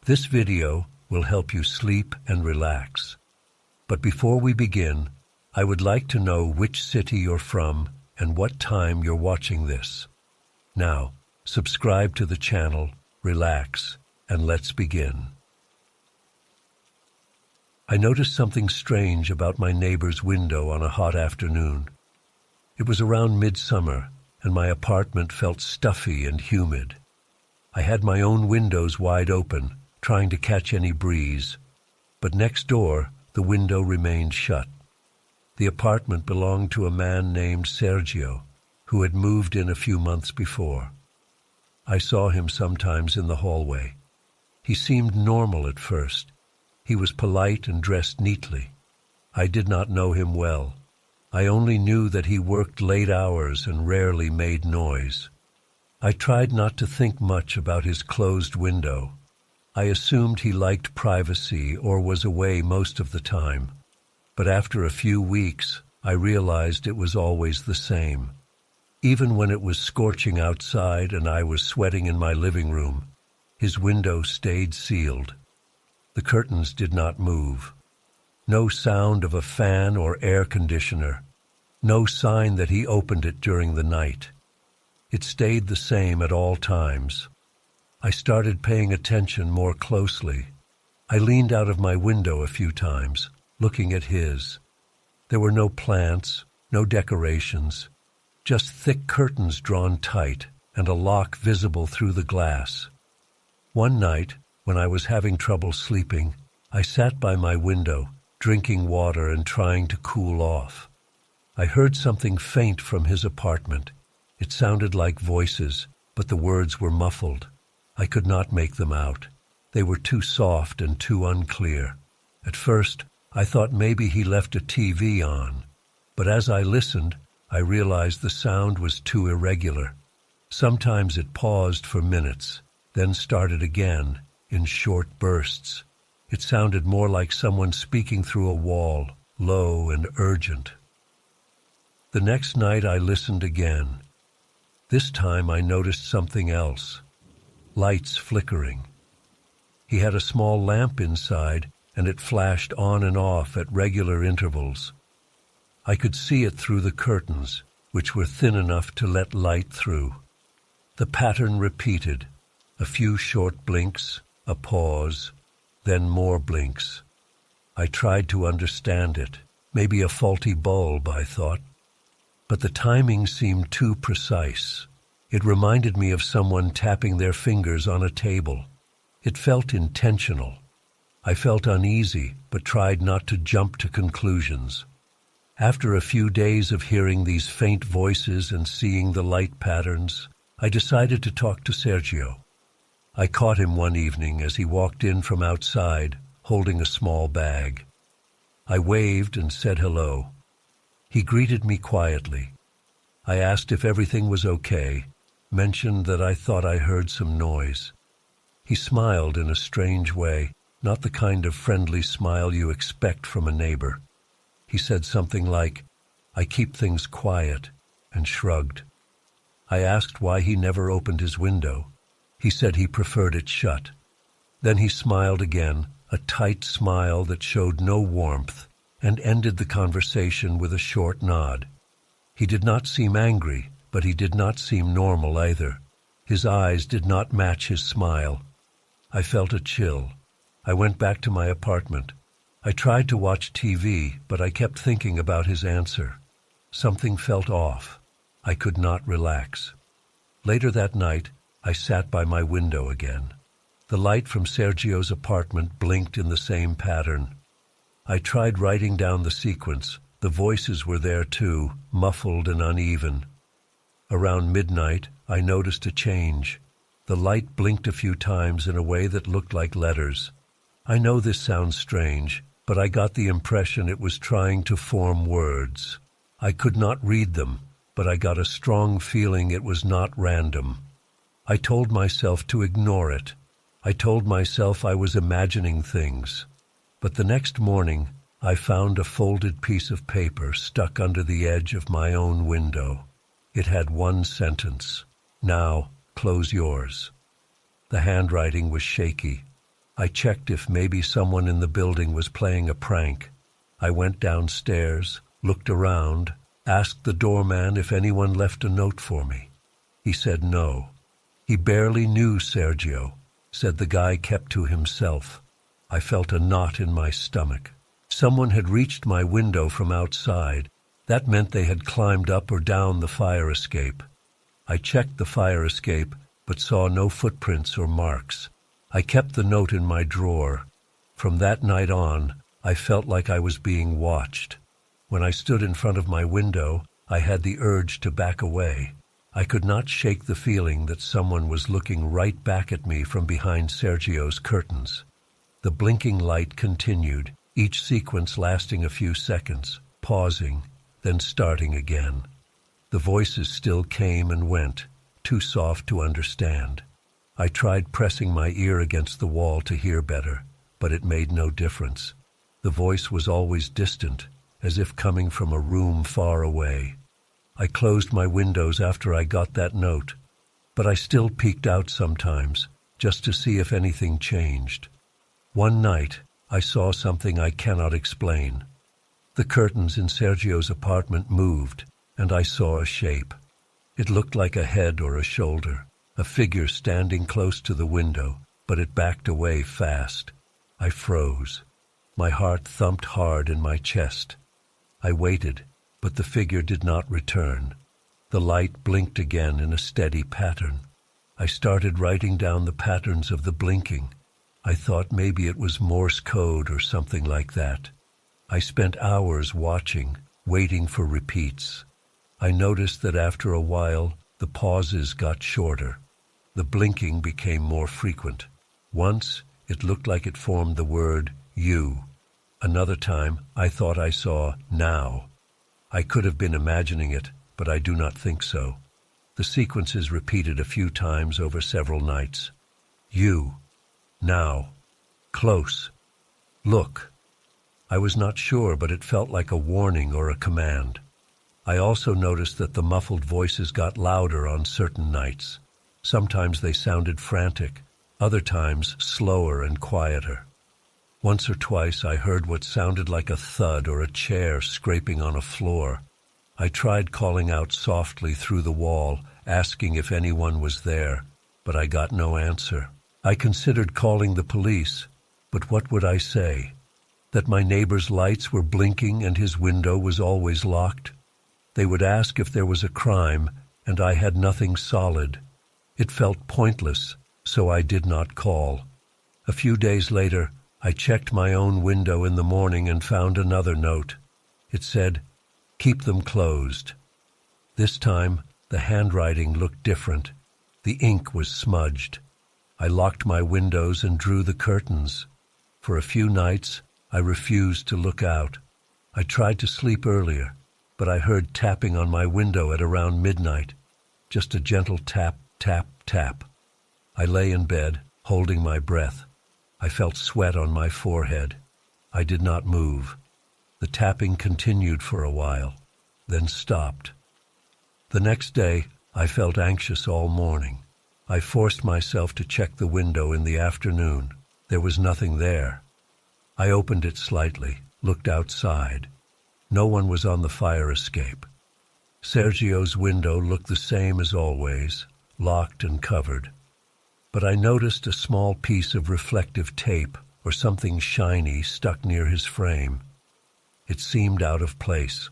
This video will help you sleep and relax. But before we begin, I would like to know which city you're from and what time you're watching this. Now, subscribe to the channel, relax, and let's begin. I noticed something strange about my neighbor's window on a hot afternoon. It was around midsummer, and my apartment felt stuffy and humid. I had my own windows wide open, trying to catch any breeze, but next door, the window remained shut. The apartment belonged to a man named Sergio, who had moved in a few months before. I saw him sometimes in the hallway. He seemed normal at first. He was polite and dressed neatly. I did not know him well. I only knew that he worked late hours and rarely made noise. I tried not to think much about his closed window. I assumed he liked privacy or was away most of the time. But after a few weeks, I realized it was always the same. Even when it was scorching outside and I was sweating in my living room, his window stayed sealed. The curtains did not move. No sound of a fan or air conditioner. No sign that he opened it during the night. It stayed the same at all times. I started paying attention more closely. I leaned out of my window a few times, looking at his. There were no plants, no decorations, just thick curtains drawn tight and a lock visible through the glass. One night, when I was having trouble sleeping, I sat by my window, drinking water and trying to cool off. I heard something faint from his apartment. It sounded like voices, but the words were muffled. I could not make them out. They were too soft and too unclear. At first, I thought maybe he left a TV on, but as I listened, I realized the sound was too irregular. Sometimes it paused for minutes, then started again, in short bursts. It sounded more like someone speaking through a wall, low and urgent. The next night I listened again. This time I noticed something else. Lights flickering. He had a small lamp inside, and it flashed on and off at regular intervals. I could see it through the curtains, which were thin enough to let light through. The pattern repeated. A few short blinks, a pause, then more blinks. I tried to understand it. Maybe a faulty bulb, I thought. But the timing seemed too precise. It reminded me of someone tapping their fingers on a table. It felt intentional. I felt uneasy, but tried not to jump to conclusions. After a few days of hearing these faint voices and seeing the light patterns, I decided to talk to Sergio. I caught him one evening as he walked in from outside, holding a small bag. I waved and said hello. He greeted me quietly. I asked if everything was okay, mentioned that I thought I heard some noise. He smiled in a strange way, not the kind of friendly smile you expect from a neighbor. He said something like, "I keep things quiet," and shrugged. I asked why he never opened his window. He said he preferred it shut. Then he smiled again, a tight smile that showed no warmth, and ended the conversation with a short nod. He did not seem angry, but he did not seem normal either. His eyes did not match his smile. I felt a chill. I went back to my apartment. I tried to watch TV, but I kept thinking about his answer. Something felt off. I could not relax. Later that night, I sat by my window again. The light from Sergio's apartment blinked in the same pattern. I tried writing down the sequence. The voices were there too, muffled and uneven. Around midnight, I noticed a change. The light blinked a few times in a way that looked like letters. I know this sounds strange, but I got the impression it was trying to form words. I could not read them, but I got a strong feeling it was not random. I told myself to ignore it. I told myself I was imagining things. But the next morning, I found a folded piece of paper stuck under the edge of my own window. It had one sentence, "Now, close yours." The handwriting was shaky. I checked if maybe someone in the building was playing a prank. I went downstairs, looked around, asked the doorman if anyone left a note for me. He said no. He barely knew Sergio, said the guy kept to himself. I felt a knot in my stomach. Someone had reached my window from outside. That meant they had climbed up or down the fire escape. I checked the fire escape, but saw no footprints or marks. I kept the note in my drawer. From that night on, I felt like I was being watched. When I stood in front of my window, I had the urge to back away. I could not shake the feeling that someone was looking right back at me from behind Sergio's curtains. The blinking light continued, each sequence lasting a few seconds, pausing, then starting again. The voices still came and went, too soft to understand. I tried pressing my ear against the wall to hear better, but it made no difference. The voice was always distant, as if coming from a room far away. I closed my windows after I got that note, but I still peeked out sometimes, just to see if anything changed. One night, I saw something I cannot explain. The curtains in Sergio's apartment moved, and I saw a shape. It looked like a head or a shoulder, a figure standing close to the window, but it backed away fast. I froze. My heart thumped hard in my chest. I waited, but the figure did not return. The light blinked again in a steady pattern. I started writing down the patterns of the blinking. I thought maybe it was Morse code or something like that. I spent hours watching, waiting for repeats. I noticed that after a while, the pauses got shorter. The blinking became more frequent. Once, it looked like it formed the word you. Another time, I thought I saw now. I could have been imagining it, but I do not think so. The sequences repeated a few times over several nights. You. Now. Close. Look. I was not sure, but it felt like a warning or a command. I also noticed that the muffled voices got louder on certain nights. Sometimes they sounded frantic, other times slower and quieter. Once or twice I heard what sounded like a thud or a chair scraping on a floor. I tried calling out softly through the wall, asking if anyone was there, but I got no answer. I considered calling the police, but what would I say? That my neighbor's lights were blinking and his window was always locked? They would ask if there was a crime, and I had nothing solid. It felt pointless, so I did not call. A few days later, I checked my own window in the morning and found another note. It said, "Keep them closed." This time, the handwriting looked different. The ink was smudged. I locked my windows and drew the curtains. For a few nights, I refused to look out. I tried to sleep earlier, but I heard tapping on my window at around midnight. Just a gentle tap, tap, tap. I lay in bed, holding my breath. I felt sweat on my forehead. I did not move. The tapping continued for a while, then stopped. The next day, I felt anxious all morning. I forced myself to check the window in the afternoon. There was nothing there. I opened it slightly, looked outside. No one was on the fire escape. Sergio's window looked the same as always, locked and covered. But I noticed a small piece of reflective tape or something shiny stuck near his frame. It seemed out of place.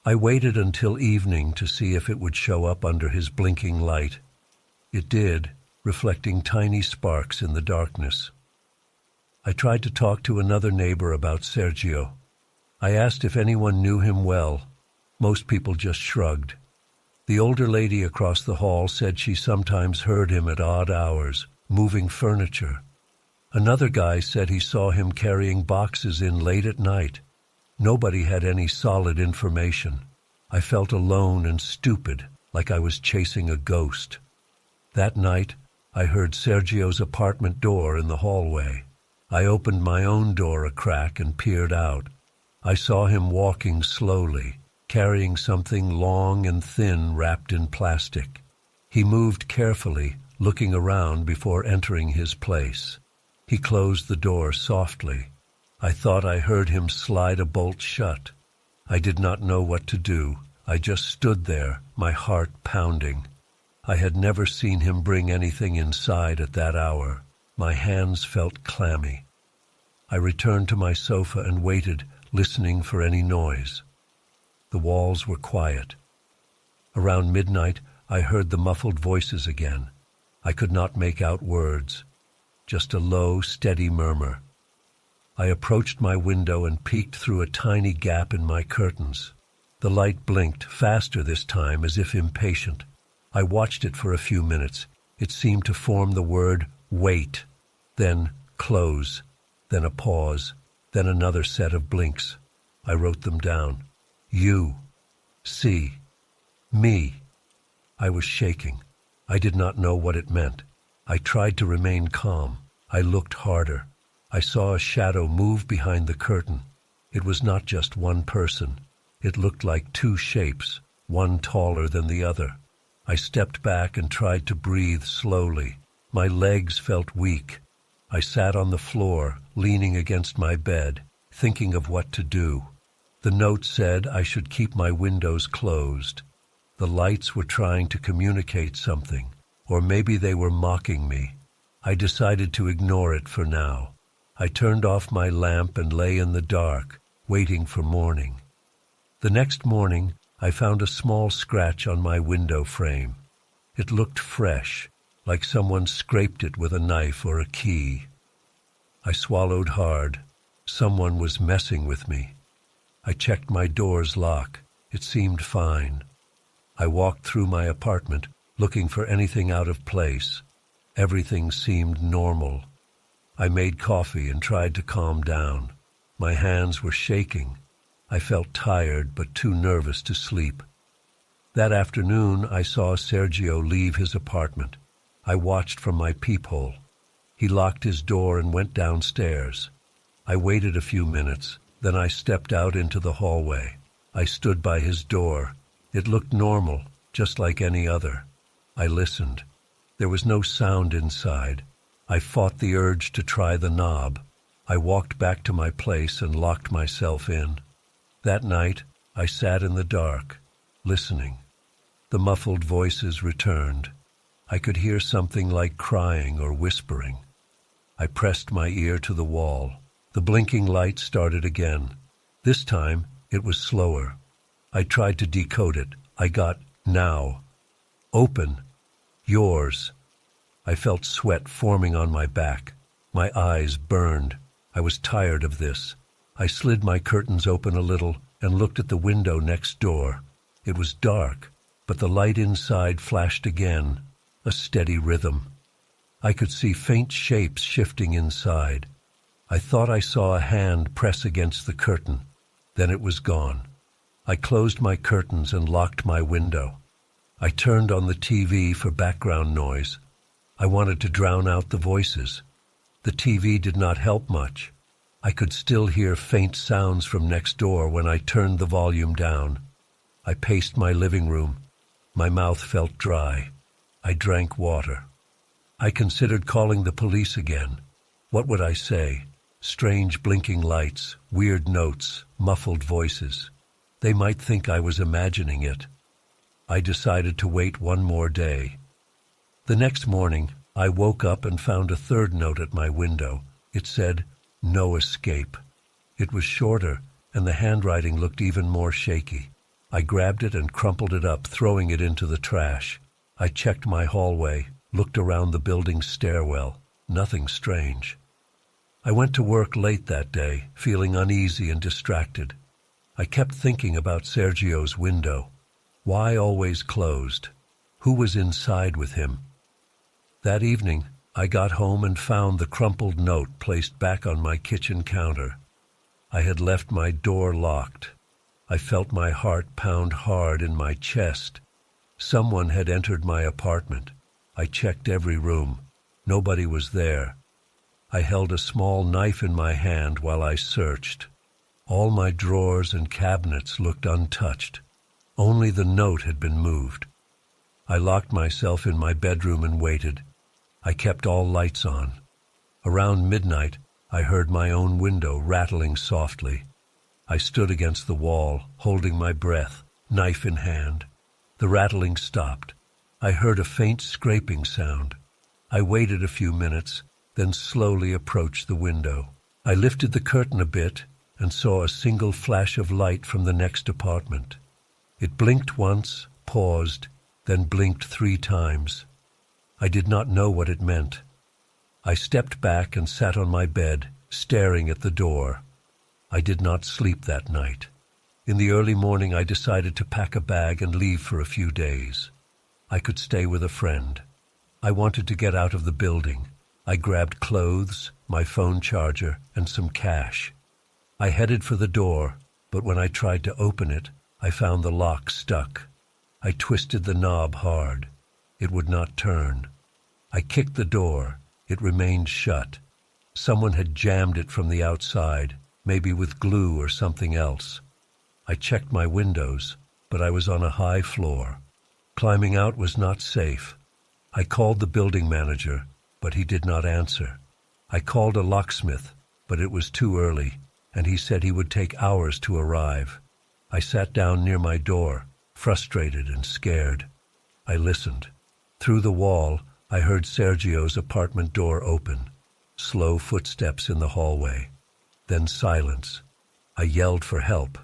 I waited until evening to see if it would show up under his blinking light. It did, reflecting tiny sparks in the darkness. I tried to talk to another neighbor about Sergio. I asked if anyone knew him well. Most people just shrugged. The older lady across the hall said she sometimes heard him at odd hours, moving furniture. Another guy said he saw him carrying boxes in late at night. Nobody had any solid information. I felt alone and stupid, like I was chasing a ghost. That night, I heard Sergio's apartment door in the hallway. I opened my own door a crack and peered out. I saw him walking slowly, carrying something long and thin wrapped in plastic. He moved carefully, looking around before entering his place. He closed the door softly. I thought I heard him slide a bolt shut. I did not know what to do. I just stood there, my heart pounding. I had never seen him bring anything inside at that hour. My hands felt clammy. I returned to my sofa and waited, listening for any noise. The walls were quiet. Around midnight, I heard the muffled voices again. I could not make out words, just a low, steady murmur. I approached my window and peeked through a tiny gap in my curtains. The light blinked, faster this time, as if impatient. I watched it for a few minutes. It seemed to form the word, wait, then close, then a pause, then another set of blinks. I wrote them down. You, see, me. I was shaking. I did not know what it meant. I tried to remain calm. I looked harder. I saw a shadow move behind the curtain. It was not just one person. It looked like two shapes, one taller than the other. I stepped back and tried to breathe slowly. My legs felt weak. I sat on the floor, leaning against my bed, thinking of what to do. The note said I should keep my windows closed. The lights were trying to communicate something, or maybe they were mocking me. I decided to ignore it for now. I turned off my lamp and lay in the dark, waiting for morning. The next morning, I found a small scratch on my window frame. It looked fresh, like someone scraped it with a knife or a key. I swallowed hard. Someone was messing with me. I checked my door's lock. It seemed fine. I walked through my apartment, looking for anything out of place. Everything seemed normal. I made coffee and tried to calm down. My hands were shaking. I felt tired but too nervous to sleep. That afternoon, I saw Sergio leave his apartment. I watched from my peephole. He locked his door and went downstairs. I waited a few minutes, then I stepped out into the hallway. I stood by his door. It looked normal, just like any other. I listened. There was no sound inside. I fought the urge to try the knob. I walked back to my place and locked myself in. That night, I sat in the dark, listening. The muffled voices returned. I could hear something like crying or whispering. I pressed my ear to the wall. The blinking light started again. This time, it was slower. I tried to decode it. I got, now. Open. Yours. I felt sweat forming on my back. My eyes burned. I was tired of this. I slid my curtains open a little and looked at the window next door. It was dark, but the light inside flashed again, a steady rhythm. I could see faint shapes shifting inside. I thought I saw a hand press against the curtain. Then it was gone. I closed my curtains and locked my window. I turned on the TV for background noise. I wanted to drown out the voices. The TV did not help much. I could still hear faint sounds from next door when I turned the volume down. I paced my living room. My mouth felt dry. I drank water. I considered calling the police again. What would I say? Strange blinking lights, weird notes, muffled voices. They might think I was imagining it. I decided to wait one more day. The next morning, I woke up and found a third note at my window. It said, "No escape." It was shorter, and the handwriting looked even more shaky. I grabbed it and crumpled it up, throwing it into the trash. I checked my hallway, looked around the building's stairwell. Nothing strange. I went to work late that day, feeling uneasy and distracted. I kept thinking about Sergio's window. Why always closed? Who was inside with him? That evening, I got home and found the crumpled note placed back on my kitchen counter. I had left my door locked. I felt my heart pound hard in my chest. Someone had entered my apartment. I checked every room. Nobody was there. I held a small knife in my hand while I searched. All my drawers and cabinets looked untouched. Only the note had been moved. I locked myself in my bedroom and waited. I kept all lights on. Around midnight, I heard my own window rattling softly. I stood against the wall, holding my breath, knife in hand. The rattling stopped. I heard a faint scraping sound. I waited a few minutes, then slowly approached the window. I lifted the curtain a bit and saw a single flash of light from the next apartment. It blinked once, paused, then blinked 3 times. I did not know what it meant. I stepped back and sat on my bed, staring at the door. I did not sleep that night. In the early morning, I decided to pack a bag and leave for a few days. I could stay with a friend. I wanted to get out of the building. I grabbed clothes, my phone charger, and some cash. I headed for the door, but when I tried to open it, I found the lock stuck. I twisted the knob hard. It would not turn. I kicked the door. It remained shut. Someone had jammed it from the outside, maybe with glue or something else. I checked my windows, but I was on a high floor. Climbing out was not safe. I called the building manager, but he did not answer. I called a locksmith, but it was too early, and he said he would take hours to arrive. I sat down near my door, frustrated and scared. I listened. Through the wall, I heard Sergio's apartment door open. Slow footsteps in the hallway. Then silence. I yelled for help.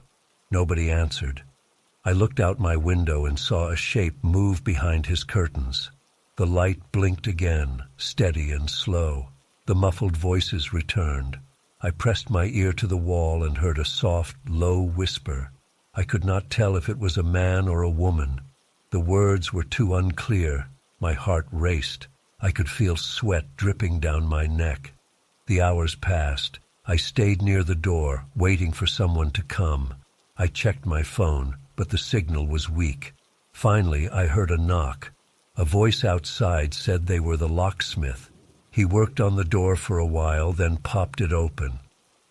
Nobody answered. I looked out my window and saw a shape move behind his curtains. The light blinked again, steady and slow. The muffled voices returned. I pressed my ear to the wall and heard a soft, low whisper. I could not tell if it was a man or a woman. The words were too unclear. My heart raced. I could feel sweat dripping down my neck. The hours passed. I stayed near the door, waiting for someone to come. I checked my phone, but the signal was weak. Finally, I heard a knock. A voice outside said they were the locksmith. He worked on the door for a while, then popped it open.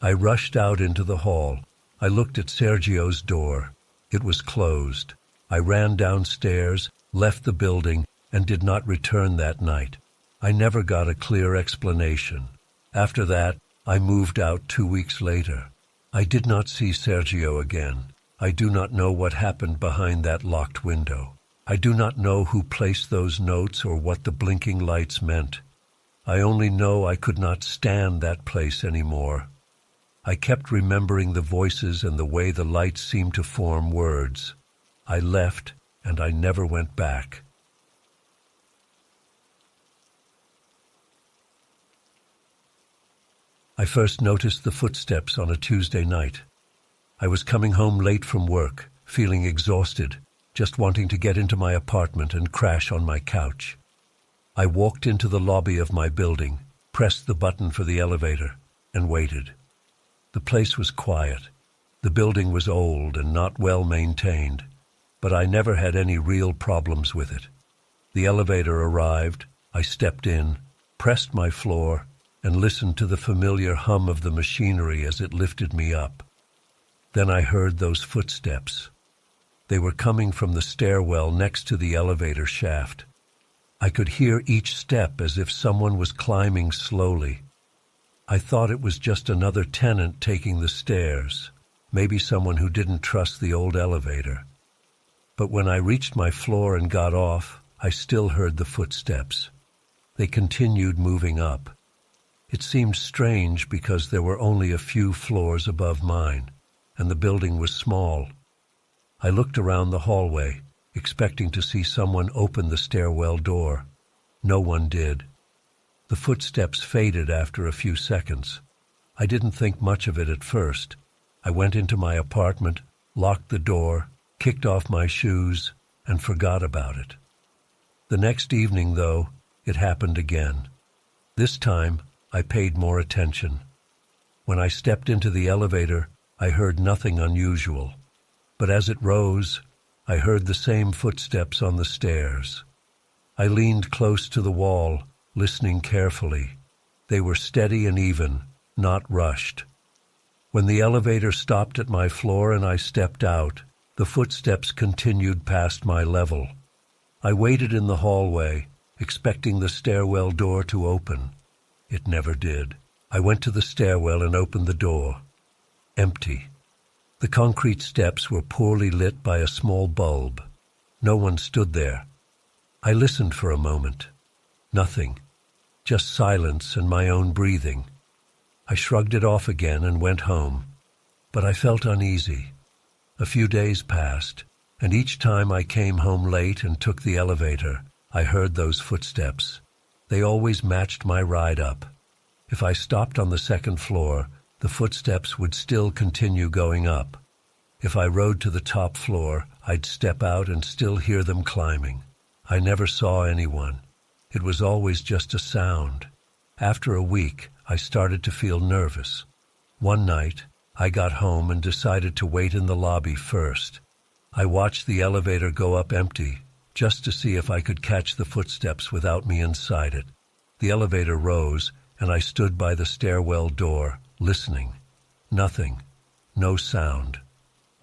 I rushed out into the hall. I looked at Sergio's door. It was closed. I ran downstairs, left the building, and did not return that night. I never got a clear explanation. After that, I moved out 2 weeks later. I did not see Sergio again. I do not know what happened behind that locked window. I do not know who placed those notes or what the blinking lights meant. I only know I could not stand that place anymore. I kept remembering the voices and the way the lights seemed to form words. I left, and I never went back. I first noticed the footsteps on a Tuesday night. I was coming home late from work, feeling exhausted, just wanting to get into my apartment and crash on my couch. I walked into the lobby of my building, pressed the button for the elevator, and waited. The place was quiet. The building was old and not well maintained, but I never had any real problems with it. The elevator arrived, I stepped in, pressed my floor, and listened to the familiar hum of the machinery as it lifted me up. Then I heard those footsteps. They were coming from the stairwell next to the elevator shaft. I could hear each step as if someone was climbing slowly. I thought it was just another tenant taking the stairs, maybe someone who didn't trust the old elevator. But when I reached my floor and got off, I still heard the footsteps. They continued moving up. It seemed strange because there were only a few floors above mine, and the building was small. I looked around the hallway, expecting to see someone open the stairwell door. No one did. The footsteps faded after a few seconds. I didn't think much of it at first. I went into my apartment, locked the door, kicked off my shoes, and forgot about it. The next evening, though, it happened again. This time, I paid more attention. When I stepped into the elevator, I heard nothing unusual. But as it rose, I heard the same footsteps on the stairs. I leaned close to the wall, listening carefully. They were steady and even, not rushed. When the elevator stopped at my floor and I stepped out, the footsteps continued past my level. I waited in the hallway, expecting the stairwell door to open. It never did. I went to the stairwell and opened the door. Empty. The concrete steps were poorly lit by a small bulb. No one stood there. I listened for a moment. Nothing. Just silence and my own breathing. I shrugged it off again and went home. But I felt uneasy. A few days passed, and each time I came home late and took the elevator, I heard those footsteps. They always matched my ride up. If I stopped on the second floor, the footsteps would still continue going up. If I rode to the top floor, I'd step out and still hear them climbing. I never saw anyone. It was always just a sound. After a week, I started to feel nervous. One night, I got home and decided to wait in the lobby first. I watched the elevator go up empty, just to see if I could catch the footsteps without me inside it. The elevator rose, and I stood by the stairwell door, listening. Nothing. No sound.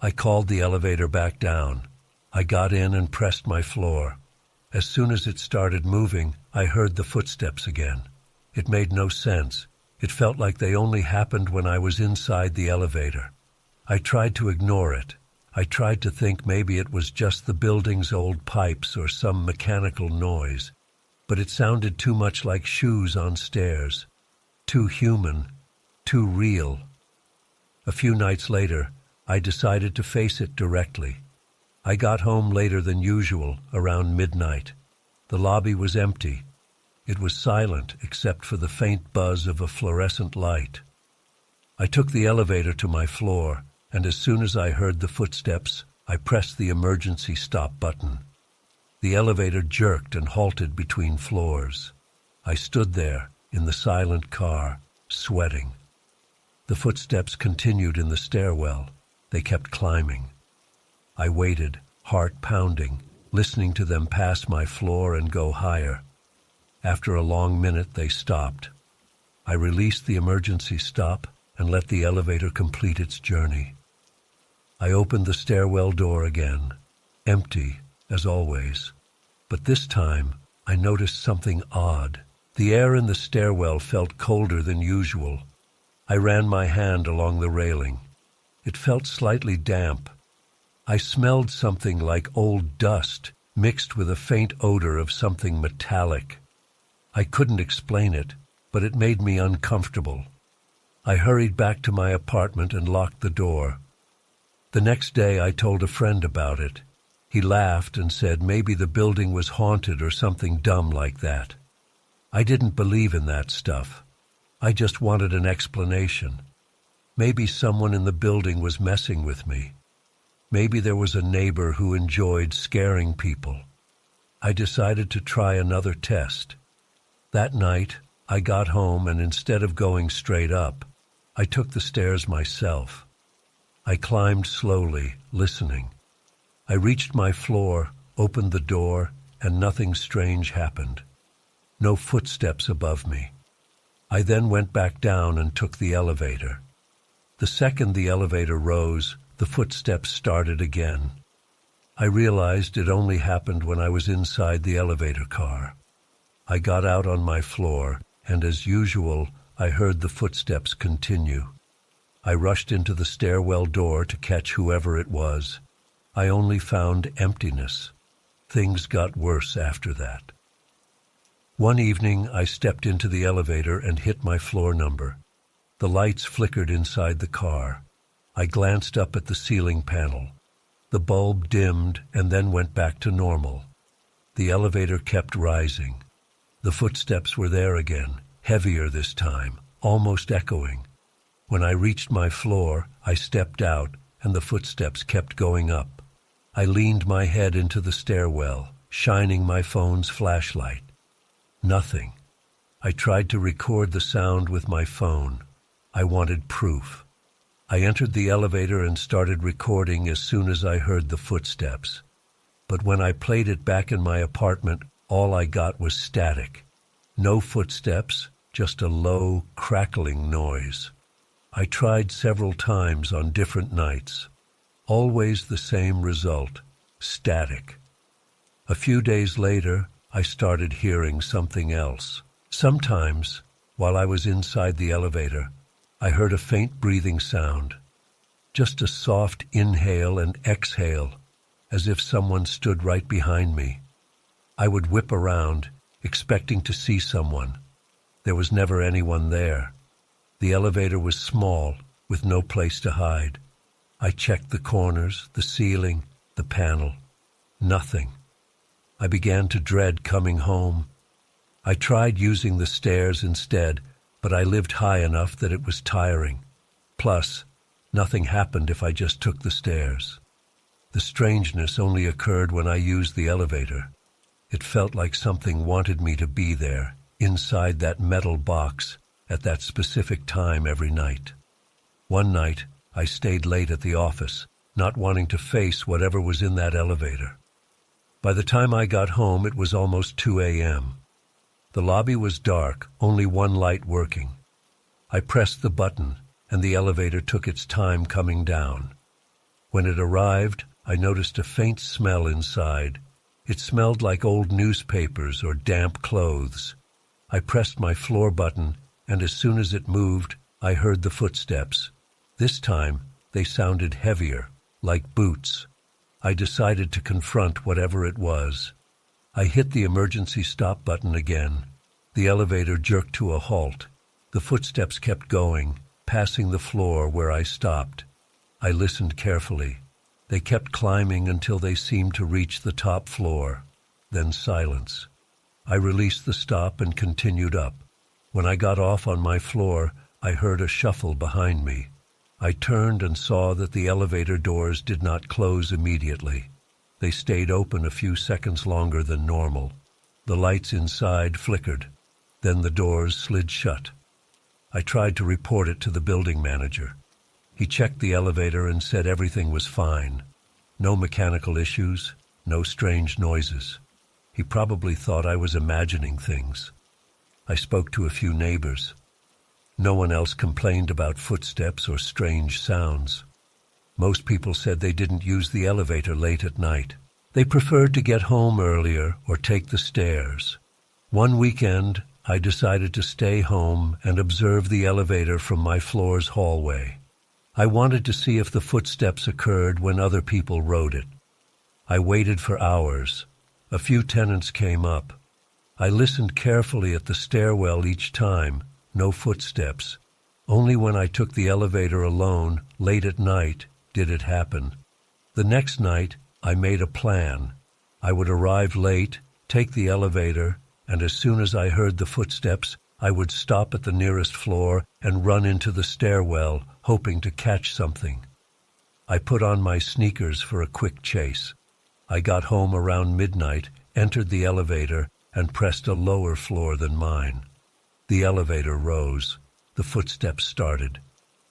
I called the elevator back down. I got in and pressed my floor. As soon as it started moving, I heard the footsteps again. It made no sense. It felt like they only happened when I was inside the elevator. I tried to ignore it. I tried to think maybe it was just the building's old pipes or some mechanical noise. But it sounded too much like shoes on stairs. Too human. Too real. A few nights later, I decided to face it directly. I got home later than usual, around midnight. The lobby was empty. It was silent except for the faint buzz of a fluorescent light. I took the elevator to my floor, and as soon as I heard the footsteps, I pressed the emergency stop button. The elevator jerked and halted between floors. I stood there, in the silent car, sweating. The footsteps continued in the stairwell. They kept climbing. I waited, heart pounding, listening to them pass my floor and go higher. After a long minute, they stopped. I released the emergency stop and let the elevator complete its journey. I opened the stairwell door again, empty, as always. But this time, I noticed something odd. The air in the stairwell felt colder than usual. I ran my hand along the railing. It felt slightly damp. I smelled something like old dust, mixed with a faint odor of something metallic. I couldn't explain it, but it made me uncomfortable. I hurried back to my apartment and locked the door. The next day I told a friend about it. He laughed and said maybe the building was haunted or something dumb like that. I didn't believe in that stuff. I just wanted an explanation. Maybe someone in the building was messing with me. Maybe there was a neighbor who enjoyed scaring people. I decided to try another test. That night, I got home and instead of going straight up, I took the stairs myself. I climbed slowly, listening. I reached my floor, opened the door, and nothing strange happened. No footsteps above me. I then went back down and took the elevator. The second the elevator rose, the footsteps started again. I realized it only happened when I was inside the elevator car. I got out on my floor, and as usual, I heard the footsteps continue. I rushed into the stairwell door to catch whoever it was. I only found emptiness. Things got worse after that. One evening, I stepped into the elevator and hit my floor number. The lights flickered inside the car. I glanced up at the ceiling panel. The bulb dimmed and then went back to normal. The elevator kept rising. The footsteps were there again, heavier this time, almost echoing. When I reached my floor, I stepped out, and the footsteps kept going up. I leaned my head into the stairwell, shining my phone's flashlight. Nothing. I tried to record the sound with my phone. I wanted proof. I entered the elevator and started recording as soon as I heard the footsteps. But when I played it back in my apartment, all I got was static. No footsteps, just a low, crackling noise. I tried several times on different nights. Always the same result, static. A few days later, I started hearing something else. Sometimes While I was inside the elevator, I heard a faint breathing sound, just a soft inhale and exhale, as if someone stood right behind me. I would whip around, expecting to see someone. There was never anyone there. The elevator was small, with no place to hide. I checked the corners, the ceiling, the panel. Nothing. I began to dread coming home. I tried using the stairs instead, but I lived high enough that it was tiring. Plus, nothing happened if I just took the stairs. The strangeness only occurred when I used the elevator. It felt like something wanted me to be there, inside that metal box, at that specific time every night. One night, I stayed late at the office, not wanting to face whatever was in that elevator. By the time I got home, it was almost 2 a.m. The lobby was dark, only one light working. I pressed the button, and the elevator took its time coming down. When it arrived, I noticed a faint smell inside. It smelled like old newspapers or damp clothes. I pressed my floor button, and as soon as it moved, I heard the footsteps. This time, they sounded heavier, like boots. I decided to confront whatever it was. I hit the emergency stop button again. The elevator jerked to a halt. The footsteps kept going, passing the floor where I stopped. I listened carefully. They kept climbing until they seemed to reach the top floor. Then silence. I released the stop and continued up. When I got off on my floor, I heard a shuffle behind me. I turned and saw that the elevator doors did not close immediately. They stayed open a few seconds longer than normal. The lights inside flickered. Then the doors slid shut. I tried to report it to the building manager. He checked the elevator and said everything was fine. No mechanical issues, no strange noises. He probably thought I was imagining things. I spoke to a few neighbors. No one else complained about footsteps or strange sounds. Most people said they didn't use the elevator late at night. They preferred to get home earlier or take the stairs. One weekend, I decided to stay home and observe the elevator from my floor's hallway. I wanted to see if the footsteps occurred when other people rode it. I waited for hours. A few tenants came up. I listened carefully at the stairwell each time. No footsteps. Only when I took the elevator alone, late at night, did it happen. The next night, I made a plan. I would arrive late, take the elevator, and as soon as I heard the footsteps, I would stop at the nearest floor and run into the stairwell, hoping to catch something. I put on my sneakers for a quick chase. I got home around midnight, entered the elevator, and pressed a lower floor than mine. The elevator rose. The footsteps started.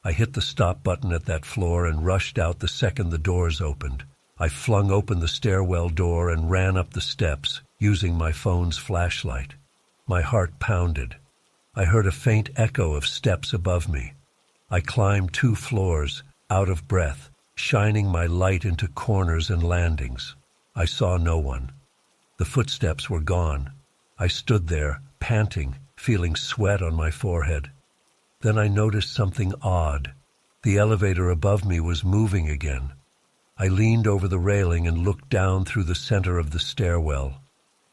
I hit the stop button at that floor and rushed out the second the doors opened. I flung open the stairwell door and ran up the steps, using my phone's flashlight. My heart pounded. I heard a faint echo of steps above me. I climbed 2 floors, out of breath, shining my light into corners and landings. I saw no one. The footsteps were gone. I stood there, panting, feeling sweat on my forehead. Then I noticed something odd. The elevator above me was moving again. I leaned over the railing and looked down through the center of the stairwell.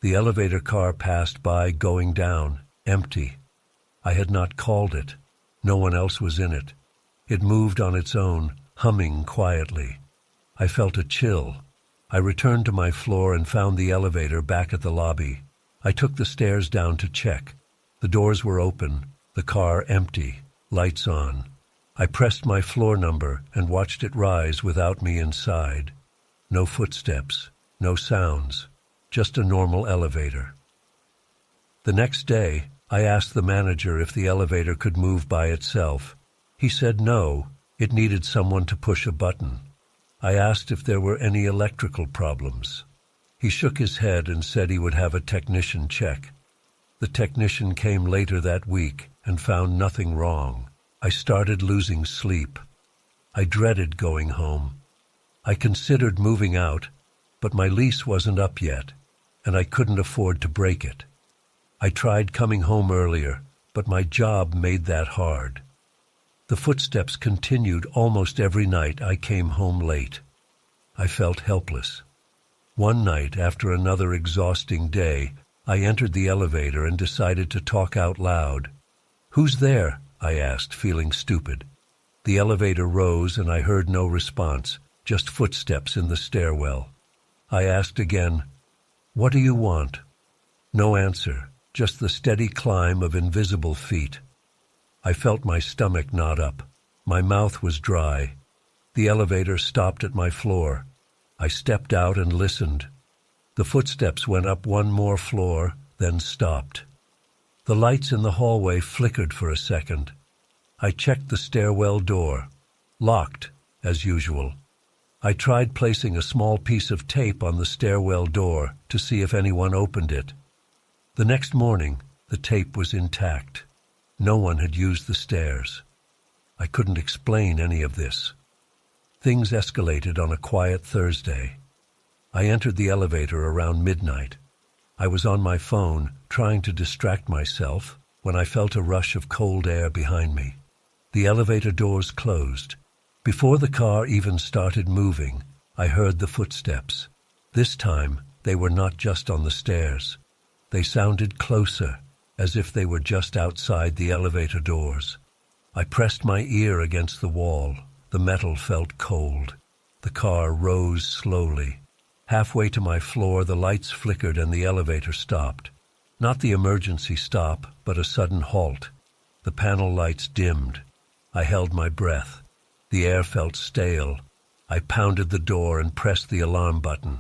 The elevator car passed by, going down, empty. I had not called it. No one else was in it. It moved on its own, humming quietly. I felt a chill. I returned to my floor and found the elevator back at the lobby. I took the stairs down to check. The doors were open, the car empty, lights on. I pressed my floor number and watched it rise without me inside. No footsteps, no sounds, just a normal elevator. The next day, I asked the manager if the elevator could move by itself. He said no, it needed someone to push a button. I asked if there were any electrical problems. He shook his head and said he would have a technician check. The technician came later that week and found nothing wrong. I started losing sleep. I dreaded going home. I considered moving out, but my lease wasn't up yet, and I couldn't afford to break it. I tried coming home earlier, but my job made that hard. The footsteps continued almost every night I came home late. I felt helpless. One night, after another exhausting day, I entered the elevator and decided to talk out loud. "Who's there?" I asked, feeling stupid. The elevator rose and I heard no response, just footsteps in the stairwell. I asked again, "What do you want?" No answer, just the steady climb of invisible feet. I felt my stomach knot up. My mouth was dry. The elevator stopped at my floor. I stepped out and listened. The footsteps went up one more floor, then stopped. The lights in the hallway flickered for a second. I checked the stairwell door. Locked, as usual. I tried placing a small piece of tape on the stairwell door to see if anyone opened it. The next morning, the tape was intact. No one had used the stairs. I couldn't explain any of this. Things escalated on a quiet Thursday. I entered the elevator around midnight. I was on my phone, trying to distract myself, when I felt a rush of cold air behind me. The elevator doors closed. Before the car even started moving, I heard the footsteps. This time, they were not just on the stairs. They sounded closer, as if they were just outside the elevator doors. I pressed my ear against the wall. The metal felt cold. The car rose slowly. Halfway to my floor, the lights flickered and the elevator stopped. Not the emergency stop, but a sudden halt. The panel lights dimmed. I held my breath. The air felt stale. I pounded the door and pressed the alarm button.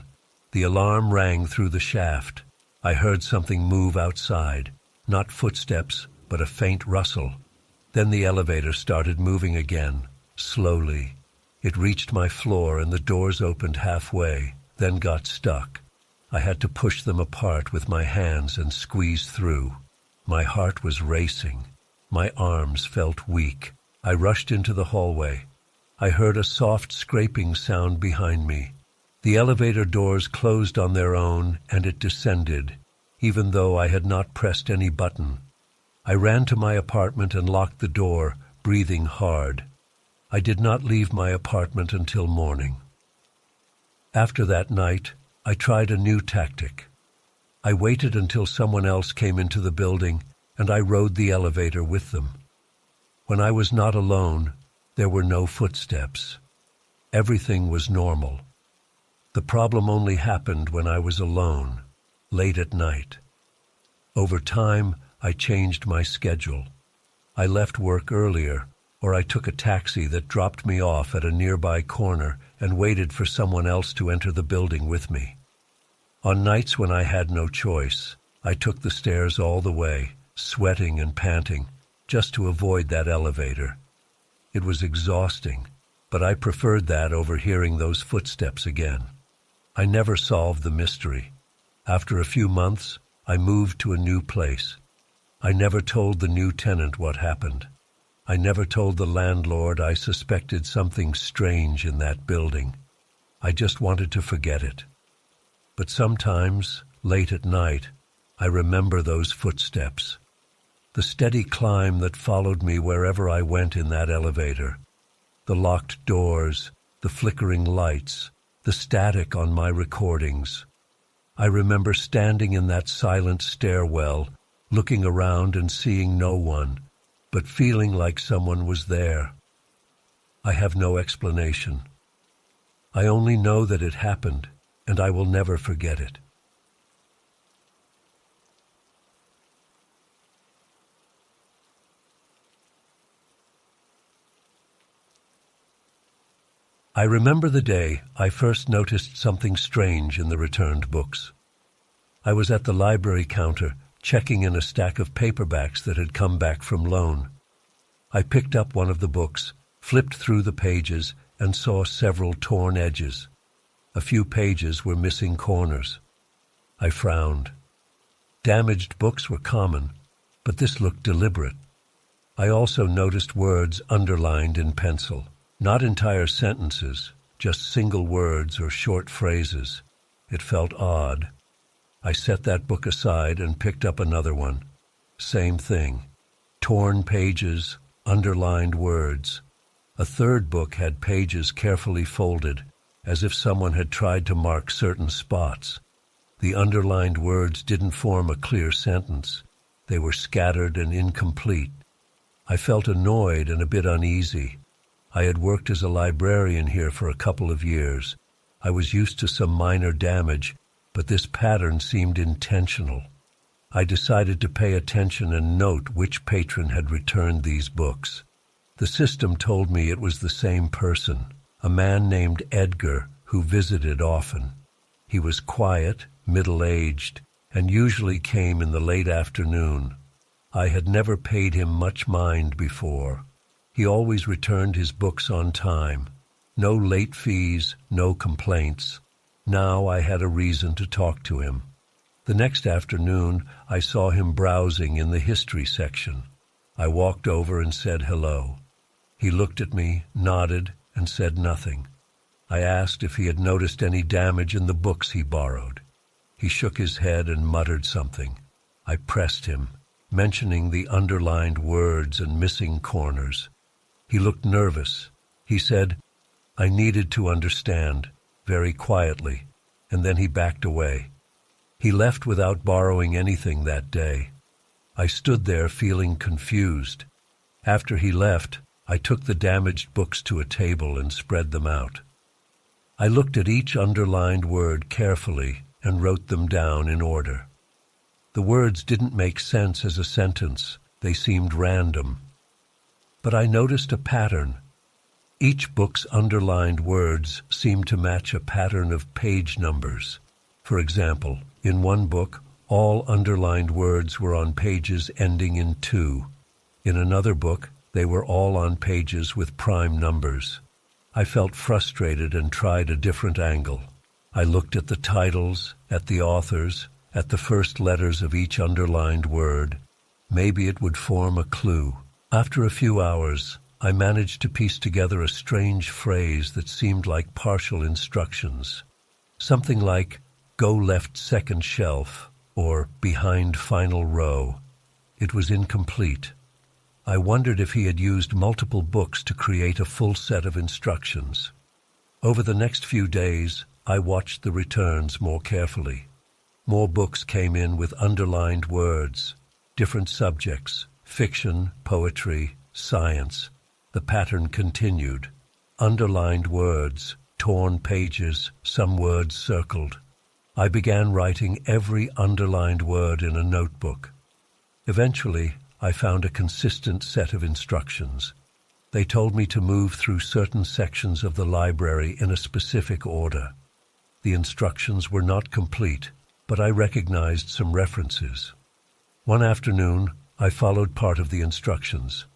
The alarm rang through the shaft. I heard something move outside. Not footsteps, but a faint rustle. Then the elevator started moving again, slowly. It reached my floor and the doors opened halfway, then got stuck. I had to push them apart with my hands and squeeze through. My heart was racing. My arms felt weak. I rushed into the hallway. I heard a soft scraping sound behind me. The elevator doors closed on their own and it descended, even though I had not pressed any button. I ran to my apartment and locked the door, breathing hard. I did not leave my apartment until morning. After that night, I tried a new tactic. I waited until someone else came into the building, and I rode the elevator with them. When I was not alone, there were no footsteps. Everything was normal. The problem only happened when I was alone, late at night. Over time, I changed my schedule. I left work earlier, or I took a taxi that dropped me off at a nearby corner and waited for someone else to enter the building with me. On nights when I had no choice, I took the stairs all the way, sweating and panting, just to avoid that elevator. It was exhausting, but I preferred that over hearing those footsteps again. I never solved the mystery. After a few months, I moved to a new place. I never told the new tenant what happened. I never told the landlord I suspected something strange in that building. I just wanted to forget it. But sometimes, late at night, I remember those footsteps. The steady climb that followed me wherever I went in that elevator. The locked doors, the flickering lights, the static on my recordings. I remember standing in that silent stairwell, looking around and seeing no one, but feeling like someone was there. I have no explanation. I only know that it happened, and I will never forget it. I remember the day I first noticed something strange in the returned books. I was at the library counter, checking in a stack of paperbacks that had come back from loan. I picked up one of the books, flipped through the pages, and saw several torn edges. A few pages were missing corners. I frowned. Damaged books were common, but this looked deliberate. I also noticed words underlined in pencil. Not entire sentences, just single words or short phrases. It felt odd. I set that book aside and picked up another one. Same thing. torn pages, underlined words. A third book had pages carefully folded, as if someone had tried to mark certain spots. The underlined words didn't form a clear sentence. They were scattered and incomplete. I felt annoyed and a bit uneasy. I had worked as a librarian here for a couple of years. I was used to some minor damage, but this pattern seemed intentional. I decided to pay attention and note which patron had returned these books. The system told me it was the same person, a man named Edgar, who visited often. He was quiet, middle-aged, and usually came in the late afternoon. I had never paid him much mind before. He always returned his books on time. No late fees, no complaints. Now I had a reason to talk to him. The next afternoon, I saw him browsing in the history section. I walked over and said hello. He looked at me, nodded, and said nothing. I asked if he had noticed any damage in the books he borrowed. He shook his head and muttered something. I pressed him, mentioning the underlined words and missing corners. He looked nervous. He said, "I needed to understand," very quietly, and then he backed away. He left without borrowing anything that day. I stood there feeling confused. After he left, I took the damaged books to a table and spread them out. I looked at each underlined word carefully and wrote them down in order. The words didn't make sense as a sentence. They seemed random. But I noticed a pattern. Each book's underlined words seemed to match a pattern of page numbers. For example, in one book, all underlined words were on pages ending in 2. In another book, they were all on pages with prime numbers. I felt frustrated and tried a different angle. I looked at the titles, at the authors, at the first letters of each underlined word. Maybe it would form a clue. After a few hours, I managed to piece together a strange phrase that seemed like partial instructions. Something like, "Go left second shelf," or "behind final row." It was incomplete. I wondered if he had used multiple books to create a full set of instructions. Over the next few days, I watched the returns more carefully. More books came in with underlined words, different subjects, fiction, poetry, science. The pattern continued. Underlined words, torn pages, some words circled. I began writing every underlined word in a notebook. Eventually, I found a consistent set of instructions. They told me to move through certain sections of the library in a specific order. The instructions were not complete, but I recognized some references. One afternoon, I followed part of the instructions.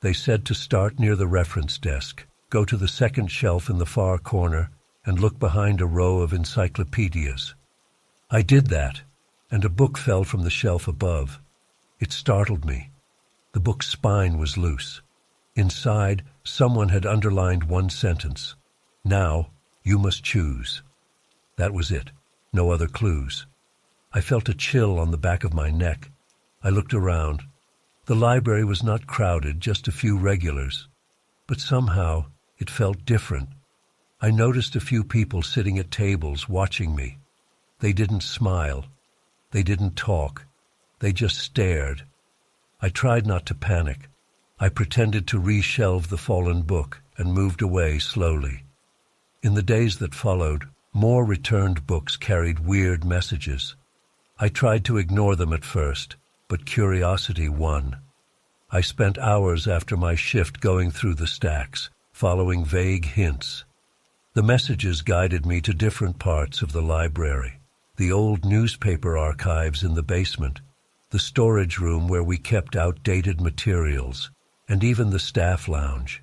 They said to start near the reference desk, go to the second shelf in the far corner, and look behind a row of encyclopedias. I did that, and a book fell from the shelf above. It startled me. The book's spine was loose. Inside, someone had underlined one sentence. "Now, you must choose." That was it. No other clues. I felt a chill on the back of my neck. I looked around. The library was not crowded, just a few regulars. But somehow, it felt different. I noticed a few people sitting at tables watching me. They didn't smile. They didn't talk. They just stared. I tried not to panic. I pretended to reshelve the fallen book and moved away slowly. In the days that followed, more returned books carried weird messages. I tried to ignore them at first, but curiosity won. I spent hours after my shift going through the stacks, following vague hints. The messages guided me to different parts of the library. The old newspaper archives in the basement, the storage room where we kept outdated materials, and even the staff lounge.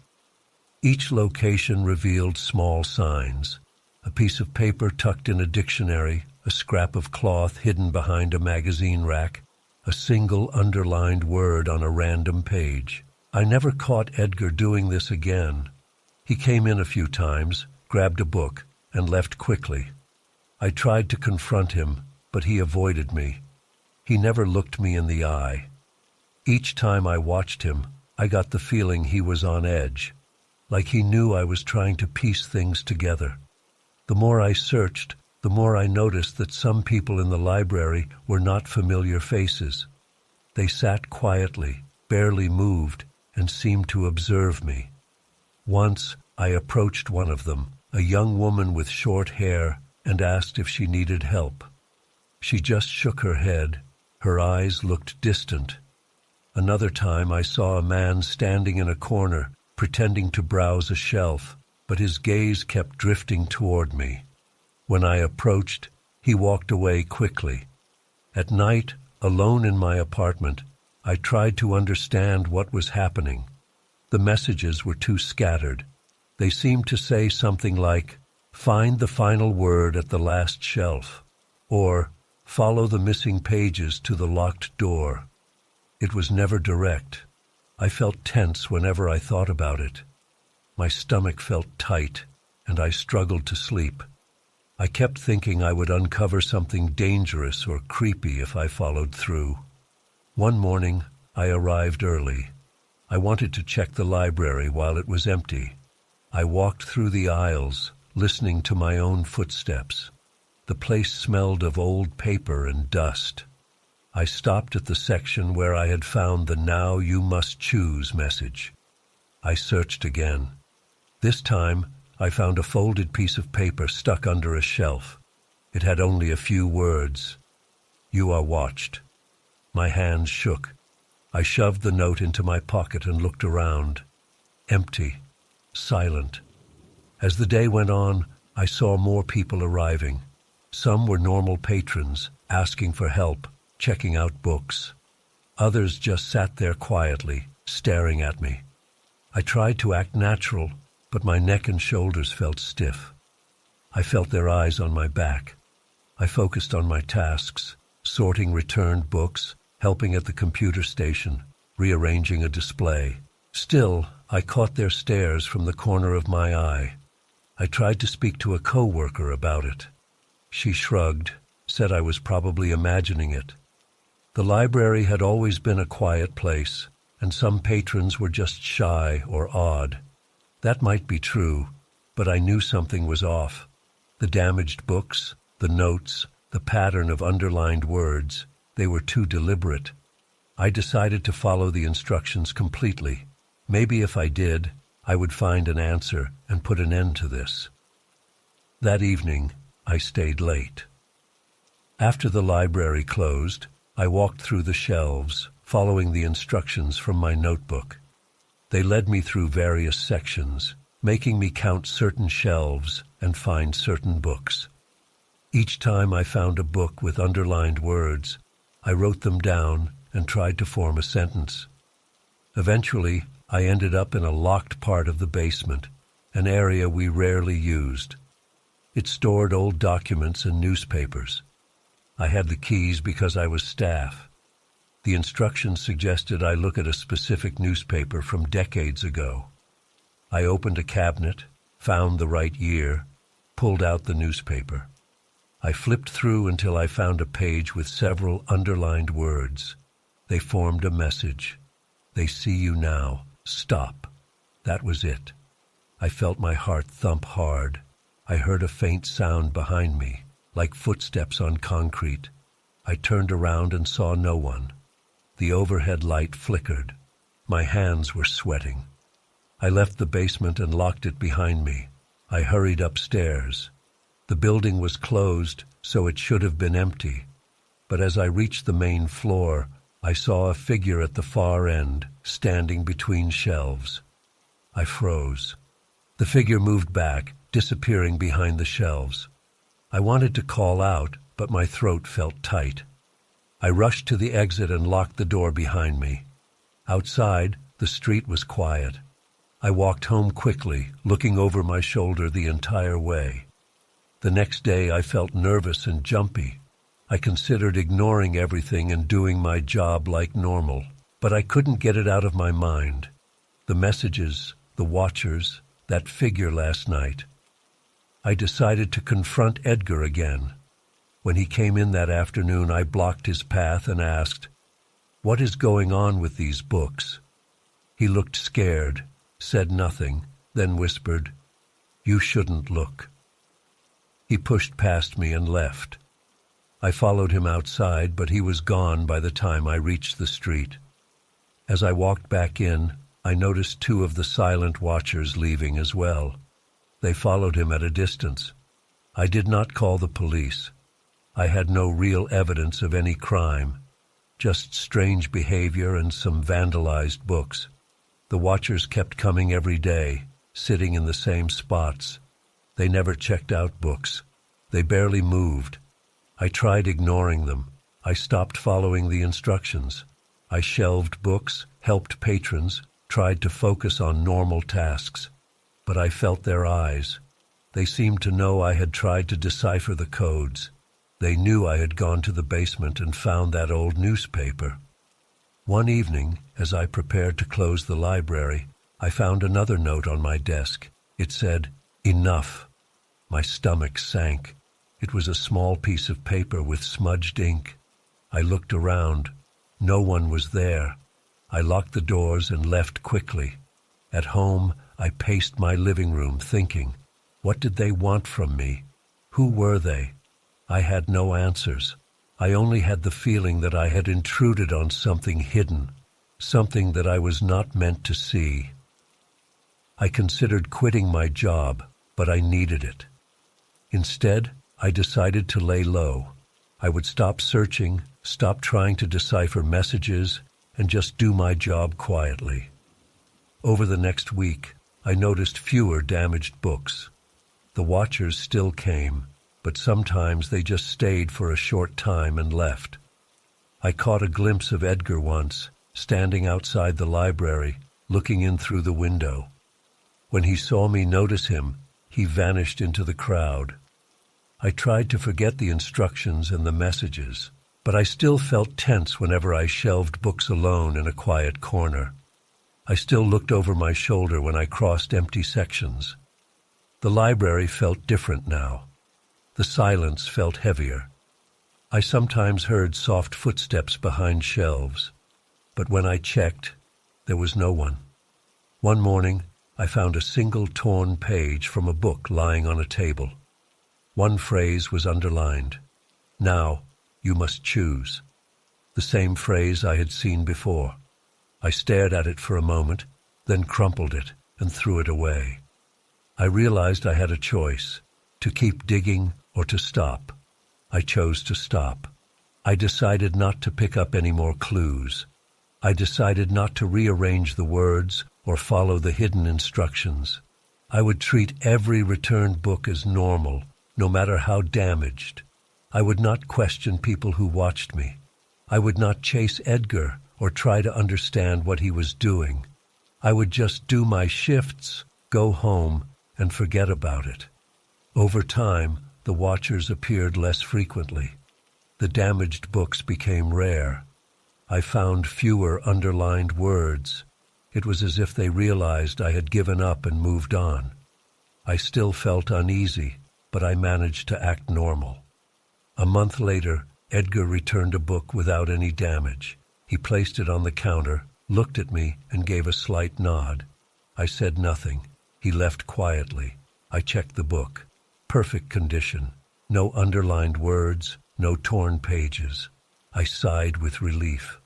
Each location revealed small signs: a piece of paper tucked in a dictionary, a scrap of cloth hidden behind a magazine rack, a single underlined word on a random page. I never caught Edgar doing this again. He came in a few times, grabbed a book, and left quickly. I tried to confront him, but he avoided me. He never looked me in the eye. Each time I watched him, I got the feeling he was on edge, like he knew I was trying to piece things together. The more I searched, the more I noticed that some people in the library were not familiar faces. They sat quietly, barely moved, and seemed to observe me. Once, I approached one of them, a young woman with short hair, and asked if she needed help. She just shook her head. Her eyes looked distant. Another time I saw a man standing in a corner, pretending to browse a shelf, but his gaze kept drifting toward me. When I approached, he walked away quickly. At night, alone in my apartment, I tried to understand what was happening. The messages were too scattered. They seemed to say something like, "Find the final word at the last shelf," or "Follow the missing pages to the locked door." It was never direct. I felt tense whenever I thought about it. My stomach felt tight, and I struggled to sleep. I kept thinking I would uncover something dangerous or creepy if I followed through. One morning, I arrived early. I wanted to check the library while it was empty. I walked through the aisles, listening to my own footsteps. The place smelled of old paper and dust. I stopped at the section where I had found the "Now you must choose" message. I searched again. This time, I found a folded piece of paper stuck under a shelf. It had only a few words. "You are watched." My hands shook. I shoved the note into my pocket and looked around. Empty. Silent. As the day went on, I saw more people arriving. Some were normal patrons, asking for help, checking out books. Others just sat there quietly, staring at me. I tried to act natural, but my neck and shoulders felt stiff. I felt their eyes on my back. I focused on my tasks, sorting returned books, helping at the computer station, rearranging a display. Still, I caught their stares from the corner of my eye. I tried to speak to a coworker about it. She shrugged, said I was probably imagining it. The library had always been a quiet place, and some patrons were just shy or odd. That might be true, but I knew something was off. The damaged books, the notes, the pattern of underlined words, they were too deliberate. I decided to follow the instructions completely. Maybe if I did, I would find an answer and put an end to this. That evening, I stayed late. After the library closed, I walked through the shelves, following the instructions from my notebook. They led me through various sections, making me count certain shelves and find certain books. Each time I found a book with underlined words, I wrote them down and tried to form a sentence. Eventually, I ended up in a locked part of the basement, an area we rarely used. It stored old documents and newspapers. I had the keys because I was staff. The instructions suggested I look at a specific newspaper from decades ago. I opened a cabinet, found the right year, pulled out the newspaper. I flipped through until I found a page with several underlined words. They formed a message. "They see you now. Stop." That was it. I felt my heart thump hard. I heard a faint sound behind me, like footsteps on concrete. I turned around and saw no one. The overhead light flickered. My hands were sweating. I left the basement and locked it behind me. I hurried upstairs. The building was closed, so it should have been empty. But as I reached the main floor, I saw a figure at the far end, standing between shelves. I froze. The figure moved back, disappearing behind the shelves. I wanted to call out, but my throat felt tight. I rushed to the exit and locked the door behind me. Outside, the street was quiet. I walked home quickly, looking over my shoulder the entire way. The next day I felt nervous and jumpy. I considered ignoring everything and doing my job like normal, but I couldn't get it out of my mind. The messages, the watchers, that figure last night. I decided to confront Edgar again. When he came in that afternoon, I blocked his path and asked, "What is going on with these books?" He looked scared, said nothing, then whispered, "You shouldn't look." He pushed past me and left. I followed him outside, but he was gone by the time I reached the street. As I walked back in, I noticed two of the silent watchers leaving as well. They followed him at a distance. I did not call the police. I had no real evidence of any crime, just strange behavior and some vandalized books. The watchers kept coming every day, sitting in the same spots. They never checked out books. They barely moved. I tried ignoring them. I stopped following the instructions. I shelved books, helped patrons, tried to focus on normal tasks. But I felt their eyes. They seemed to know I had tried to decipher the codes. They knew I had gone to the basement and found that old newspaper. One evening, as I prepared to close the library, I found another note on my desk. It said, "Enough." My stomach sank. It was a small piece of paper with smudged ink. I looked around. No one was there. I locked the doors and left quickly. At home, I paced my living room thinking, what did they want from me? Who were they? I had no answers. I only had the feeling that I had intruded on something hidden, something that I was not meant to see. I considered quitting my job, but I needed it. Instead, I decided to lay low. I would stop searching, stop trying to decipher messages, and just do my job quietly. Over the next week, I noticed fewer damaged books. The watchers still came, but sometimes they just stayed for a short time and left. I caught a glimpse of Edgar once, standing outside the library, looking in through the window. When he saw me notice him, he vanished into the crowd. I tried to forget the instructions and the messages, but I still felt tense whenever I shelved books alone in a quiet corner. I still looked over my shoulder when I crossed empty sections. The library felt different now. The silence felt heavier. I sometimes heard soft footsteps behind shelves, but when I checked, there was no one. One morning, I found a single torn page from a book lying on a table. One phrase was underlined. "Now, you must choose." The same phrase I had seen before. I stared at it for a moment, then crumpled it and threw it away. I realized I had a choice, to keep digging or to stop. I chose to stop. I decided not to pick up any more clues. I decided not to rearrange the words or follow the hidden instructions. I would treat every returned book as normal, no matter how damaged. I would not question people who watched me. I would not chase Edgar or try to understand what he was doing. I would just do my shifts, go home, and forget about it. Over time, the watchers appeared less frequently. The damaged books became rare. I found fewer underlined words. It was as if they realized I had given up and moved on. I still felt uneasy, but I managed to act normal. A month later, Edgar returned a book without any damage. He placed it on the counter, looked at me, and gave a slight nod. I said nothing. He left quietly. I checked the book. Perfect condition. No underlined words, no torn pages. I sighed with relief.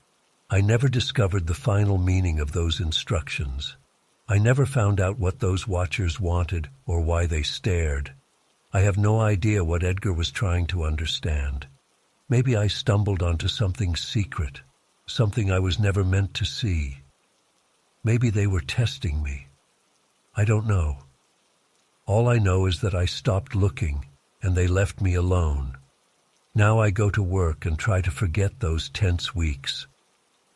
I never discovered the final meaning of those instructions. I never found out what those watchers wanted or why they stared. I have no idea what Edgar was trying to understand. Maybe I stumbled onto something secret, something I was never meant to see. Maybe they were testing me. I don't know. All I know is that I stopped looking, and they left me alone. Now I go to work and try to forget those tense weeks.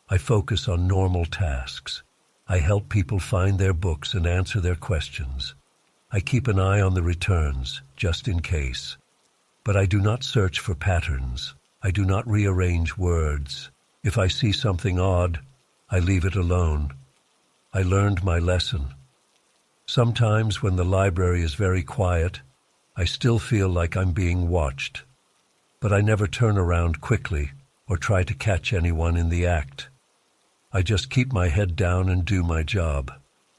I focus on normal tasks. I help people find their books and answer their questions. I keep an eye on the returns, just in case. But I do not search for patterns. I do not rearrange words. If I see something odd, I leave it alone. I learned my lesson. Sometimes when the library is very quiet, I still feel like I'm being watched. But I never turn around quickly or try to catch anyone in the act. I just keep my head down and do my job.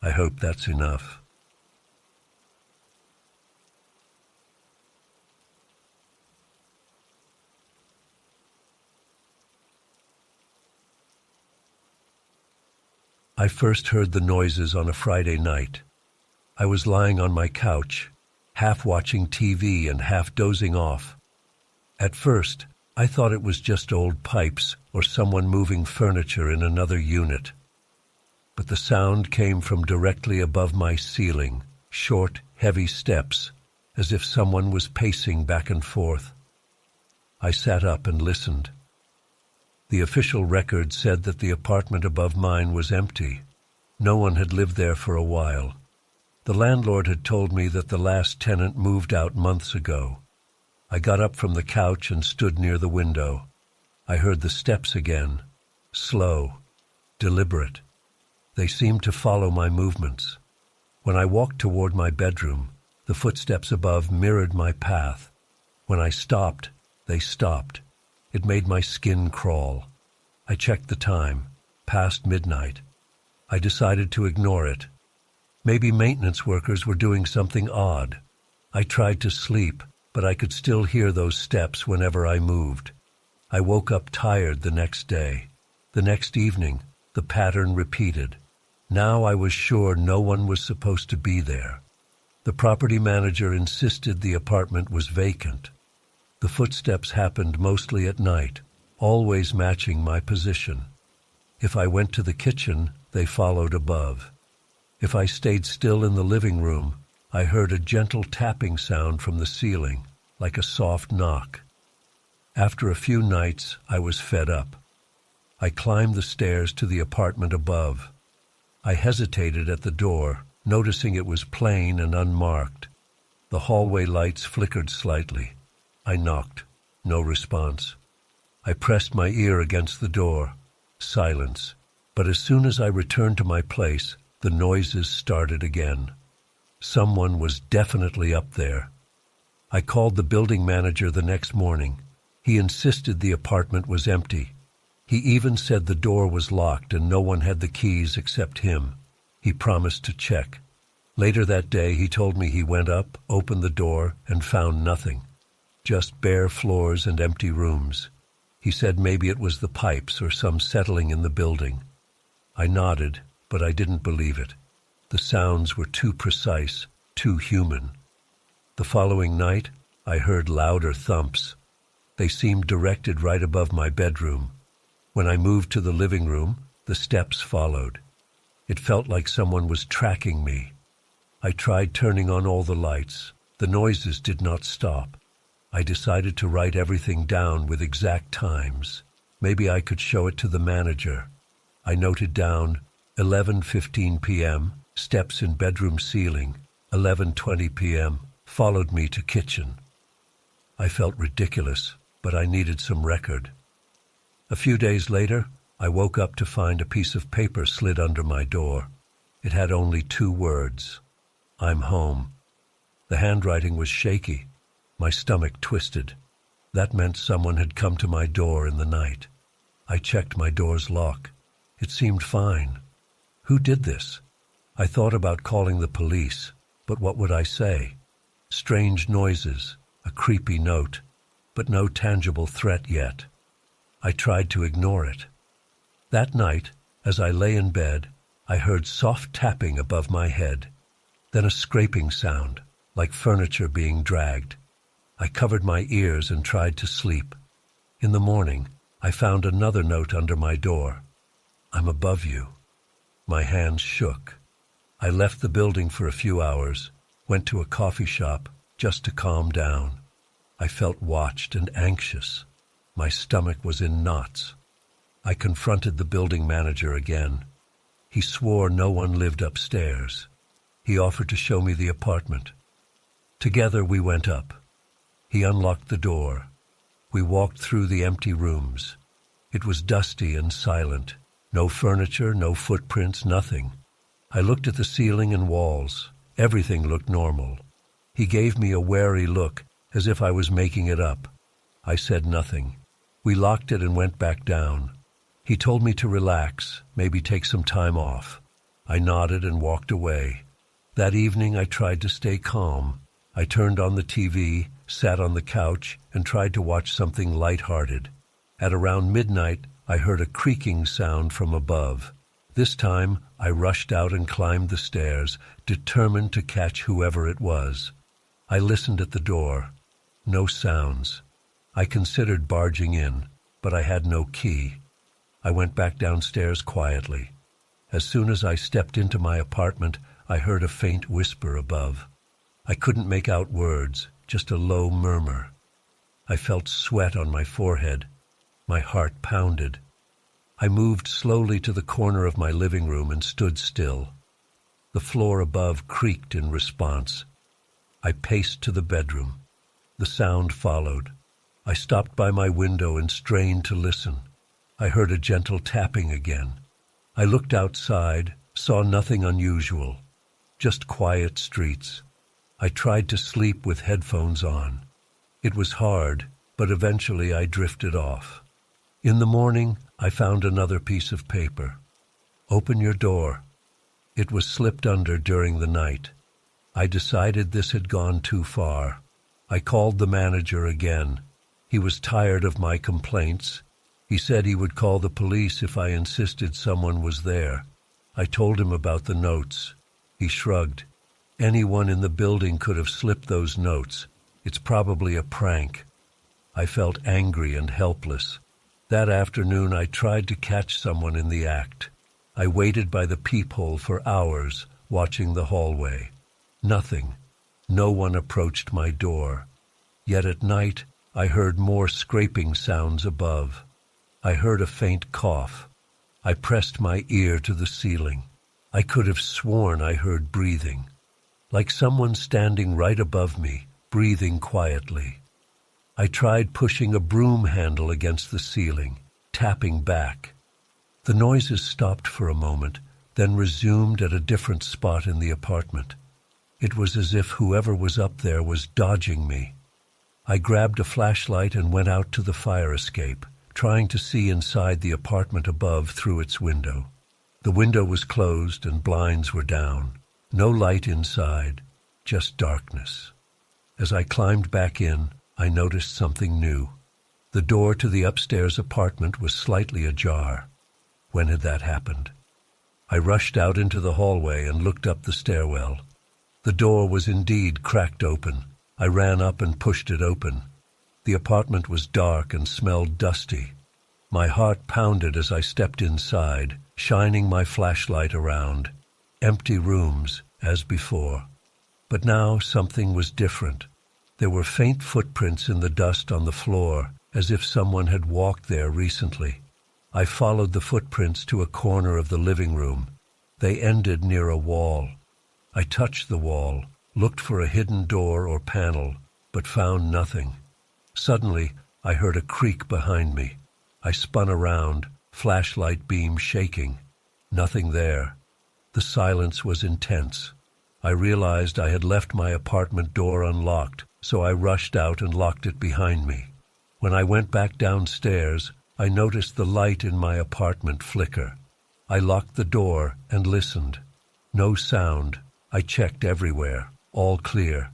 I hope that's enough. I first heard the noises on a Friday night. I was lying on my couch, half watching TV and half dozing off. At first, I thought it was just old pipes or someone moving furniture in another unit. But the sound came from directly above my ceiling, short, heavy steps, as if someone was pacing back and forth. I sat up and listened. The official record said that the apartment above mine was empty. No one had lived there for a while. The landlord had told me that the last tenant moved out months ago. I got up from the couch and stood near the window. I heard the steps again, slow, deliberate. They seemed to follow my movements. When I walked toward my bedroom, the footsteps above mirrored my path. When I stopped, they stopped. It made my skin crawl. I checked the time, past midnight. I decided to ignore it. Maybe maintenance workers were doing something odd. I tried to sleep, but I could still hear those steps whenever I moved. I woke up tired the next day. The next evening, the pattern repeated. Now I was sure no one was supposed to be there. The property manager insisted the apartment was vacant. The footsteps happened mostly at night, always matching my position. If I went to the kitchen, they followed above. If I stayed still in the living room, I heard a gentle tapping sound from the ceiling, like a soft knock. After a few nights, I was fed up. I climbed the stairs to the apartment above. I hesitated at the door, noticing it was plain and unmarked. The hallway lights flickered slightly. I knocked. No response. I pressed my ear against the door. Silence. But as soon as I returned to my place, the noises started again. Someone was definitely up there. I called the building manager the next morning. He insisted the apartment was empty. He even said the door was locked and no one had the keys except him. He promised to check. Later that day, he told me he went up, opened the door, and found nothing. Just bare floors and empty rooms. He said maybe it was the pipes or some settling in the building. I nodded, but I didn't believe it. The sounds were too precise, too human. The following night, I heard louder thumps. They seemed directed right above my bedroom. When I moved to the living room, the steps followed. It felt like someone was tracking me. I tried turning on all the lights. The noises did not stop. I decided to write everything down with exact times. Maybe I could show it to the manager. I noted down 11:15 p.m., steps in bedroom ceiling. 11:20 p.m., followed me to kitchen. I felt ridiculous, but I needed some record. A few days later, I woke up to find a piece of paper slid under my door. It had only 2 words. I'm home. The handwriting was shaky. My stomach twisted. That meant someone had come to my door in the night. I checked my door's lock. It seemed fine. Who did this? I thought about calling the police, but what would I say? Strange noises, a creepy note, but no tangible threat yet. I tried to ignore it. That night, as I lay in bed, I heard soft tapping above my head, then a scraping sound, like furniture being dragged. I covered my ears and tried to sleep. In the morning, I found another note under my door. I'm above you. My hands shook. I left the building for a few hours, went to a coffee shop just to calm down. I felt watched and anxious. My stomach was in knots. I confronted the building manager again. He swore no one lived upstairs. He offered to show me the apartment. Together we went up. He unlocked the door. We walked through the empty rooms. It was dusty and silent. No furniture, no footprints, nothing. I looked at the ceiling and walls. Everything looked normal. He gave me a wary look, as if I was making it up. I said nothing. We locked it and went back down. He told me to relax, maybe take some time off. I nodded and walked away. That evening I tried to stay calm. I turned on the TV, sat on the couch, and tried to watch something light-hearted. At around midnight, I heard a creaking sound from above. This time, I rushed out and climbed the stairs, determined to catch whoever it was. I listened at the door. No sounds. I considered barging in, but I had no key. I went back downstairs quietly. As soon as I stepped into my apartment, I heard a faint whisper above. I couldn't make out words, just a low murmur. I felt sweat on my forehead. My heart pounded. I moved slowly to the corner of my living room and stood still. The floor above creaked in response. I paced to the bedroom. The sound followed. I stopped by my window and strained to listen. I heard a gentle tapping again. I looked outside, saw nothing unusual, just quiet streets. I tried to sleep with headphones on. It was hard, but eventually I drifted off. In the morning, I found another piece of paper. Open your door. It was slipped under during the night. I decided this had gone too far. I called the manager again. He was tired of my complaints. He said he would call the police if I insisted someone was there. I told him about the notes. He shrugged. Anyone in the building could have slipped those notes. It's probably a prank. I felt angry and helpless. That afternoon I tried to catch someone in the act. I waited by the peephole for hours, watching the hallway. Nothing. No one approached my door. Yet at night I heard more scraping sounds above. I heard a faint cough. I pressed my ear to the ceiling. I could have sworn I heard breathing, like someone standing right above me, breathing quietly. I tried pushing a broom handle against the ceiling, tapping back. The noises stopped for a moment, then resumed at a different spot in the apartment. It was as if whoever was up there was dodging me. I grabbed a flashlight and went out to the fire escape, trying to see inside the apartment above through its window. The window was closed and blinds were down. No light inside, just darkness. As I climbed back in, I noticed something new. The door to the upstairs apartment was slightly ajar. When had that happened? I rushed out into the hallway and looked up the stairwell. The door was indeed cracked open. I ran up and pushed it open. The apartment was dark and smelled dusty. My heart pounded as I stepped inside, shining my flashlight around. Empty rooms, as before. But now something was different. There were faint footprints in the dust on the floor, as if someone had walked there recently. I followed the footprints to a corner of the living room. They ended near a wall. I touched the wall, looked for a hidden door or panel, but found nothing. Suddenly, I heard a creak behind me. I spun around, flashlight beam shaking. Nothing there. The silence was intense. I realized I had left my apartment door unlocked, so I rushed out and locked it behind me. When I went back downstairs, I noticed the light in my apartment flicker. I locked the door and listened. No sound. I checked everywhere. All clear.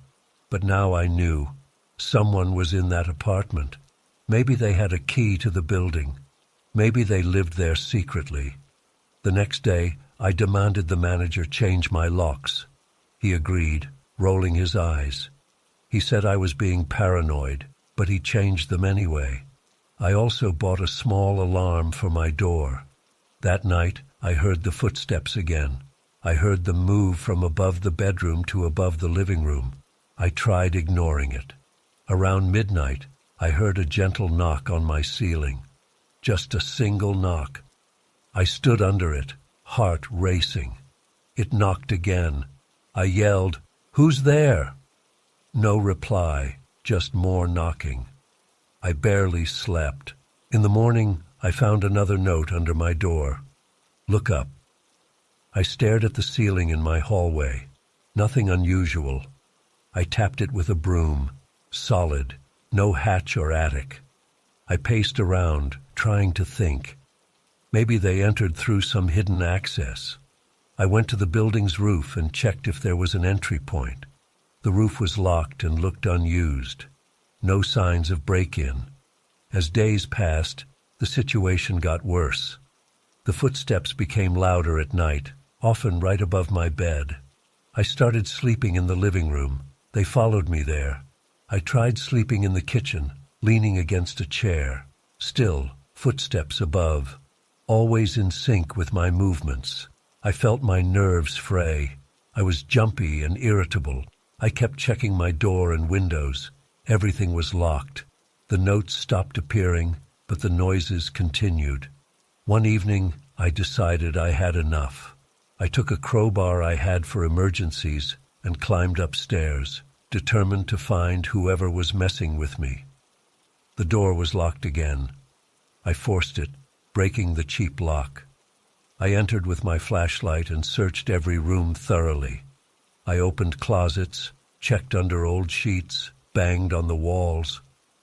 But now I knew. Someone was in that apartment. Maybe they had a key to the building. Maybe they lived there secretly. The next day, I demanded the manager change my locks. He agreed, rolling his eyes. He said I was being paranoid, but he changed them anyway. I also bought a small alarm for my door. That night, I heard the footsteps again. I heard them move from above the bedroom to above the living room. I tried ignoring it. Around midnight, I heard a gentle knock on my ceiling. Just a single knock. I stood under it, heart racing. It knocked again. I yelled, "Who's there?" No reply, just more knocking. I barely slept. In the morning, I found another note under my door. "Look up." I stared at the ceiling in my hallway. Nothing unusual. I tapped it with a broom. Solid. No hatch or attic. I paced around, trying to think. Maybe they entered through some hidden access. I went to the building's roof and checked if there was an entry point. The roof was locked and looked unused. No signs of break-in. As days passed, the situation got worse. The footsteps became louder at night, often right above my bed. I started sleeping in the living room. They followed me there. I tried sleeping in the kitchen, leaning against a chair. Still, footsteps above, always in sync with my movements. I felt my nerves fray. I was jumpy and irritable. I kept checking my door and windows. Everything was locked. The notes stopped appearing, but the noises continued. One evening, I decided I had enough. I took a crowbar I had for emergencies and climbed upstairs, determined to find whoever was messing with me. The door was locked again. I forced it, breaking the cheap lock. I entered with my flashlight and searched every room thoroughly. I opened closets, checked under old sheets, banged on the walls.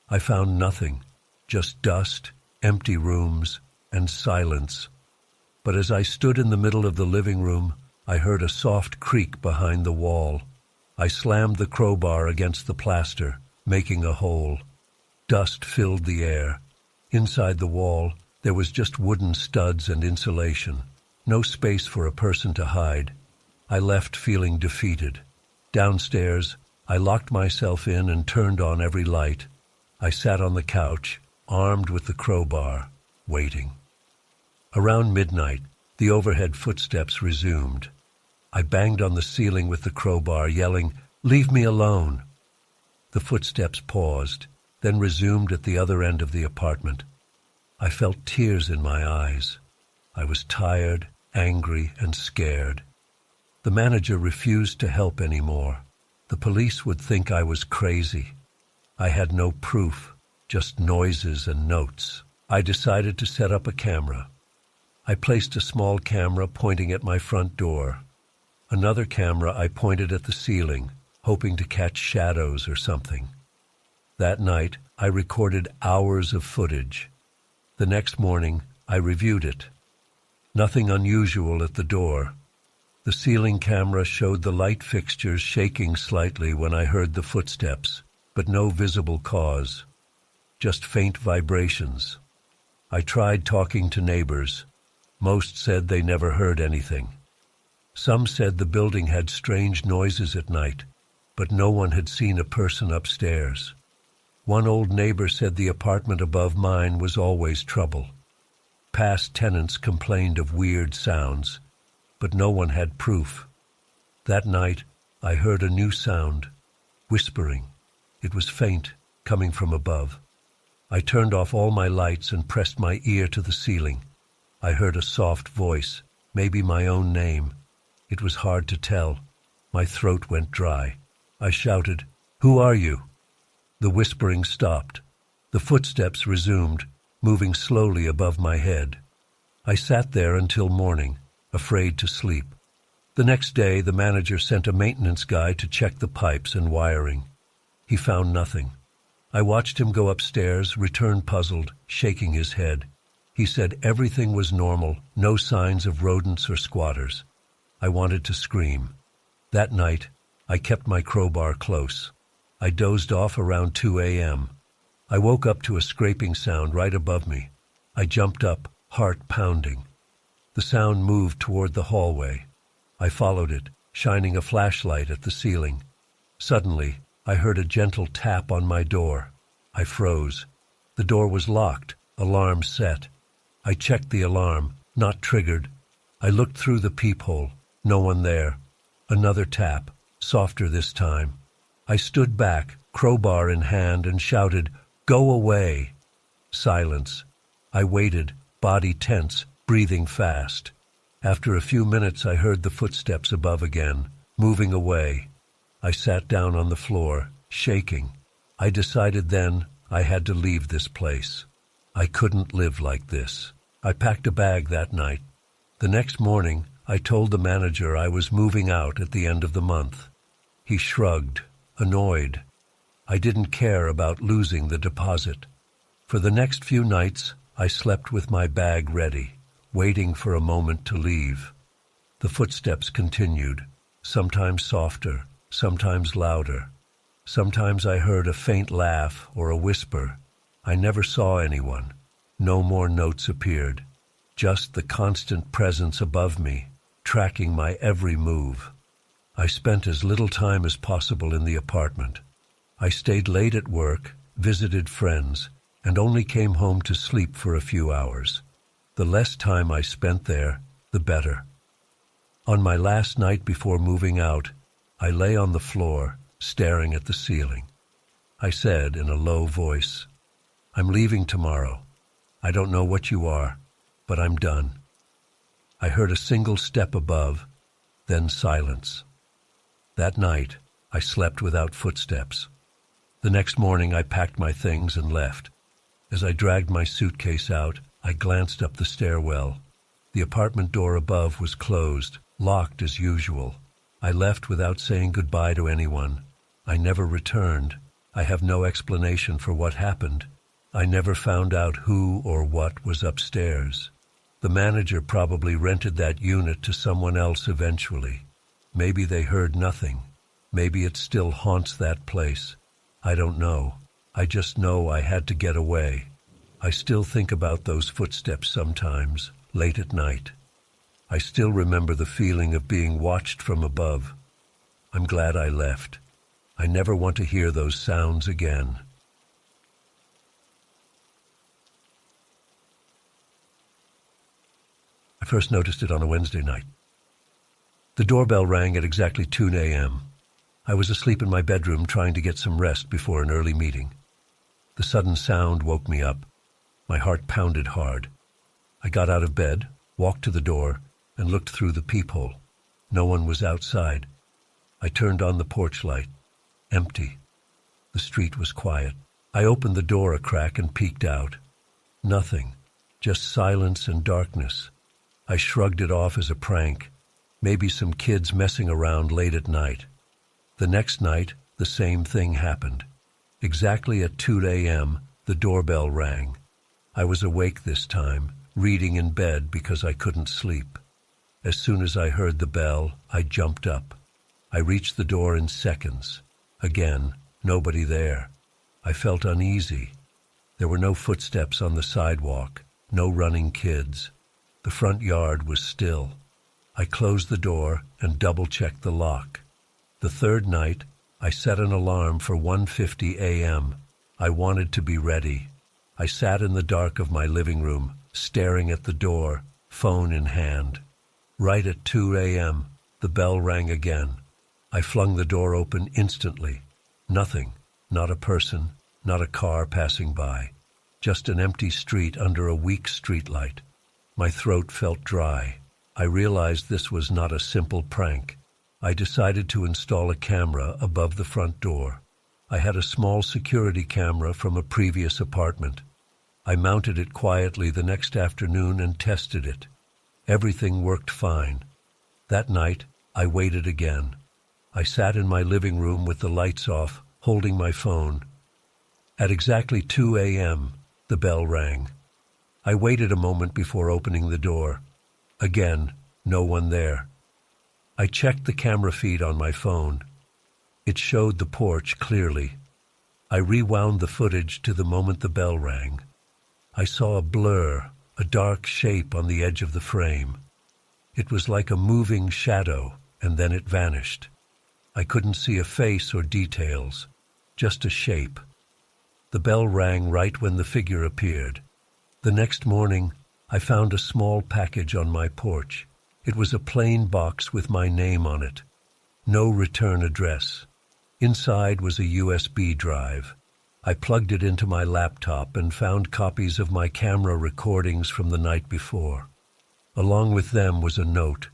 I found nothing, just dust, empty rooms, and silence. But as I stood in the middle of the living room, I heard a soft creak behind the wall. I slammed the crowbar against the plaster, making a hole. Dust filled the air. Inside the wall, there was just wooden studs and insulation. No space for a person to hide. I left feeling defeated. Downstairs, I locked myself in and turned on every light. I sat on the couch, armed with the crowbar, waiting. Around midnight, the overhead footsteps resumed. I banged on the ceiling with the crowbar, yelling, "Leave me alone!" The footsteps paused, then resumed at the other end of the apartment. I felt tears in my eyes. I was tired, angry, and scared. The manager refused to help anymore. The police would think I was crazy. I had no proof, just noises and notes. I decided to set up a camera. I placed a small camera pointing at my front door. Another camera I pointed at the ceiling, hoping to catch shadows or something. That night, I recorded hours of footage. The next morning, I reviewed it. Nothing unusual at the door. The ceiling camera showed the light fixtures shaking slightly when I heard the footsteps, but no visible cause. Just faint vibrations. I tried talking to neighbors. Most said they never heard anything. Some said the building had strange noises at night, but no one had seen a person upstairs. One old neighbor said the apartment above mine was always trouble. Past tenants complained of weird sounds, but no one had proof. That night, I heard a new sound, whispering. It was faint, coming from above. I turned off all my lights and pressed my ear to the ceiling. I heard a soft voice, maybe my own name. It was hard to tell. My throat went dry. I shouted, "Who are you?" The whispering stopped. The footsteps resumed, moving slowly above my head. I sat there until morning, afraid to sleep. The next day, the manager sent a maintenance guy to check the pipes and wiring. He found nothing. I watched him go upstairs, return puzzled, shaking his head. He said everything was normal, no signs of rodents or squatters. I wanted to scream. That night, I kept my crowbar close. I dozed off around 2 a.m. I woke up to a scraping sound right above me. I jumped up, heart pounding. The sound moved toward the hallway. I followed it, shining a flashlight at the ceiling. Suddenly, I heard a gentle tap on my door. I froze. The door was locked, alarm set. I checked the alarm, not triggered. I looked through the peephole. No one there. Another tap, softer this time. I stood back, crowbar in hand, and shouted, "Go away!" Silence. I waited, body tense, breathing fast. After a few minutes, I heard the footsteps above again, moving away. I sat down on the floor, shaking. I decided then I had to leave this place. I couldn't live like this. I packed a bag that night. The next morning, I told the manager I was moving out at the end of the month. He shrugged, annoyed. I didn't care about losing the deposit. For the next few nights, I slept with my bag ready, waiting for a moment to leave. The footsteps continued, sometimes softer, sometimes louder. Sometimes I heard a faint laugh or a whisper. I never saw anyone. No more notes appeared. Just the constant presence above me, tracking my every move. I spent as little time as possible in the apartment. I stayed late at work, visited friends, and only came home to sleep for a few hours. The less time I spent there, the better. On my last night before moving out, I lay on the floor, staring at the ceiling. I said in a low voice, "I'm leaving tomorrow. I don't know what you are, but I'm done." I heard a single step above, then silence. That night, I slept without footsteps. The next morning, I packed my things and left. As I dragged my suitcase out, I glanced up the stairwell. The apartment door above was closed, locked as usual. I left without saying goodbye to anyone. I never returned. I have no explanation for what happened. I never found out who or what was upstairs. The manager probably rented that unit to someone else eventually. Maybe they heard nothing. Maybe it still haunts that place. I don't know. I just know I had to get away. I still think about those footsteps sometimes, late at night. I still remember the feeling of being watched from above. I'm glad I left. I never want to hear those sounds again. I first noticed it on a Wednesday night. The doorbell rang at exactly 2 a.m. I was asleep in my bedroom trying to get some rest before an early meeting. The sudden sound woke me up. My heart pounded hard. I got out of bed, walked to the door, and looked through the peephole. No one was outside. I turned on the porch light. Empty. The street was quiet. I opened the door a crack and peeked out. Nothing. Just silence and darkness. I shrugged it off as a prank. Maybe some kids messing around late at night. The next night, the same thing happened. Exactly at 2 a.m., the doorbell rang. I was awake this time, reading in bed because I couldn't sleep. As soon as I heard the bell, I jumped up. I reached the door in seconds. Again, nobody there. I felt uneasy. There were no footsteps on the sidewalk, no running kids. The front yard was still. I closed the door and double-checked the lock. The third night, I set an alarm for 1:50 a.m. I wanted to be ready. I sat in the dark of my living room, staring at the door, phone in hand. Right at 2 a.m., the bell rang again. I flung the door open instantly. Nothing, not a person, not a car passing by. Just an empty street under a weak streetlight. My throat felt dry. I realized this was not a simple prank. I decided to install a camera above the front door. I had a small security camera from a previous apartment. I mounted it quietly the next afternoon and tested it. Everything worked fine. That night, I waited again. I sat in my living room with the lights off, holding my phone. At exactly 2 a.m., the bell rang. I waited a moment before opening the door. Again, no one there. I checked the camera feed on my phone. It showed the porch clearly. I rewound the footage to the moment the bell rang. I saw a blur, a dark shape on the edge of the frame. It was like a moving shadow, and then it vanished. I couldn't see a face or details, just a shape. The bell rang right when the figure appeared. The next morning, I found a small package on my porch. It was a plain box with my name on it. No return address. Inside was a USB drive. I plugged it into my laptop and found copies of my camera recordings from the night before. Along with them was a note.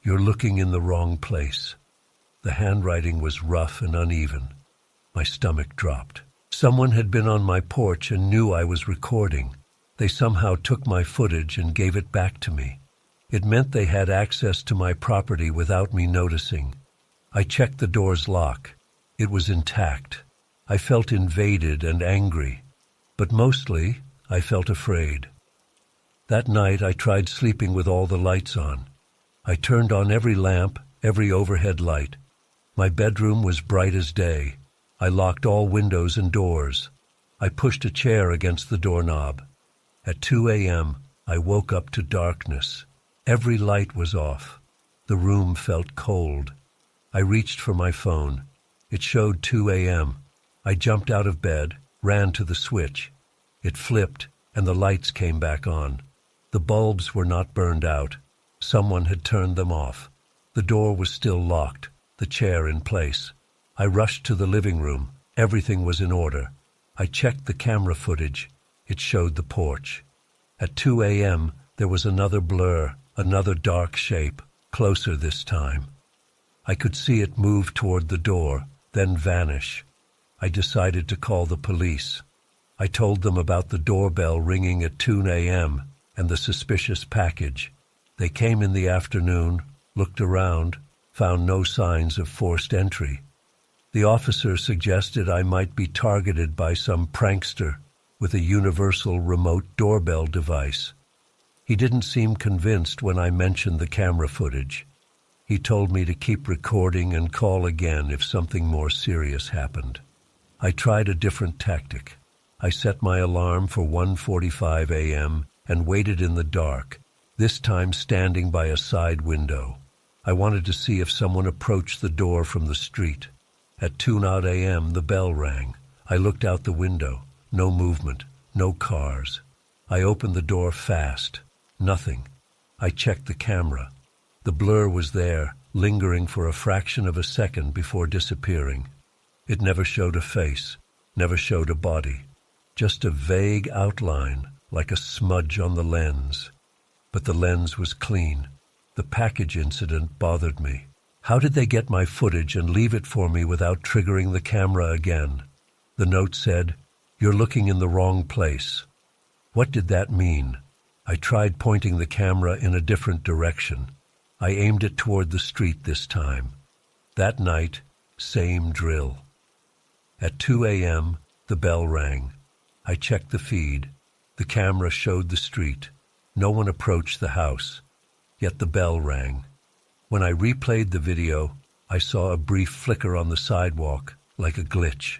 "You're looking in the wrong place." The handwriting was rough and uneven. My stomach dropped. Someone had been on my porch and knew I was recording. They somehow took my footage and gave it back to me. It meant they had access to my property without me noticing. I checked the door's lock. It was intact. I felt invaded and angry, but mostly I felt afraid. That night I tried sleeping with all the lights on. I turned on every lamp, every overhead light. My bedroom was bright as day. I locked all windows and doors. I pushed a chair against the doorknob. At 2 a.m., I woke up to darkness. Every light was off. The room felt cold. I reached for my phone. It showed 2 a.m. I jumped out of bed, ran to the switch. It flipped, and the lights came back on. The bulbs were not burned out. Someone had turned them off. The door was still locked, the chair in place. I rushed to the living room. Everything was in order. I checked the camera footage. It showed the porch. At 2 a.m., there was another blur, another dark shape, closer this time. I could see it move toward the door, then vanish. I decided to call the police. I told them about the doorbell ringing at 2 a.m. and the suspicious package. They came in the afternoon, looked around, found no signs of forced entry. The officer suggested I might be targeted by some prankster with a universal remote doorbell device. He didn't seem convinced when I mentioned the camera footage. He told me to keep recording and call again if something more serious happened. I tried a different tactic. I set my alarm for 1:45 a.m. and waited in the dark, this time standing by a side window. I wanted to see if someone approached the door from the street. At 2 a.m. the bell rang. I looked out the window. No movement, no cars. I opened the door fast. Nothing. I checked the camera. The blur was there, lingering for a fraction of a second before disappearing. It never showed a face, never showed a body. Just a vague outline, like a smudge on the lens. But the lens was clean. The package incident bothered me. How did they get my footage and leave it for me without triggering the camera again? The note said, "You're looking in the wrong place." What did that mean? I tried pointing the camera in a different direction. I aimed it toward the street this time. That night, same drill. At 2 a.m., the bell rang. I checked the feed. The camera showed the street. No one approached the house. Yet the bell rang. When I replayed the video, I saw a brief flicker on the sidewalk, like a glitch.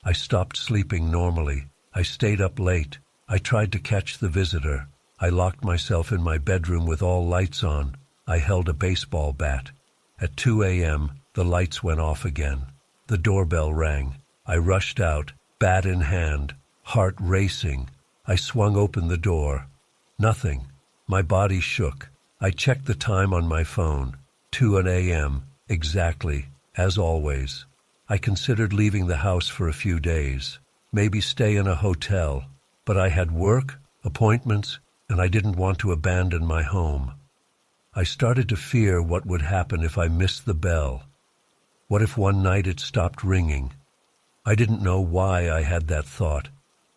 I stopped sleeping normally. I stayed up late. I tried to catch the visitor. I locked myself in my bedroom with all lights on. I held a baseball bat. At 2 a.m., the lights went off again. The doorbell rang. I rushed out, bat in hand, heart racing. I swung open the door. Nothing. My body shook. I checked the time on my phone. 2 a.m., exactly, as always. I considered leaving the house for a few days, maybe stay in a hotel, but I had work, appointments, and I didn't want to abandon my home. I started to fear what would happen if I missed the bell. What if one night it stopped ringing? I didn't know why I had that thought,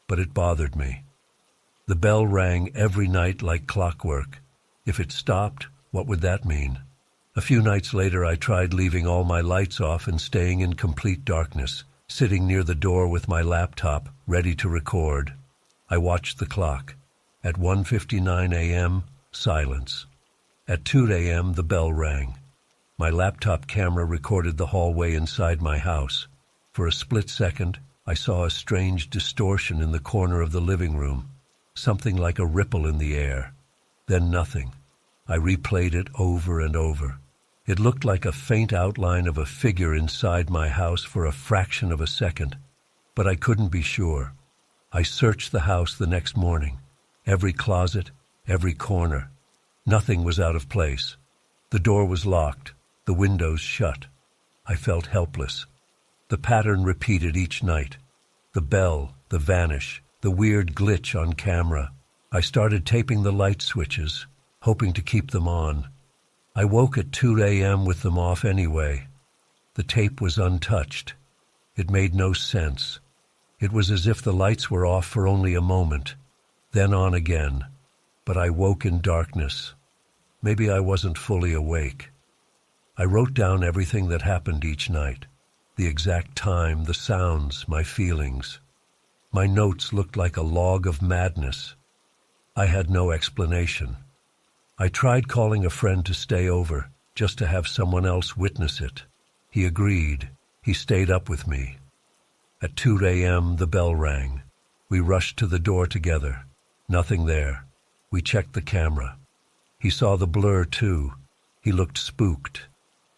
but it bothered me. The bell rang every night like clockwork. If it stopped, what would that mean? A few nights later, I tried leaving all my lights off and staying in complete darkness, sitting near the door with my laptop, ready to record. I watched the clock. At 1:59 a.m., silence. At 2 a.m., the bell rang. My laptop camera recorded the hallway inside my house. For a split second, I saw a strange distortion in the corner of the living room, something like a ripple in the air. Then nothing. I replayed it over and over. It looked like a faint outline of a figure inside my house for a fraction of a second, but I couldn't be sure. I searched the house the next morning. Every closet, every corner. Nothing was out of place. The door was locked, the windows shut. I felt helpless. The pattern repeated each night. The bell, the vanish, the weird glitch on camera. I started taping the light switches, hoping to keep them on. I woke at 2 a.m. with them off anyway. The tape was untouched. It made no sense. It was as if the lights were off for only a moment, then on again. But I woke in darkness. Maybe I wasn't fully awake. I wrote down everything that happened each night, the exact time, the sounds, my feelings. My notes looked like a log of madness. I had no explanation. I tried calling a friend to stay over, just to have someone else witness it. He agreed. He stayed up with me. At 2 a.m. the bell rang. We rushed to the door together. Nothing there. We checked the camera. He saw the blur too. He looked spooked.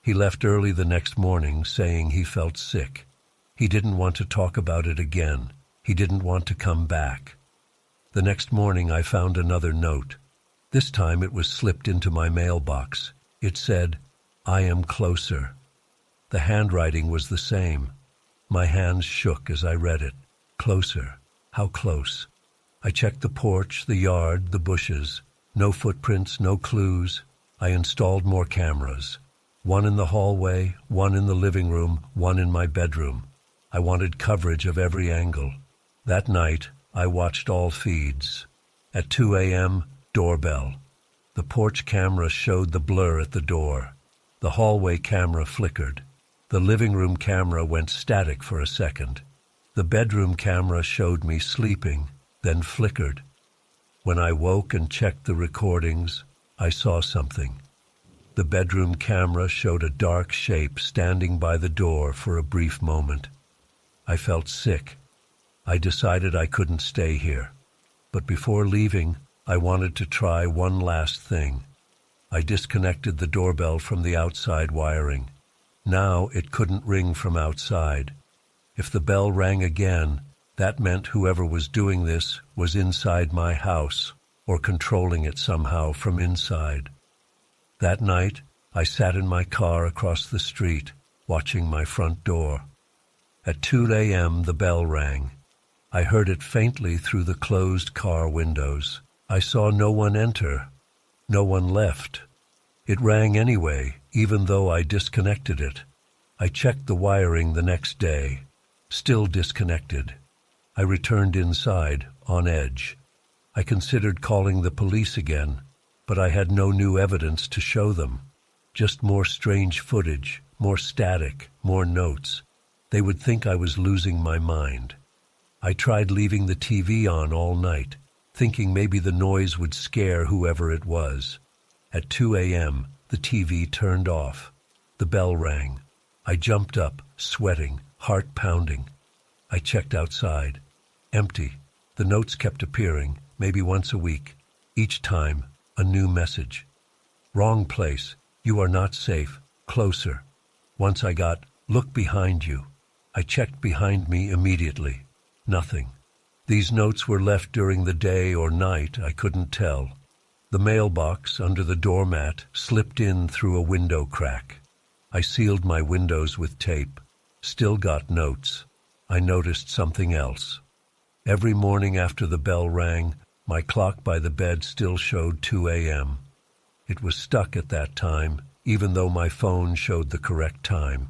He left early the next morning, saying he felt sick. He didn't want to talk about it again. He didn't want to come back. The next morning I found another note. This time it was slipped into my mailbox. It said, "I am closer." The handwriting was the same. My hands shook as I read it. Closer. How close? I checked the porch, the yard, the bushes. No footprints, no clues. I installed more cameras. One in the hallway, one in the living room, one in my bedroom. I wanted coverage of every angle. That night, I watched all feeds. At 2 a.m., doorbell. The porch camera showed the blur at the door. The hallway camera flickered. The living room camera went static for a second. The bedroom camera showed me sleeping, then flickered. When I woke and checked the recordings, I saw something. The bedroom camera showed a dark shape standing by the door for a brief moment. I felt sick. I decided I couldn't stay here. But before leaving, I wanted to try one last thing. I disconnected the doorbell from the outside wiring. Now it couldn't ring from outside. If the bell rang again, that meant whoever was doing this was inside my house or controlling it somehow from inside. That night, I sat in my car across the street, watching my front door. At 2 a.m., the bell rang. I heard it faintly through the closed car windows. I saw no one enter. No one left. It rang anyway, even though I disconnected it. I checked the wiring the next day. Still disconnected. I returned inside, on edge. I considered calling the police again, but I had no new evidence to show them. Just more strange footage, more static, more notes. They would think I was losing my mind. I tried leaving the TV on all night, thinking maybe the noise would scare whoever it was. At 2 a.m., the TV turned off. The bell rang. I jumped up, sweating, heart pounding. I checked outside. Empty. The notes kept appearing, maybe once a week. Each time, a new message. Wrong place. You are not safe. Closer. Once I got, "Look behind you." I checked behind me immediately. Nothing. These notes were left during the day or night, I couldn't tell. The mailbox under the doormat slipped in through a window crack. I sealed my windows with tape. Still got notes. I noticed something else. Every morning after the bell rang, my clock by the bed still showed 2 a.m. It was stuck at that time, even though my phone showed the correct time.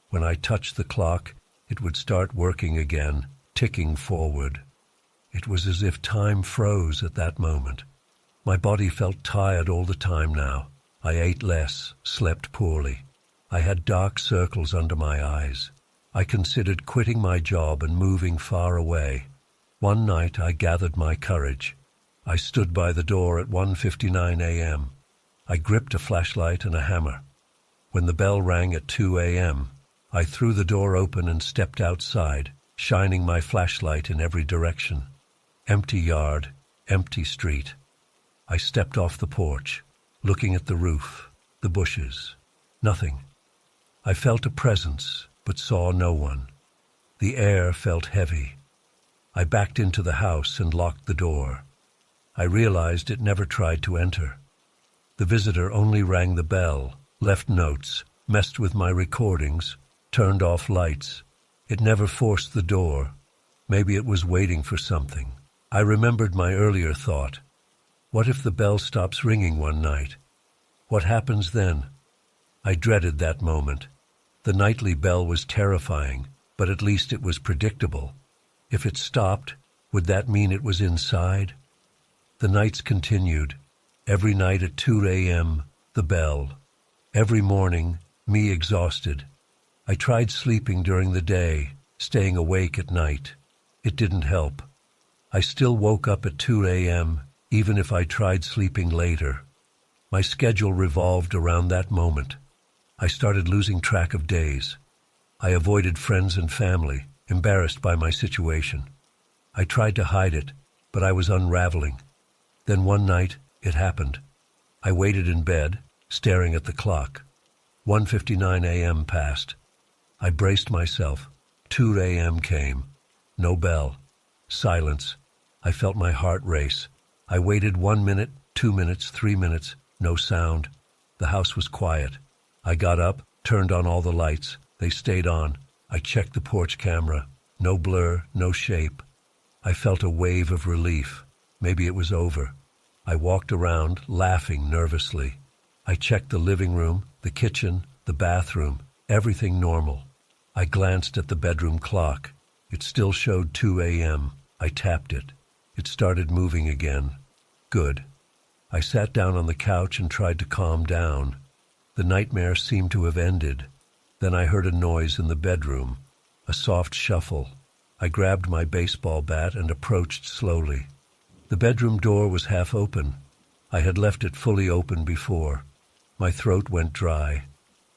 When I touched the clock, it would start working again, ticking forward. It was as if time froze at that moment. My body felt tired all the time now. I ate less, slept poorly. I had dark circles under my eyes. I considered quitting my job and moving far away. One night I gathered my courage. I stood by the door at 1:59 a.m. I gripped a flashlight and a hammer. When the bell rang at 2 a.m., I threw the door open and stepped outside, shining my flashlight in every direction. Empty yard, empty street. I stepped off the porch, looking at the roof, the bushes. Nothing. I felt a presence, but saw no one. The air felt heavy. I backed into the house and locked the door. I realized it never tried to enter. The visitor only rang the bell, left notes, messed with my recordings, turned off lights. It never forced the door. Maybe it was waiting for something. I remembered my earlier thought. What if the bell stops ringing one night? What happens then? I dreaded that moment. The nightly bell was terrifying, but at least it was predictable. If it stopped, would that mean it was inside? The nights continued. Every night at 2 a.m., the bell. Every morning, me exhausted. I tried sleeping during the day, staying awake at night. It didn't help. I still woke up at 2 a.m., even if I tried sleeping later. My schedule revolved around that moment. I started losing track of days. I avoided friends and family, embarrassed by my situation. I tried to hide it, but I was unraveling. Then one night, it happened. I waited in bed, staring at the clock. 1:59 a.m. passed. I braced myself. 2 a.m. came. No bell. Silence. I felt my heart race. I waited 1 minute, 2 minutes, 3 minutes. No sound. The house was quiet. I got up, turned on all the lights. They stayed on. I checked the porch camera. No blur, no shape. I felt a wave of relief. Maybe it was over. I walked around, laughing nervously. I checked the living room, the kitchen, the bathroom, everything normal. I glanced at the bedroom clock. It still showed 2 a.m. I tapped it. It started moving again. Good. I sat down on the couch and tried to calm down. The nightmare seemed to have ended. Then I heard a noise in the bedroom, a soft shuffle. I grabbed my baseball bat and approached slowly. The bedroom door was half open. I had left it fully open before. My throat went dry.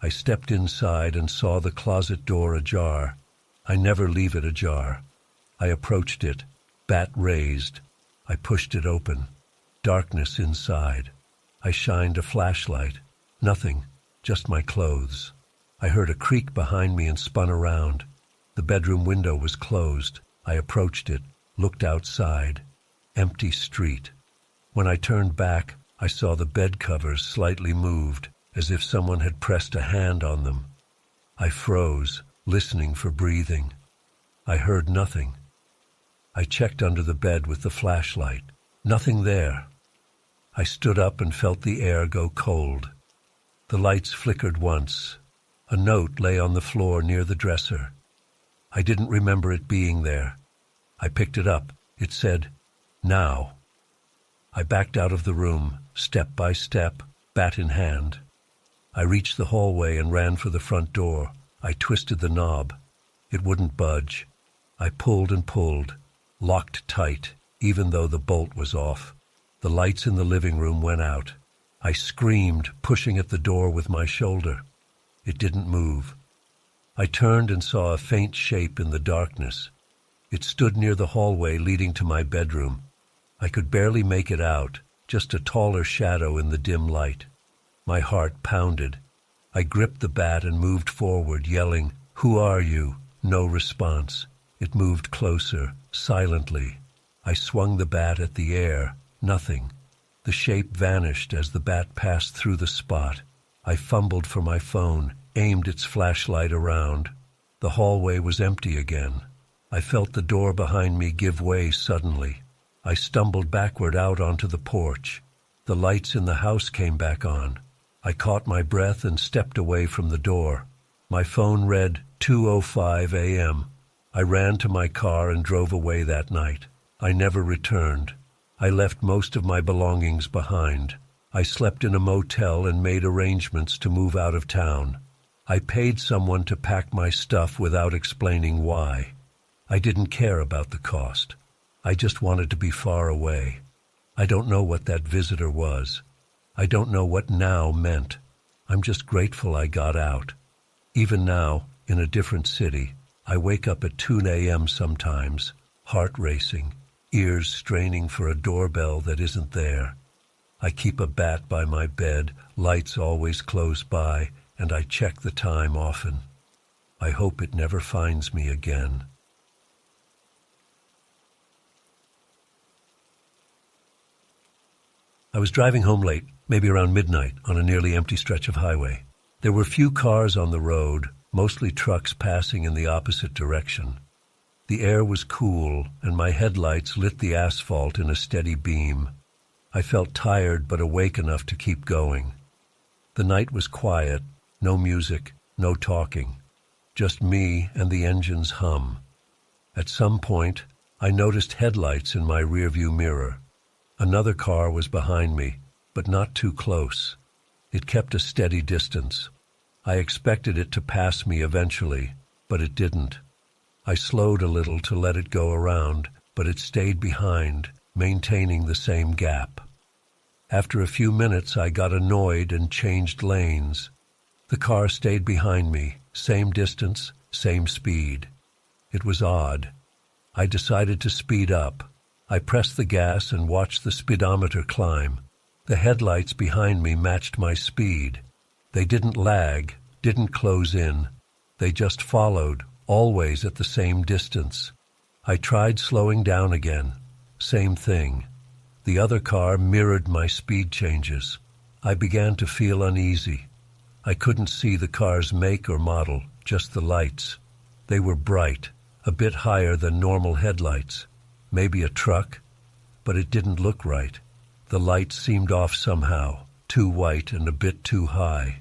I stepped inside and saw the closet door ajar. I never leave it ajar. I approached it, bat raised. I pushed it open. Darkness inside. I shined a flashlight. Nothing, just my clothes. I heard a creak behind me and spun around. The bedroom window was closed. I approached it, looked outside. Empty street. When I turned back, I saw the bed covers slightly moved, as if someone had pressed a hand on them. I froze, listening for breathing. I heard nothing. I checked under the bed with the flashlight. Nothing there. I stood up and felt the air go cold. The lights flickered once. A note lay on the floor near the dresser. I didn't remember it being there. I picked it up. It said, "Now." I backed out of the room, step by step, bat in hand. I reached the hallway and ran for the front door. I twisted the knob. It wouldn't budge. I pulled and pulled, locked tight, even though the bolt was off. The lights in the living room went out. I screamed, pushing at the door with my shoulder. It didn't move. I turned and saw a faint shape in the darkness. It stood near the hallway leading to my bedroom. I could barely make it out, just a taller shadow in the dim light. My heart pounded. I gripped the bat and moved forward, yelling, "Who are you?" No response. It moved closer, silently. I swung the bat at the air. Nothing. The shape vanished as the bat passed through the spot. I fumbled for my phone, aimed its flashlight around. The hallway was empty again. I felt the door behind me give way suddenly. I stumbled backward out onto the porch. The lights in the house came back on. I caught my breath and stepped away from the door. My phone read 2:05 a.m. I ran to my car and drove away that night. I never returned. I left most of my belongings behind. I slept in a motel and made arrangements to move out of town. I paid someone to pack my stuff without explaining why. I didn't care about the cost. I just wanted to be far away. I don't know what that visitor was. I don't know what now meant. I'm just grateful I got out. Even now, in a different city, I wake up at 2 a.m. sometimes, heart racing, ears straining for a doorbell that isn't there. I keep a bat by my bed, lights always close by, and I check the time often. I hope it never finds me again. I was driving home late, maybe around midnight, on a nearly empty stretch of highway. There were few cars on the road, mostly trucks passing in the opposite direction. The air was cool, and my headlights lit the asphalt in a steady beam. I felt tired but awake enough to keep going. The night was quiet, no music, no talking, just me and the engine's hum. At some point, I noticed headlights in my rearview mirror. Another car was behind me, but not too close. It kept a steady distance. I expected it to pass me eventually, but it didn't. I slowed a little to let it go around, but it stayed behind, maintaining the same gap. After a few minutes, I got annoyed and changed lanes. The car stayed behind me, same distance, same speed. It was odd. I decided to speed up. I pressed the gas and watched the speedometer climb. The headlights behind me matched my speed. They didn't lag, didn't close in. They just followed, always at the same distance. I tried slowing down again. Same thing. The other car mirrored my speed changes. I began to feel uneasy. I couldn't see the car's make or model, just the lights. They were bright, a bit higher than normal headlights. Maybe a truck, but it didn't look right. The lights seemed off somehow, too white and a bit too high.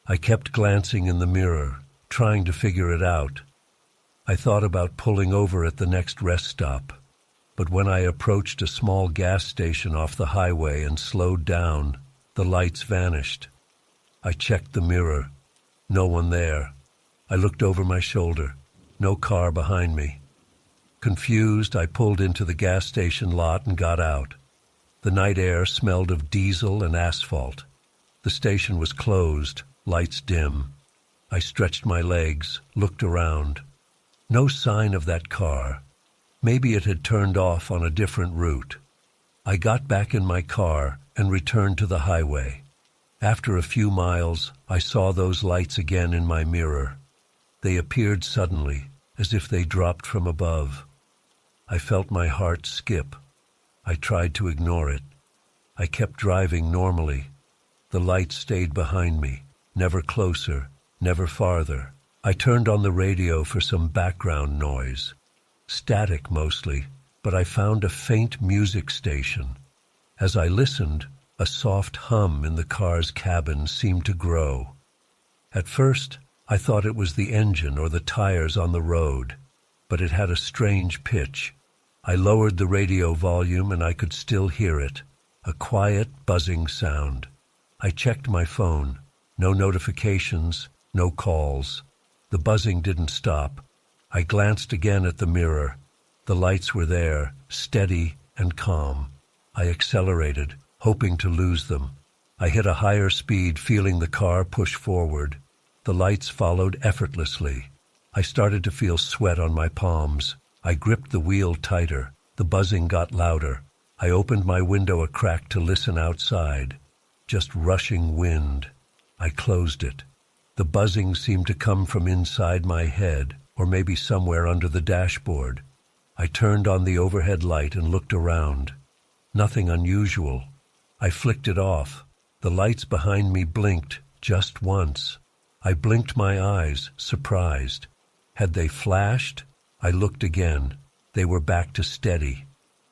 I kept glancing in the mirror, trying to figure it out. I thought about pulling over at the next rest stop, but when I approached a small gas station off the highway and slowed down, the lights vanished. I checked the mirror. No one there. I looked over my shoulder. No car behind me. Confused, I pulled into the gas station lot and got out. The night air smelled of diesel and asphalt. The station was closed, lights dim. I stretched my legs, looked around. No sign of that car. Maybe it had turned off on a different route. I got back in my car and returned to the highway. After a few miles, I saw those lights again in my mirror. They appeared suddenly, as if they dropped from above. I felt my heart skip. I tried to ignore it. I kept driving normally. The lights stayed behind me, never closer, never farther. I turned on the radio for some background noise. Static mostly, but I found a faint music station. As I listened, a soft hum in the car's cabin seemed to grow. At first, I thought it was the engine or the tires on the road, but it had a strange pitch. I lowered the radio volume and I could still hear it, a quiet, buzzing sound. I checked my phone. No notifications, no calls. The buzzing didn't stop. I glanced again at the mirror. The lights were there, steady and calm. I accelerated, hoping to lose them. I hit a higher speed, feeling the car push forward. The lights followed effortlessly. I started to feel sweat on my palms. I gripped the wheel tighter. The buzzing got louder. I opened my window a crack to listen outside. Just rushing wind. I closed it. The buzzing seemed to come from inside my head, or maybe somewhere under the dashboard. I turned on the overhead light and looked around. Nothing unusual. I flicked it off. The lights behind me blinked just once. I blinked my eyes, surprised. Had they flashed? I looked again. They were back to steady.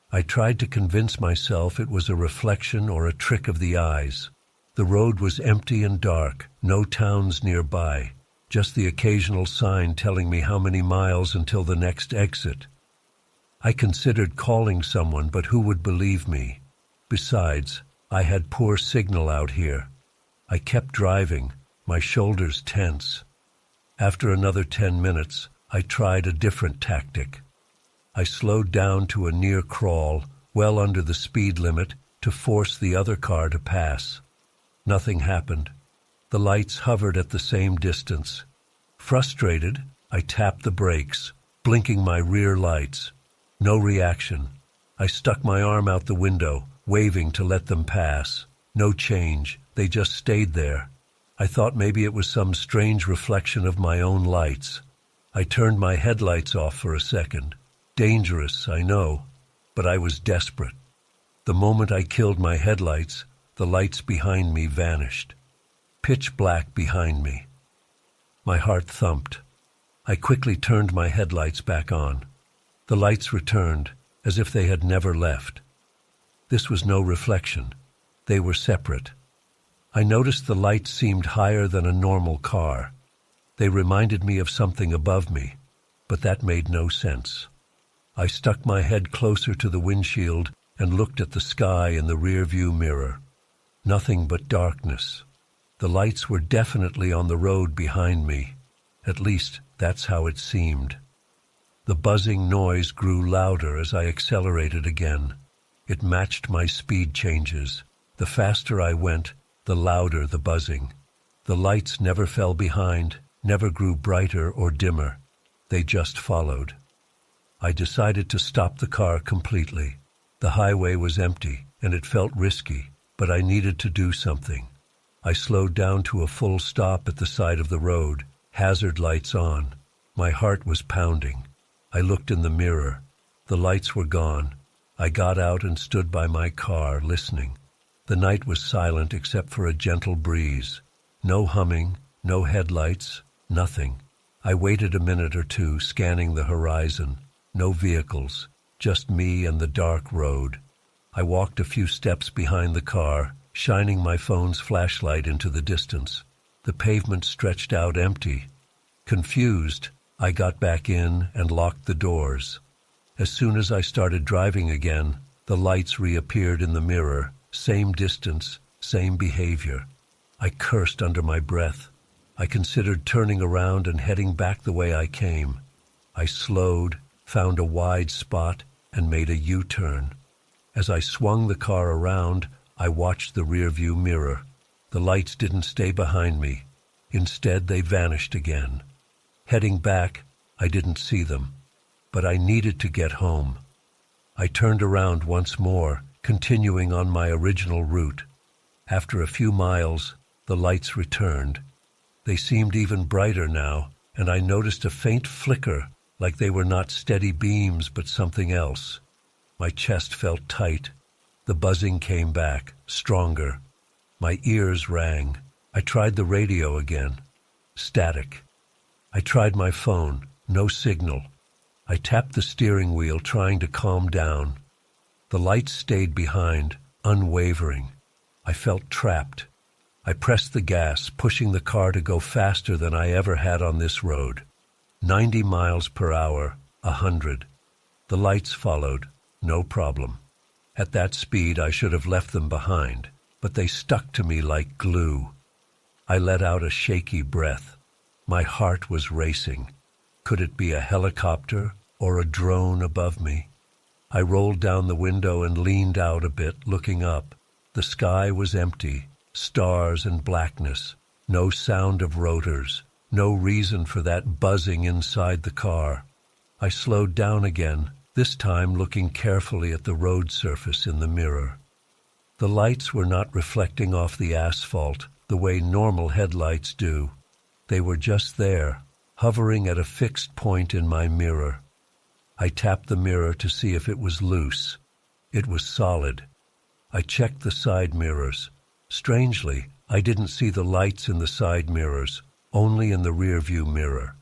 I tried to convince myself it was a reflection or a trick of the eyes. The road was empty and dark, no towns nearby, just the occasional sign telling me how many miles until the next exit. I considered calling someone, but who would believe me? Besides, I had poor signal out here. I kept driving, my shoulders tense. After another 10 minutes, I tried a different tactic. I slowed down to a near crawl, well under the speed limit, to force the other car to pass. Nothing happened. The lights hovered at the same distance. Frustrated, I tapped the brakes, blinking my rear lights. No reaction. I stuck my arm out the window, waving to let them pass. No change. They just stayed there. I thought maybe it was some strange reflection of my own lights. I turned my headlights off for a second. Dangerous, I know, but I was desperate. The moment I killed my headlights, the lights behind me vanished. Pitch black behind me. My heart thumped. I quickly turned my headlights back on. The lights returned, as if they had never left. This was no reflection. They were separate. I noticed the lights seemed higher than a normal car. They reminded me of something above me, but that made no sense. I stuck my head closer to the windshield and looked at the sky in the rearview mirror. Nothing but darkness. The lights were definitely on the road behind me. At least, that's how it seemed. The buzzing noise grew louder as I accelerated again. It matched my speed changes. The faster I went, the louder the buzzing. The lights never fell behind, never grew brighter or dimmer. They just followed. I decided to stop the car completely. The highway was empty, and it felt risky, but I needed to do something. I slowed down to a full stop at the side of the road, hazard lights on. My heart was pounding. I looked in the mirror. The lights were gone. I got out and stood by my car, listening. The night was silent except for a gentle breeze. No humming, no headlights, nothing. I waited a minute or two, scanning the horizon. No vehicles, just me and the dark road. I walked a few steps behind the car, shining my phone's flashlight into the distance. The pavement stretched out empty. Confused, I got back in and locked the doors. As soon as I started driving again, the lights reappeared in the mirror, same distance, same behavior. I cursed under my breath. I considered turning around and heading back the way I came. I slowed, found a wide spot, and made a U-turn. As I swung the car around, I watched the rearview mirror. The lights didn't stay behind me. Instead, they vanished again. Heading back, I didn't see them. But I needed to get home. I turned around once more, continuing on my original route. After a few miles, the lights returned. They seemed even brighter now, and I noticed a faint flicker, like they were not steady beams but something else. My chest felt tight. The buzzing came back, stronger. My ears rang. I tried the radio again. Static. I tried my phone. No signal. I tapped the steering wheel, trying to calm down. The lights stayed behind, unwavering. I felt trapped. I pressed the gas, pushing the car to go faster than I ever had on this road. 90 miles per hour, 100. The lights followed, no problem. At that speed, I should have left them behind, but they stuck to me like glue. I let out a shaky breath. My heart was racing. Could it be a helicopter or a drone above me? I rolled down the window and leaned out a bit, looking up. The sky was empty, stars and blackness, no sound of rotors, no reason for that buzzing inside the car. I slowed down again, this time looking carefully at the road surface in the mirror. The lights were not reflecting off the asphalt the way normal headlights do. They were just there, hovering at a fixed point in my mirror. I tapped the mirror to see if it was loose. It was solid. I checked the side mirrors. Strangely, I didn't see the lights in the side mirrors, only in the rearview mirror.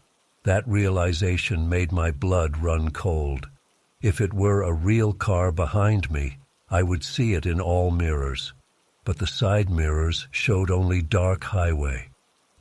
That realization made my blood run cold. If it were a real car behind me, I would see it in all mirrors. But the side mirrors showed only dark highway.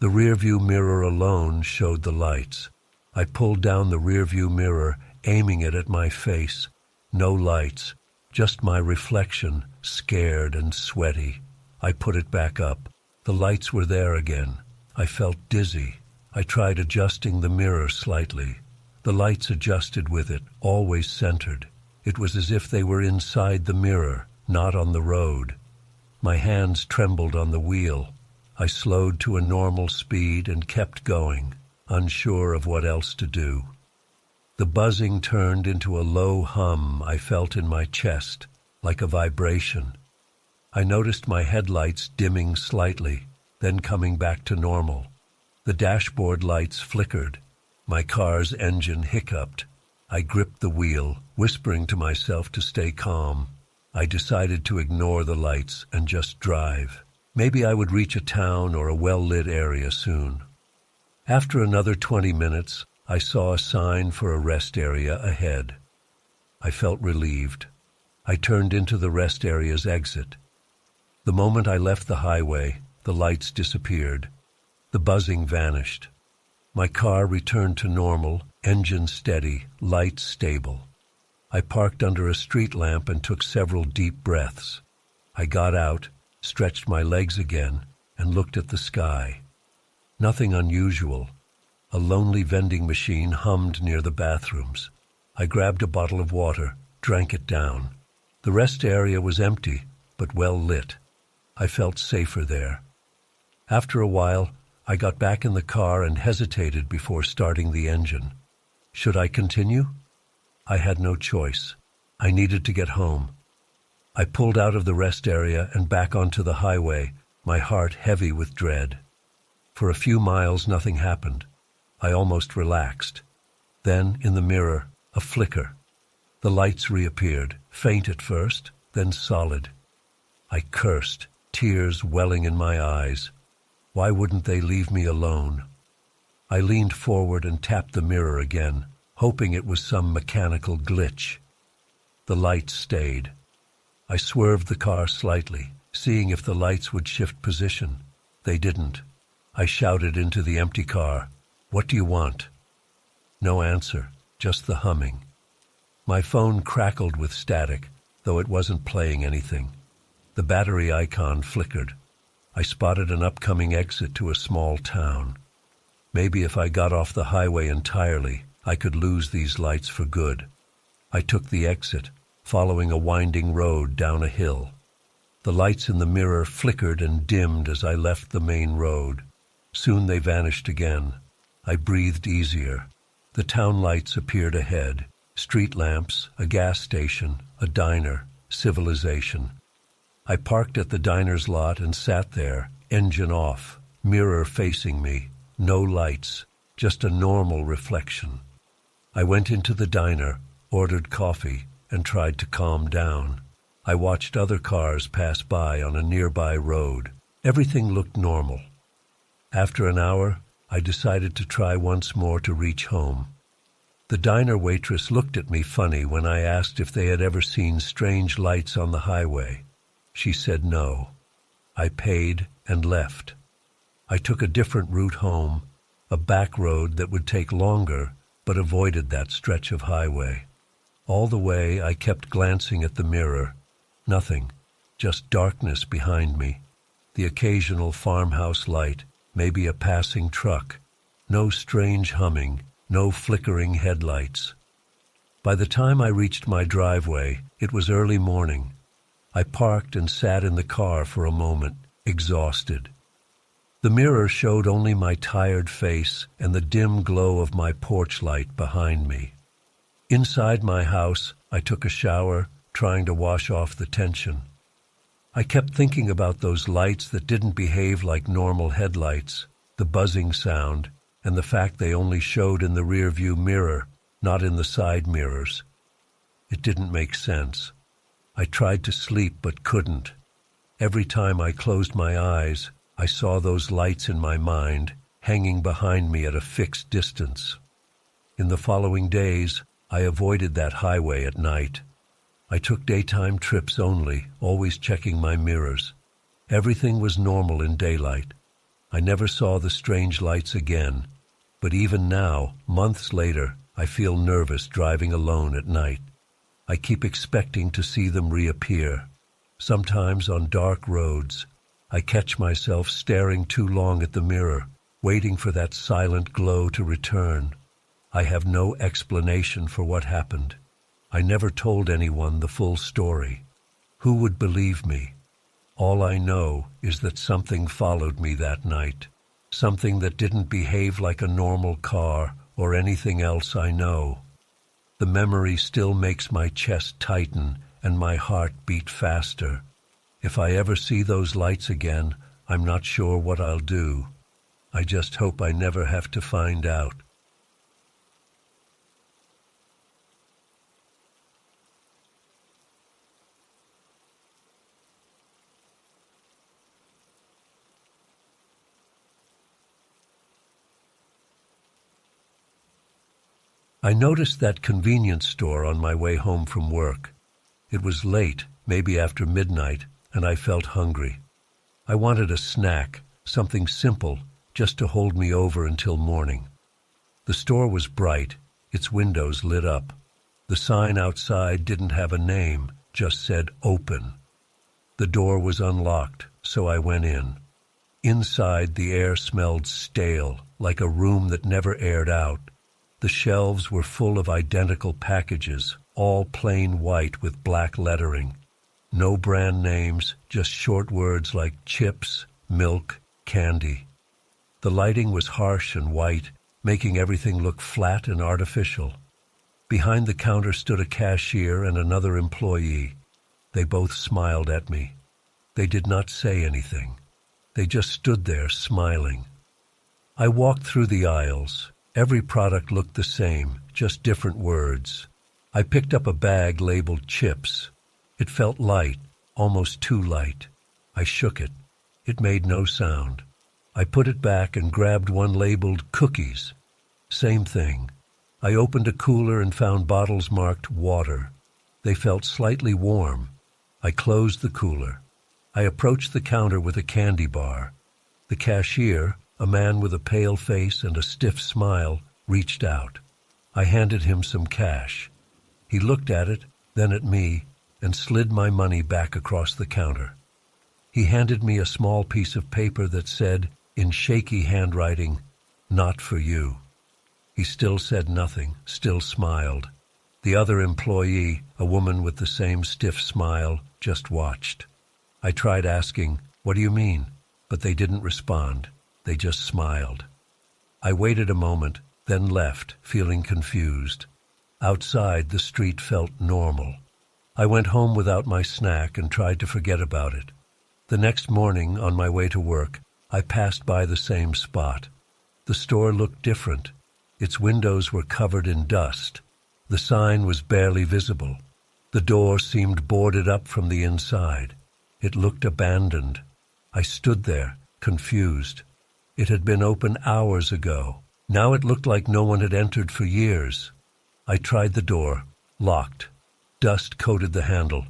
The rearview mirror alone showed the lights. I pulled down the rearview mirror, aiming it at my face. No lights, just my reflection, scared and sweaty. I put it back up. The lights were there again. I felt dizzy. I tried adjusting the mirror slightly. The lights adjusted with it, always centered. It was as if they were inside the mirror, not on the road. My hands trembled on the wheel. I slowed to a normal speed and kept going, unsure of what else to do. The buzzing turned into a low hum I felt in my chest, like a vibration. I noticed my headlights dimming slightly, then coming back to normal. The dashboard lights flickered. My car's engine hiccuped. I gripped the wheel, whispering to myself to stay calm. I decided to ignore the lights and just drive. Maybe I would reach a town or a well-lit area soon. After another 20 minutes, I saw a sign for a rest area ahead. I felt relieved. I turned into the rest area's exit. The moment I left the highway, the lights disappeared. The buzzing vanished. My car returned to normal, engine steady, lights stable. I parked under a street lamp and took several deep breaths. I got out, stretched my legs again, and looked at the sky. Nothing unusual. A lonely vending machine hummed near the bathrooms. I grabbed a bottle of water, drank it down. The rest area was empty, but well lit. I felt safer there. After a while, I got back in the car and hesitated before starting the engine. Should I continue? I had no choice. I needed to get home. I pulled out of the rest area and back onto the highway, my heart heavy with dread. For a few miles, nothing happened. I almost relaxed. Then, in the mirror, a flicker. The lights reappeared, faint at first, then solid. I cursed, tears welling in my eyes. Why wouldn't they leave me alone? I leaned forward and tapped the mirror again, hoping it was some mechanical glitch. The lights stayed. I swerved the car slightly, seeing if the lights would shift position. They didn't. I shouted into the empty car, "What do you want?" No answer, just the humming. My phone crackled with static, though it wasn't playing anything. The battery icon flickered. I spotted an upcoming exit to a small town. Maybe if I got off the highway entirely, I could lose these lights for good. I took the exit, following a winding road down a hill. The lights in the mirror flickered and dimmed as I left the main road. Soon they vanished again. I breathed easier. The town lights appeared ahead. Street lamps, a gas station, a diner, civilization. I parked at the diner's lot and sat there, engine off, mirror facing me, no lights, just a normal reflection. I went into the diner, ordered coffee, and tried to calm down. I watched other cars pass by on a nearby road. Everything looked normal. After an hour, I decided to try once more to reach home. The diner waitress looked at me funny when I asked if they had ever seen strange lights on the highway. She said no. I paid and left. I took a different route home, a back road that would take longer, but avoided that stretch of highway. All the way, I kept glancing at the mirror. Nothing, just darkness behind me. The occasional farmhouse light, maybe a passing truck. No strange humming, no flickering headlights. By the time I reached my driveway, it was early morning. I parked and sat in the car for a moment, exhausted. The mirror showed only my tired face and the dim glow of my porch light behind me. Inside my house, I took a shower, trying to wash off the tension. I kept thinking about those lights that didn't behave like normal headlights, the buzzing sound, and the fact they only showed in the rearview mirror, not in the side mirrors. It didn't make sense. I tried to sleep but couldn't. Every time I closed my eyes, I saw those lights in my mind, hanging behind me at a fixed distance. In the following days, I avoided that highway at night. I took daytime trips only, always checking my mirrors. Everything was normal in daylight. I never saw the strange lights again. But even now, months later, I feel nervous driving alone at night. I keep expecting to see them reappear. Sometimes on dark roads, I catch myself staring too long at the mirror, waiting for that silent glow to return. I have no explanation for what happened. I never told anyone the full story. Who would believe me? All I know is that something followed me that night, something that didn't behave like a normal car or anything else I know. The memory still makes my chest tighten and my heart beat faster. If I ever see those lights again, I'm not sure what I'll do. I just hope I never have to find out. I noticed that convenience store on my way home from work. It was late, maybe after midnight, and I felt hungry. I wanted a snack, something simple, just to hold me over until morning. The store was bright, its windows lit up. The sign outside didn't have a name, just said open. The door was unlocked, so I went in. Inside, the air smelled stale, like a room that never aired out. The shelves were full of identical packages, all plain white with black lettering. No brand names, just short words like chips, milk, candy. The lighting was harsh and white, making everything look flat and artificial. Behind the counter stood a cashier and another employee. They both smiled at me. They did not say anything. They just stood there smiling. I walked through the aisles. Every product looked the same, just different words. I picked up a bag labeled chips. It felt light, almost too light. I shook it. It made no sound. I put it back and grabbed one labeled cookies. Same thing. I opened a cooler and found bottles marked water. They felt slightly warm. I closed the cooler. I approached the counter with a candy bar. The cashier, a man with a pale face and a stiff smile, reached out. I handed him some cash. He looked at it, then at me, and slid my money back across the counter. He handed me a small piece of paper that said, in shaky handwriting, "Not for you." He still said nothing, still smiled. The other employee, a woman with the same stiff smile, just watched. I tried asking, "What do you mean?" But they didn't respond. They just smiled. I waited a moment, then left, feeling confused. Outside, the street felt normal. I went home without my snack and tried to forget about it. The next morning, on my way to work, I passed by the same spot. The store looked different. Its windows were covered in dust. The sign was barely visible. The door seemed boarded up from the inside. It looked abandoned. I stood there, confused. It had been open hours ago. Now it looked like no one had entered for years. I tried the door, locked. Dust coated the handle.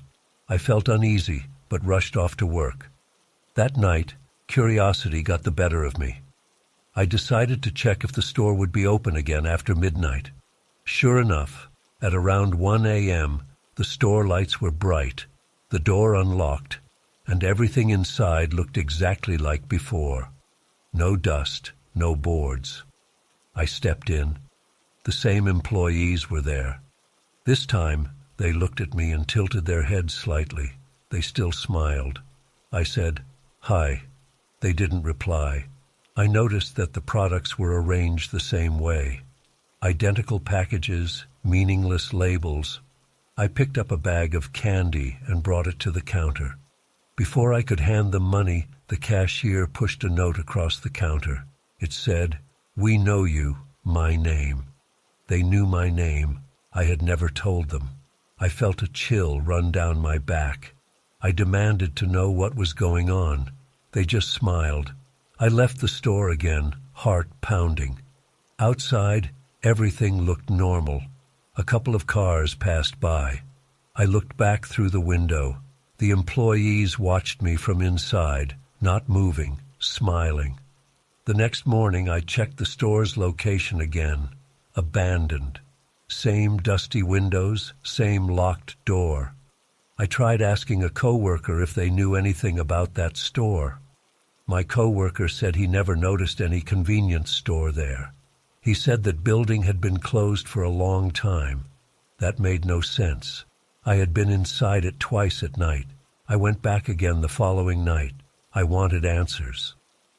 I felt uneasy, but rushed off to work. That night, curiosity got the better of me. I decided to check if the store would be open again after midnight. Sure enough, at around 1 a.m., the store lights were bright, the door unlocked, and everything inside looked exactly like before. No dust, no boards. I stepped in. The same employees were there. This time, they looked at me and tilted their heads slightly. They still smiled. I said, "Hi." They didn't reply. I noticed that the products were arranged the same way. Identical packages, meaningless labels. I picked up a bag of candy and brought it to the counter. Before I could hand them money, the cashier pushed a note across the counter. It said, "We know you, my name." They knew my name. I had never told them. I felt a chill run down my back. I demanded to know what was going on. They just smiled. I left the store again, heart pounding. Outside, everything looked normal. A couple of cars passed by. I looked back through the window. The employees watched me from inside, not moving, smiling. The next morning, I checked the store's location again. Abandoned. Same dusty windows, same locked door. I tried asking a coworker if they knew anything about that store. My coworker said he never noticed any convenience store there. He said that building had been closed for a long time. That made no sense. I had been inside it twice at night. I went back again the following night. I wanted answers.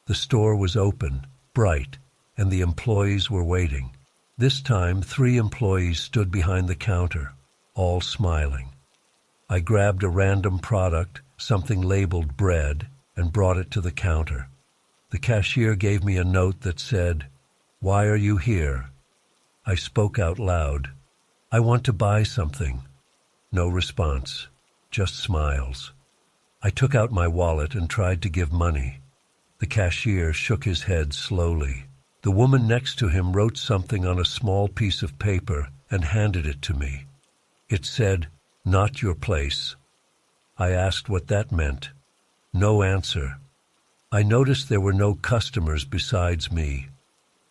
The store was open, bright, and the employees were waiting. This time, 3 employees stood behind the counter, all smiling. I grabbed a random product, something labeled bread, and brought it to the counter. The cashier gave me a note that said, "Why are you here?" I spoke out loud. "I want to buy something." No response, just smiles. I took out my wallet and tried to give money. The cashier shook his head slowly. The woman next to him wrote something on a small piece of paper and handed it to me. It said, "Not your place." I asked what that meant. No answer. I noticed there were no customers besides me.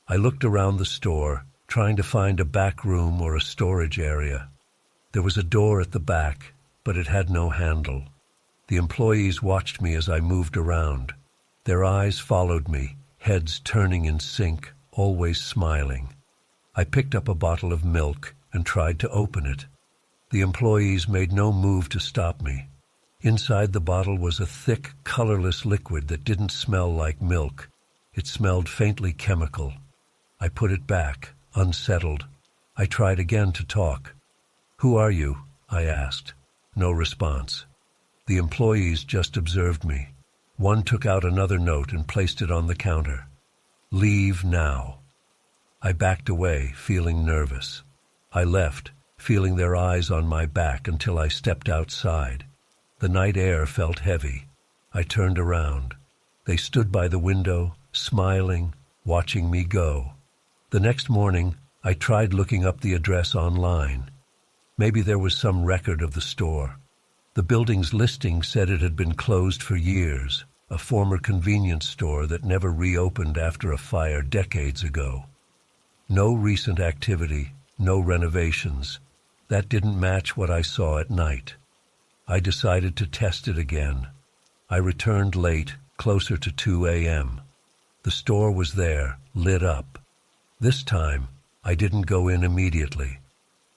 I looked around the store, trying to find a back room or a storage area. There was a door at the back, but it had no handle. The employees watched me as I moved around. Their eyes followed me, heads turning in sync, always smiling. I picked up a bottle of milk and tried to open it. The employees made no move to stop me. Inside the bottle was a thick, colorless liquid that didn't smell like milk. It smelled faintly chemical. I put it back, unsettled. I tried again to talk. "Who are you?" I asked. No response. The employees just observed me. One took out another note and placed it on the counter. "Leave now." I backed away, feeling nervous. I left, feeling their eyes on my back until I stepped outside. The night air felt heavy. I turned around. They stood by the window, smiling, watching me go. The next morning, I tried looking up the address online. Maybe there was some record of the store. The building's listing said it had been closed for years, a former convenience store that never reopened after a fire decades ago. No recent activity, no renovations. That didn't match what I saw at night. I decided to test it again. I returned late, closer to 2 a.m. The store was there, lit up. This time, I didn't go in immediately.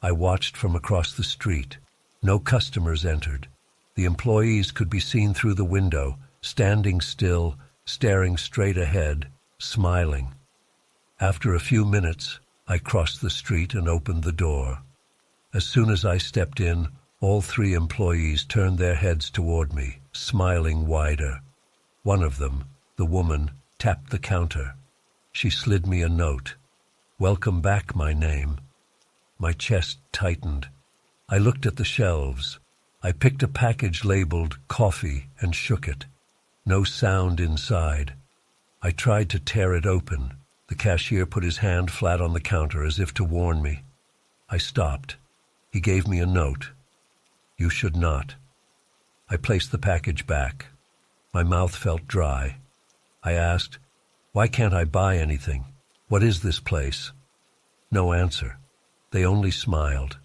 I watched from across the street. No customers entered. The employees could be seen through the window, standing still, staring straight ahead, smiling. After a few minutes, I crossed the street and opened the door. As soon as I stepped in, all 3 employees turned their heads toward me, smiling wider. One of them, the woman, tapped the counter. She slid me a note. "Welcome back, my name." My chest tightened. I looked at the shelves. I picked a package labeled coffee and shook it. No sound inside. I tried to tear it open. The cashier put his hand flat on the counter as if to warn me. I stopped. He gave me a note. "You should not." I placed the package back. My mouth felt dry. I asked, "Why can't I buy anything? What is this place?" No answer. They only smiled.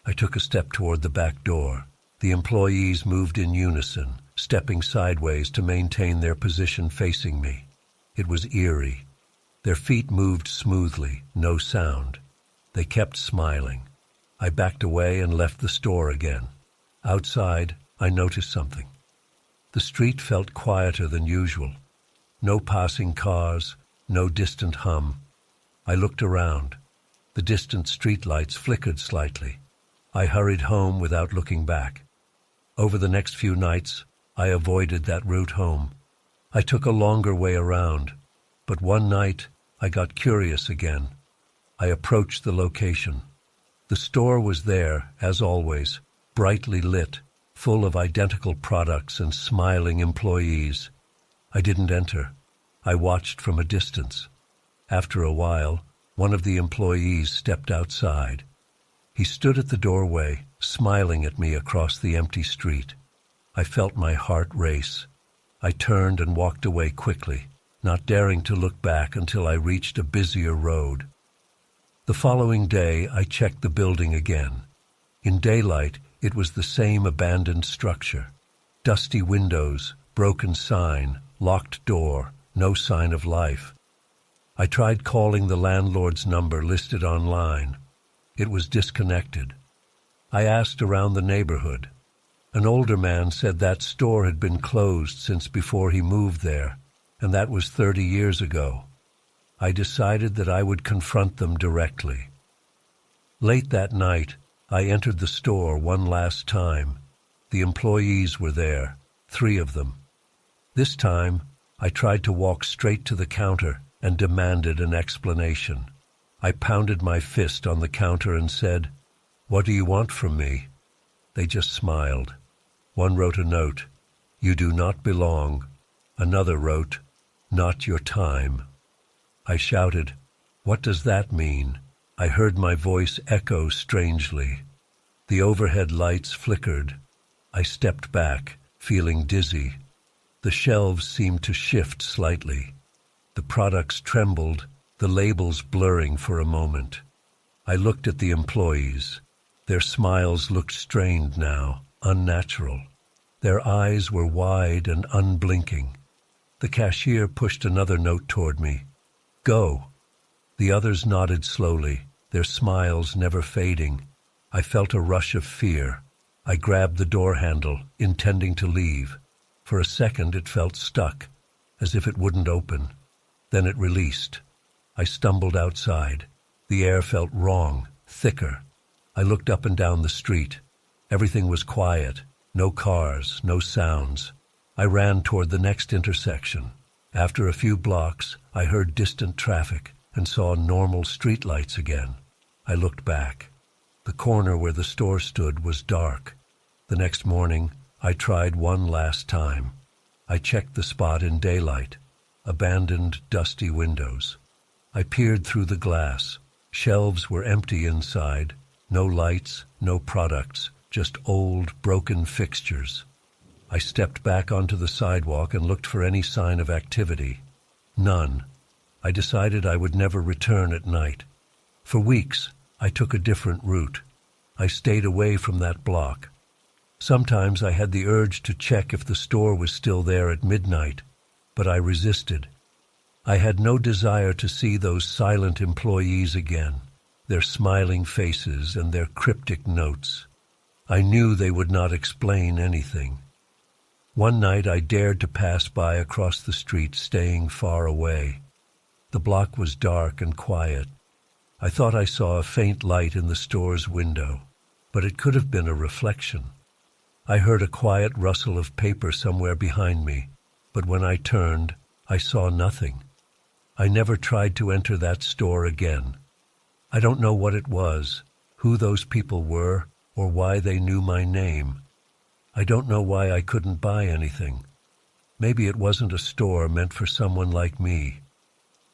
I took a step toward the back door. The employees moved in unison, stepping sideways to maintain their position facing me. It was eerie. Their feet moved smoothly, no sound. They kept smiling. I backed away and left the store again. Outside, I noticed something. The street felt quieter than usual. No passing cars, no distant hum. I looked around. The distant streetlights flickered slightly. I hurried home without looking back. Over the next few nights, I avoided that route home. I took a longer way around, but one night I got curious again. I approached the location. The store was there, as always, brightly lit, full of identical products and smiling employees. I didn't enter. I watched from a distance. After a while, one of the employees stepped outside. He stood at the doorway, smiling at me across the empty street. I felt my heart race. I turned and walked away quickly, not daring to look back until I reached a busier road. The following day, I checked the building again. In daylight, it was the same abandoned structure. Dusty windows, broken sign, locked door, no sign of life. I tried calling the landlord's number listed online. It was disconnected. I asked around the neighborhood. An older man said that store had been closed since before he moved there, and that was 30 years ago. I decided that I would confront them directly. Late that night, I entered the store one last time. The employees were there, 3 of them. This time, I tried to walk straight to the counter and demanded an explanation. I pounded my fist on the counter and said, "What do you want from me?" They just smiled. One wrote a note, "You do not belong." Another wrote, "Not your time." I shouted, "What does that mean?" I heard my voice echo strangely. The overhead lights flickered. I stepped back, feeling dizzy. The shelves seemed to shift slightly. The products trembled, the labels blurring for a moment. I looked at the employees. Their smiles looked strained now, unnatural. Their eyes were wide and unblinking. The cashier pushed another note toward me. "Go." The others nodded slowly, their smiles never fading. I felt a rush of fear. I grabbed the door handle, intending to leave. For a second it felt stuck, as if it wouldn't open. Then it released. I stumbled outside. The air felt wrong, thicker. I looked up and down the street. Everything was quiet. No cars, no sounds. I ran toward the next intersection. After a few blocks, I heard distant traffic and saw normal streetlights again. I looked back. The corner where the store stood was dark. The next morning, I tried one last time. I checked the spot in daylight. Abandoned, dusty windows. I peered through the glass. Shelves were empty inside. No lights, no products, just old, broken fixtures. I stepped back onto the sidewalk and looked for any sign of activity. None. I decided I would never return at night. For weeks, I took a different route. I stayed away from that block. Sometimes I had the urge to check if the store was still there at midnight, but I resisted. I had no desire to see those silent employees again, their smiling faces and their cryptic notes. I knew they would not explain anything. One night I dared to pass by across the street, staying far away. The block was dark and quiet. I thought I saw a faint light in the store's window, but it could have been a reflection. I heard a quiet rustle of paper somewhere behind me, but when I turned, I saw nothing. I never tried to enter that store again. I don't know what it was, who those people were, or why they knew my name. I don't know why I couldn't buy anything. Maybe it wasn't a store meant for someone like me.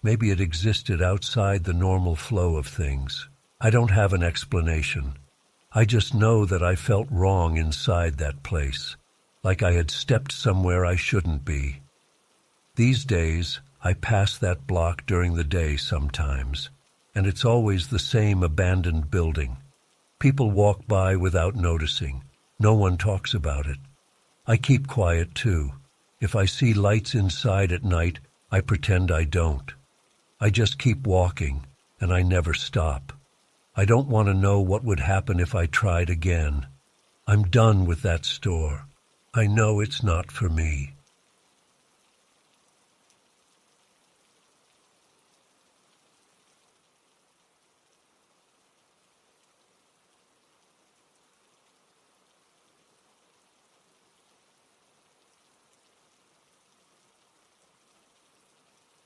Maybe it existed outside the normal flow of things. I don't have an explanation. I just know that I felt wrong inside that place, like I had stepped somewhere I shouldn't be. These days, I pass that block during the day sometimes, and it's always the same abandoned building. People walk by without noticing. No one talks about it. I keep quiet too. If I see lights inside at night, I pretend I don't. I just keep walking, and I never stop. I don't want to know what would happen if I tried again. I'm done with that store. I know it's not for me.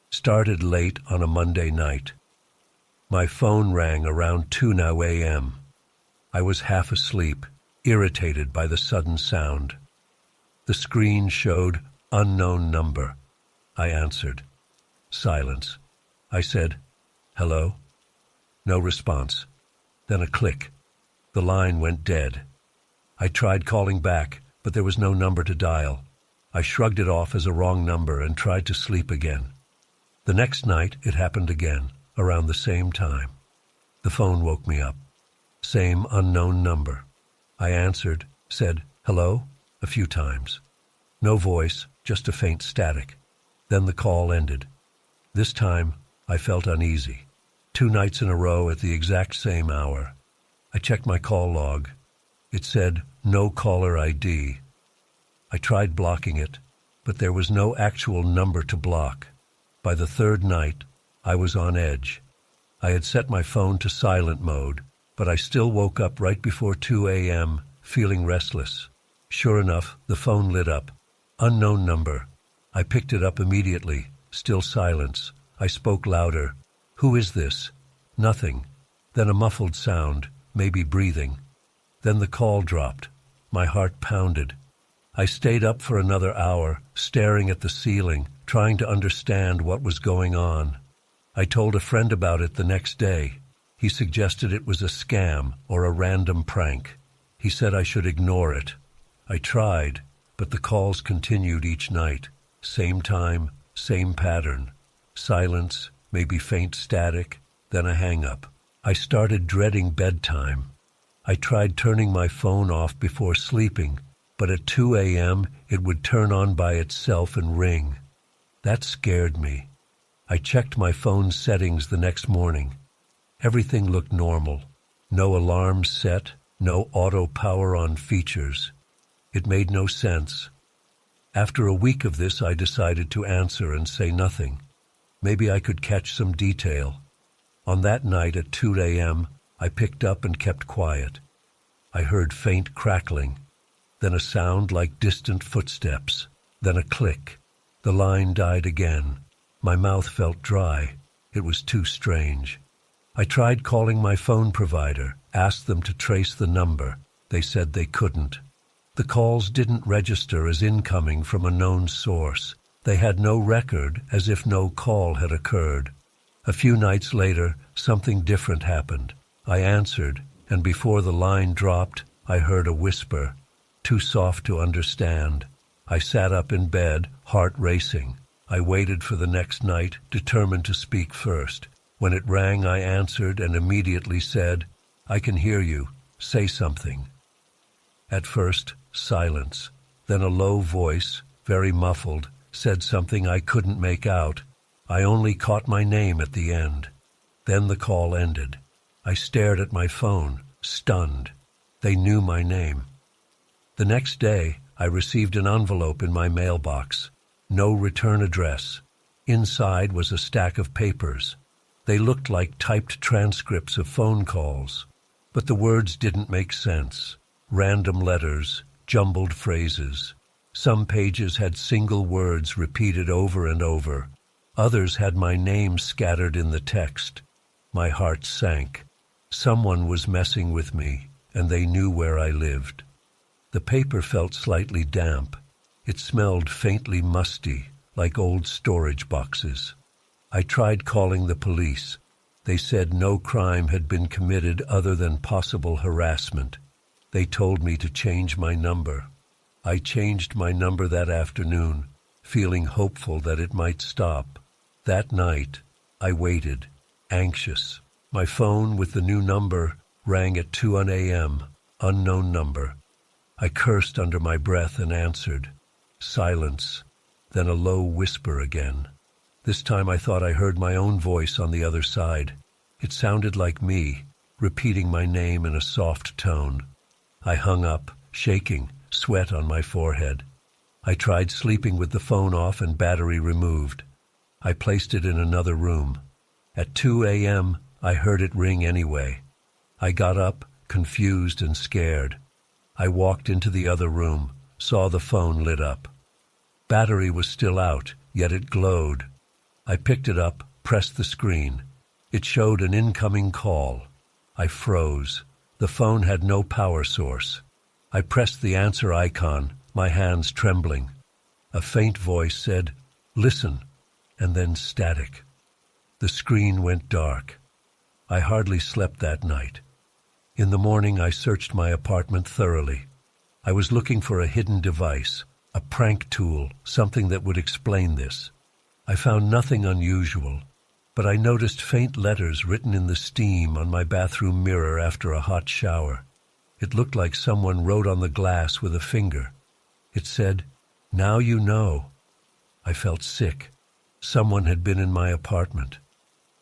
Started late on a Monday night. My phone rang around 2 a.m. I was half asleep, irritated by the sudden sound. The screen showed unknown number. I answered. Silence. I said, "Hello?" No response. Then a click. The line went dead. I tried calling back, but there was no number to dial. I shrugged it off as a wrong number and tried to sleep again. The next night, it happened again, around the same time. The phone woke me up. Same unknown number. I answered, said, "Hello?" a few times. No voice, just a faint static. Then the call ended. This time, I felt uneasy. 2 nights in a row at the exact same hour. I checked my call log. It said, "No caller ID." I tried blocking it, but there was no actual number to block. By the 3rd night, I was on edge. I had set my phone to silent mode, but I still woke up right before 2 a.m., feeling restless. Sure enough, the phone lit up. Unknown number. I picked it up immediately. Still silence. I spoke louder. "Who is this?" Nothing. Then a muffled sound, maybe breathing. Then the call dropped. My heart pounded. I stayed up for another hour, staring at the ceiling, trying to understand what was going on. I told a friend about it the next day. He suggested it was a scam or a random prank. He said I should ignore it. I tried, but the calls continued each night. Same time, same pattern. Silence, maybe faint static, then a hang-up. I started dreading bedtime. I tried turning my phone off before sleeping, but at 2 a.m. it would turn on by itself and ring. That scared me. I checked my phone's settings the next morning. Everything looked normal. No alarms set, no auto power-on features. It made no sense. After a week of this, I decided to answer and say nothing. Maybe I could catch some detail. On that night at 2 a.m., I picked up and kept quiet. I heard faint crackling, then a sound like distant footsteps, then a click. The line died again. My mouth felt dry. It was too strange. I tried calling my phone provider, asked them to trace the number. They said they couldn't. The calls didn't register as incoming from a known source. They had no record, as if no call had occurred. A few nights later, something different happened. I answered, and before the line dropped, I heard a whisper, too soft to understand. I sat up in bed, heart racing. I waited for the next night, determined to speak first. When it rang, I answered and immediately said, "I can hear you. Say something." At first, silence. Then a low voice, very muffled, said something I couldn't make out. I only caught my name at the end. Then the call ended. I stared at my phone, stunned. They knew my name. The next day, I received an envelope in my mailbox. No return address. Inside was a stack of papers. They looked like typed transcripts of phone calls, but the words didn't make sense. Random letters, jumbled phrases. Some pages had single words repeated over and over. Others had my name scattered in the text. My heart sank. Someone was messing with me, and they knew where I lived. The paper felt slightly damp. It smelled faintly musty, like old storage boxes. I tried calling the police. They said no crime had been committed other than possible harassment. They told me to change my number. I changed my number that afternoon, feeling hopeful that it might stop. That night, I waited, anxious. My phone with the new number rang at 2 a.m., unknown number. I cursed under my breath and answered. Silence, then a low whisper again. This time I thought I heard my own voice on the other side. It sounded like me, repeating my name in a soft tone. I hung up, shaking, sweat on my forehead. I tried sleeping with the phone off and battery removed. I placed it in another room. At 2 a.m., I heard it ring anyway. I got up, confused and scared. I walked into the other room, saw the phone lit up. Battery was still out, yet it glowed. I picked it up, pressed the screen. It showed an incoming call. I froze. The phone had no power source. I pressed the answer icon, my hands trembling. A faint voice said, "Listen," and then static. The screen went dark. I hardly slept that night. In the morning, I searched my apartment thoroughly. I was looking for a hidden device, a prank tool, something that would explain this. I found nothing unusual, but I noticed faint letters written in the steam on my bathroom mirror after a hot shower. It looked like someone wrote on the glass with a finger. It said, "Now you know." I felt sick. Someone had been in my apartment.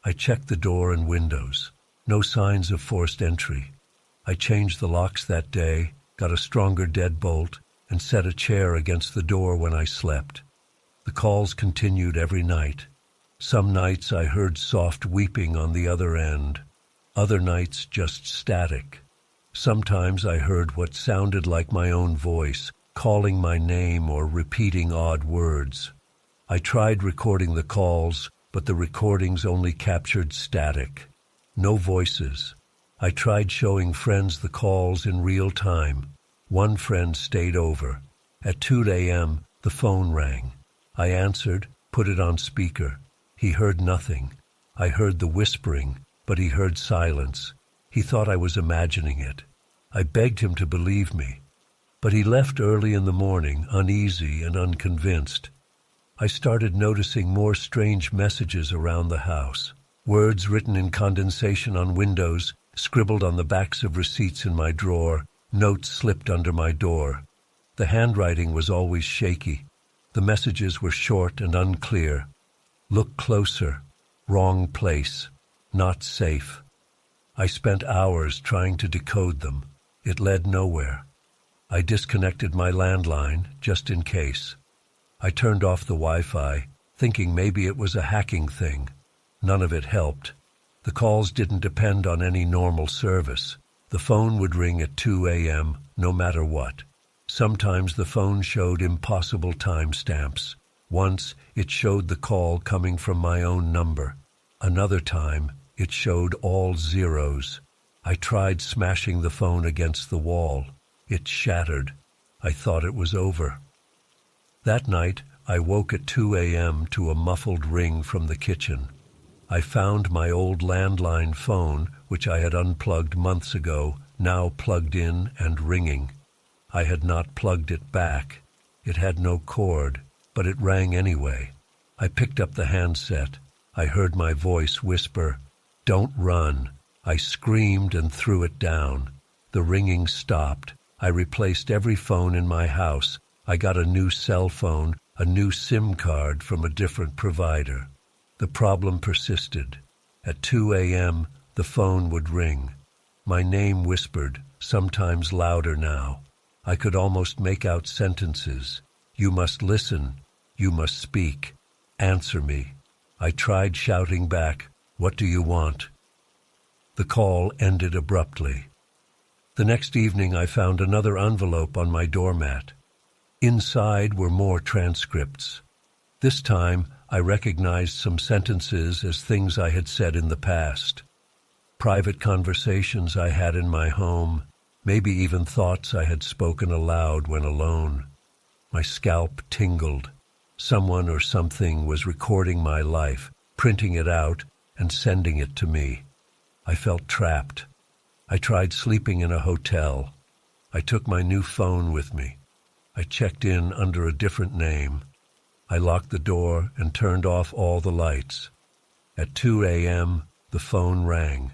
I checked the door and windows. No signs of forced entry. I changed the locks that day, got a stronger deadbolt, and set a chair against the door when I slept. The calls continued every night. Some nights I heard soft weeping on the other end. Other nights just static. Sometimes I heard what sounded like my own voice, calling my name or repeating odd words. I tried recording the calls, but the recordings only captured static. No voices. I tried showing friends the calls in real time. One friend stayed over. At 2 a.m., the phone rang. I answered, put it on speaker. He heard nothing. I heard the whispering, but he heard silence. He thought I was imagining it. I begged him to believe me. But he left early in the morning, uneasy and unconvinced. I started noticing more strange messages around the house. Words written in condensation on windows, scribbled on the backs of receipts in my drawer, notes slipped under my door. The handwriting was always shaky. The messages were short and unclear. Look closer. Wrong place. Not safe. I spent hours trying to decode them. It led nowhere. I disconnected my landline, just in case. I turned off the Wi-Fi, thinking maybe it was a hacking thing. None of it helped. The calls didn't depend on any normal service. The phone would ring at 2 a.m., no matter what. Sometimes the phone showed impossible timestamps. Once, it showed the call coming from my own number. Another time, it showed all zeros. I tried smashing the phone against the wall. It shattered. I thought it was over. That night, I woke at 2 a.m. to a muffled ring from the kitchen. I found my old landline phone, which I had unplugged months ago, now plugged in and ringing. I had not plugged it back. It had no cord, but it rang anyway. I picked up the handset. I heard my voice whisper, "Don't run." I screamed and threw it down. The ringing stopped. I replaced every phone in my house. I got a new cell phone, a new SIM card from a different provider. The problem persisted. At 2 a.m., the phone would ring. My name whispered, sometimes louder now. I could almost make out sentences. "You must listen. You must speak. Answer me." I tried shouting back, "What do you want?" The call ended abruptly. The next evening I found another envelope on my doormat. Inside were more transcripts. This time I recognized some sentences as things I had said in the past. Private conversations I had in my home, maybe even thoughts I had spoken aloud when alone. My scalp tingled. Someone or something was recording my life, printing it out, and sending it to me. I felt trapped. I tried sleeping in a hotel. I took my new phone with me. I checked in under a different name. I locked the door and turned off all the lights. At 2 a.m., the phone rang.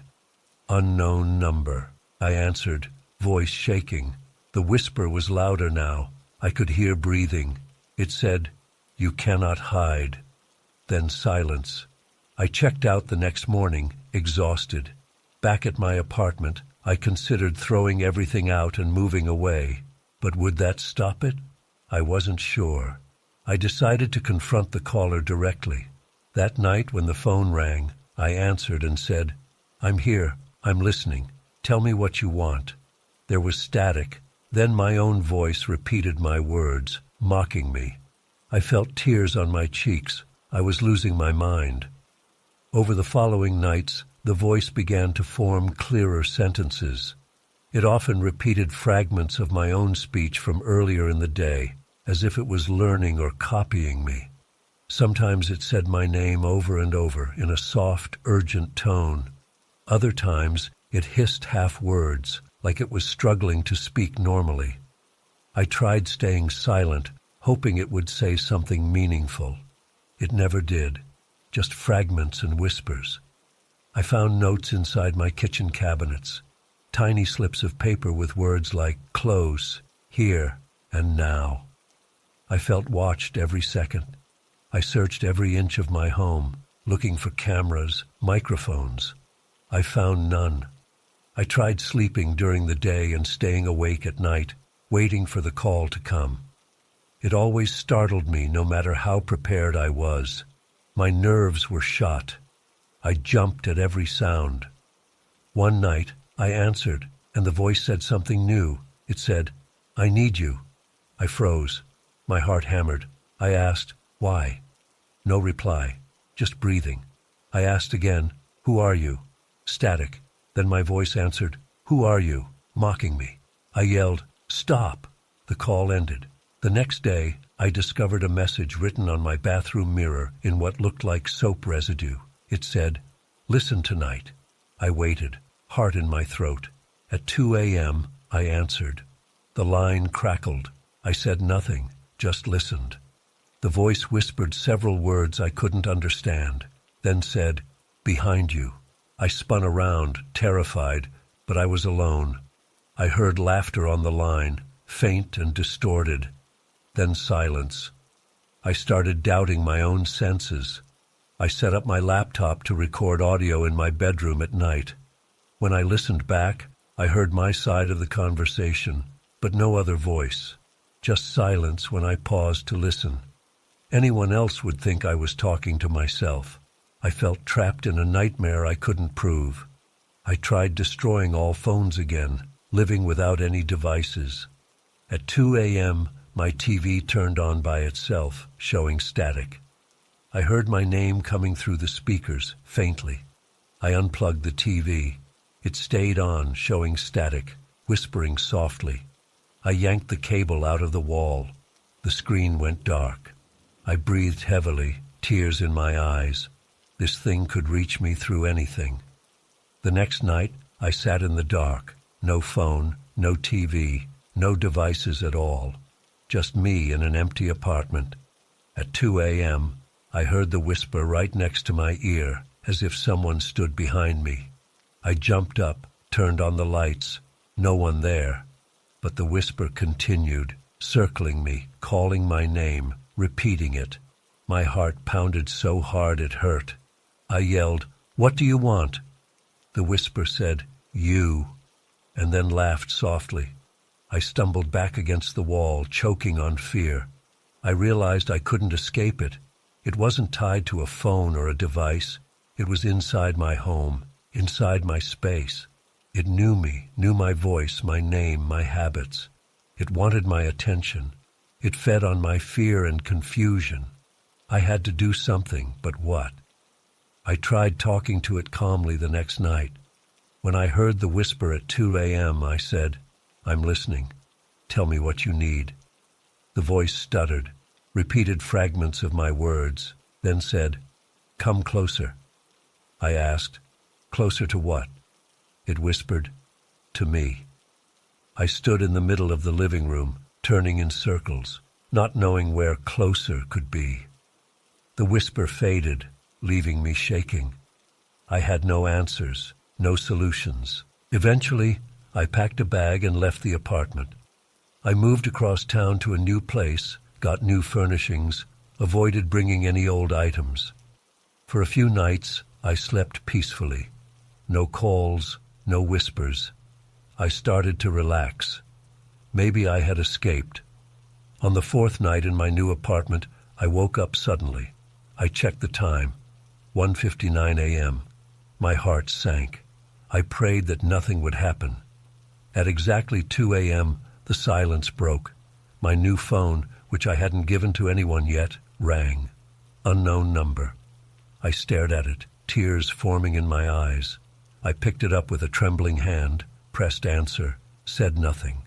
Unknown number. I answered, voice shaking. The whisper was louder now. I could hear breathing. It said, "You cannot hide." Then silence. I checked out the next morning, exhausted. Back at my apartment, I considered throwing everything out and moving away. But would that stop it? I wasn't sure. I decided to confront the caller directly. That night when the phone rang, I answered and said, "I'm here. I'm listening. Tell me what you want." There was static. Then my own voice repeated my words, mocking me. I felt tears on my cheeks. I was losing my mind. Over the following nights, the voice began to form clearer sentences. It often repeated fragments of my own speech from earlier in the day, as if it was learning or copying me. Sometimes it said my name over and over in a soft, urgent tone. Other times it hissed half words, like it was struggling to speak normally. I tried staying silent, hoping it would say something meaningful. It never did, just fragments and whispers. I found notes inside my kitchen cabinets, tiny slips of paper with words like close, here, and now. I felt watched every second. I searched every inch of my home, looking for cameras, microphones. I found none. I tried sleeping during the day and staying awake at night, waiting for the call to come. It always startled me no matter how prepared I was. My nerves were shot. I jumped at every sound. One night, I answered, and the voice said something new. It said, "I need you." I froze. My heart hammered. I asked, "Why?" No reply, just breathing. I asked again, "Who are you?" Static. Then my voice answered, "Who are you?" mocking me. I yelled, "Stop!" The call ended. The next day, I discovered a message written on my bathroom mirror in what looked like soap residue. It said, "Listen tonight." I waited, heart in my throat. At 2 a.m., I answered. The line crackled. I said nothing, just listened. The voice whispered several words I couldn't understand, then said, "Behind you." I spun around, terrified, but I was alone. I heard laughter on the line, faint and distorted. Then silence. I started doubting my own senses. I set up my laptop to record audio in my bedroom at night. When I listened back, I heard my side of the conversation, but no other voice. Just silence when I paused to listen. Anyone else would think I was talking to myself. I felt trapped in a nightmare I couldn't prove. I tried destroying all phones again, living without any devices. At 2 a.m., my TV turned on by itself, showing static. I heard my name coming through the speakers, faintly. I unplugged the TV. It stayed on, showing static, whispering softly. I yanked the cable out of the wall. The screen went dark. I breathed heavily, tears in my eyes. This thing could reach me through anything. The next night, I sat in the dark. No phone, no TV, no devices at all. Just me in an empty apartment. At 2 a.m., I heard the whisper right next to my ear, as if someone stood behind me. I jumped up, turned on the lights. No one there. But the whisper continued, circling me, calling my name, repeating it. My heart pounded so hard it hurt. I yelled, "What do you want?" The whisper said, "You," and then laughed softly. I stumbled back against the wall, choking on fear. I realized I couldn't escape it. It wasn't tied to a phone or a device. It was inside my home, inside my space. It knew me, knew my voice, my name, my habits. It wanted my attention. It fed on my fear and confusion. I had to do something, but what? I tried talking to it calmly the next night. When I heard the whisper at 2 a.m., I said, "I'm listening. Tell me what you need." The voice stuttered, repeated fragments of my words, then said, "Come closer." I asked, "Closer to what?" It whispered, "To me." I stood in the middle of the living room, turning in circles, not knowing where closer could be. The whisper faded, leaving me shaking. I had no answers, no solutions. Eventually, I packed a bag and left the apartment. I moved across town to a new place, got new furnishings, avoided bringing any old items. For a few nights, I slept peacefully. No calls, no whispers. I started to relax. Maybe I had escaped. On the fourth night in my new apartment, I woke up suddenly. I checked the time, 1:59 a.m. My heart sank. I prayed that nothing would happen. At exactly 2 a.m., the silence broke. My new phone, which I hadn't given to anyone yet, rang. Unknown number. I stared at it, tears forming in my eyes. I picked it up with a trembling hand, pressed answer, said nothing.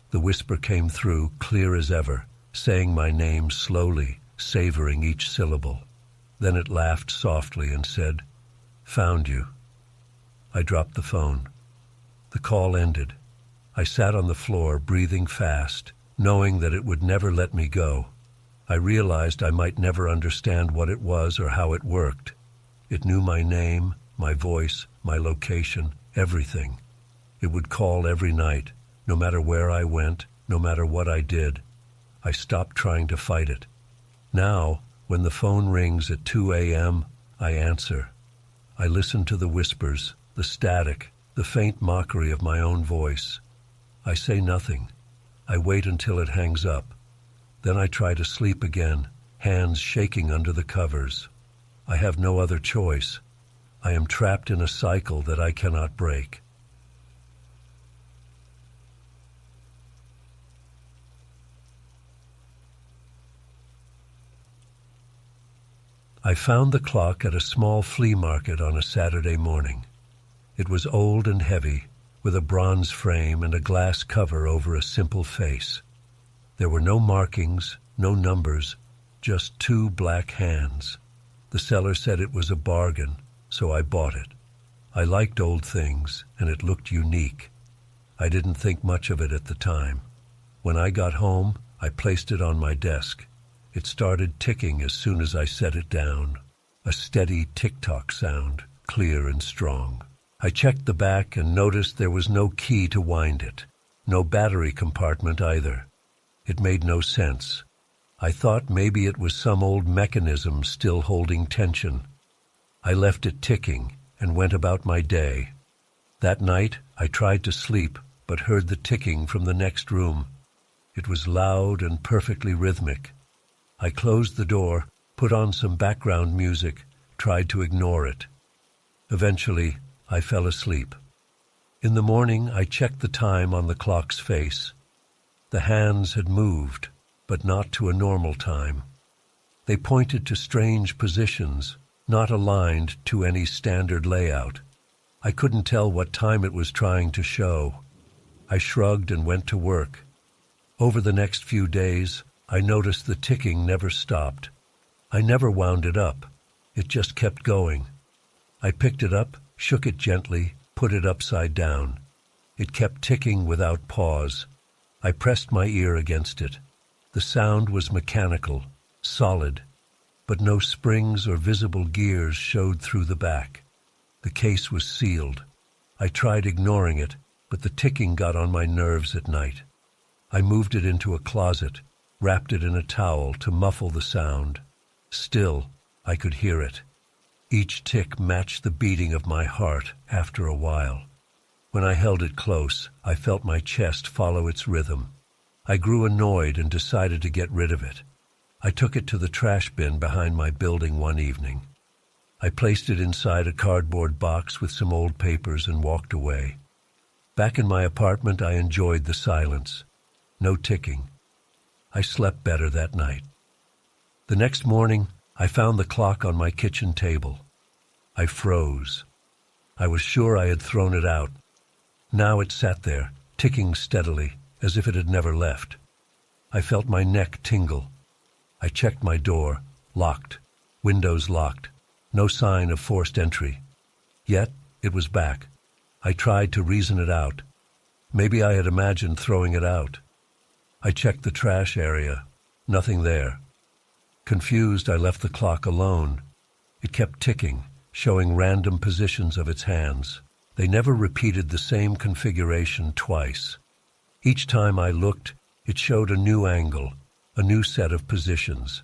The whisper came through, clear as ever, saying my name slowly, savoring each syllable. Then it laughed softly and said, "Found you." I dropped the phone. The call ended. I sat on the floor, breathing fast, knowing that it would never let me go. I realized I might never understand what it was or how it worked. It knew my name, my voice, my location, everything. It would call every night, no matter where I went, no matter what I did. I stopped trying to fight it. Now, when the phone rings at 2 a.m., I answer. I listen to the whispers, the static, the faint mockery of my own voice. I say nothing. I wait until it hangs up. Then I try to sleep again, hands shaking under the covers. I have no other choice. I am trapped in a cycle that I cannot break. I found the clock at a small flea market on a Saturday morning. It was old and heavy, with a bronze frame and a glass cover over a simple face. There were no markings, no numbers, just two black hands. The seller said it was a bargain, so I bought it. I liked old things, and it looked unique. I didn't think much of it at the time. When I got home, I placed it on my desk. It started ticking as soon as I set it down. A steady tick-tock sound, clear and strong. I checked the back and noticed there was no key to wind it. No battery compartment either. It made no sense. I thought maybe it was some old mechanism still holding tension. I left it ticking and went about my day. That night, I tried to sleep, but heard the ticking from the next room. It was loud and perfectly rhythmic. I closed the door, put on some background music, tried to ignore it. Eventually, I fell asleep. In the morning, I checked the time on the clock's face. The hands had moved, but not to a normal time. They pointed to strange positions, not aligned to any standard layout. I couldn't tell what time it was trying to show. I shrugged and went to work. Over the next few days, I noticed the ticking never stopped. I never wound it up. It just kept going. I picked it up, shook it gently, put it upside down. It kept ticking without pause. I pressed my ear against it. The sound was mechanical, solid, but no springs or visible gears showed through the back. The case was sealed. I tried ignoring it, but the ticking got on my nerves at night. I moved it into a closet, wrapped it in a towel to muffle the sound. Still, I could hear it. Each tick matched the beating of my heart after a while. When I held it close, I felt my chest follow its rhythm. I grew annoyed and decided to get rid of it. I took it to the trash bin behind my building one evening. I placed it inside a cardboard box with some old papers and walked away. Back in my apartment, I enjoyed the silence. No ticking. I slept better that night. The next morning, I found the clock on my kitchen table. I froze. I was sure I had thrown it out. Now it sat there, ticking steadily, as if it had never left. I felt my neck tingle. I checked my door, locked, windows locked, no sign of forced entry. Yet, it was back. I tried to reason it out. Maybe I had imagined throwing it out. I checked the trash area. Nothing there. Confused, I left the clock alone. It kept ticking, showing random positions of its hands. They never repeated the same configuration twice. Each time I looked, it showed a new angle, a new set of positions.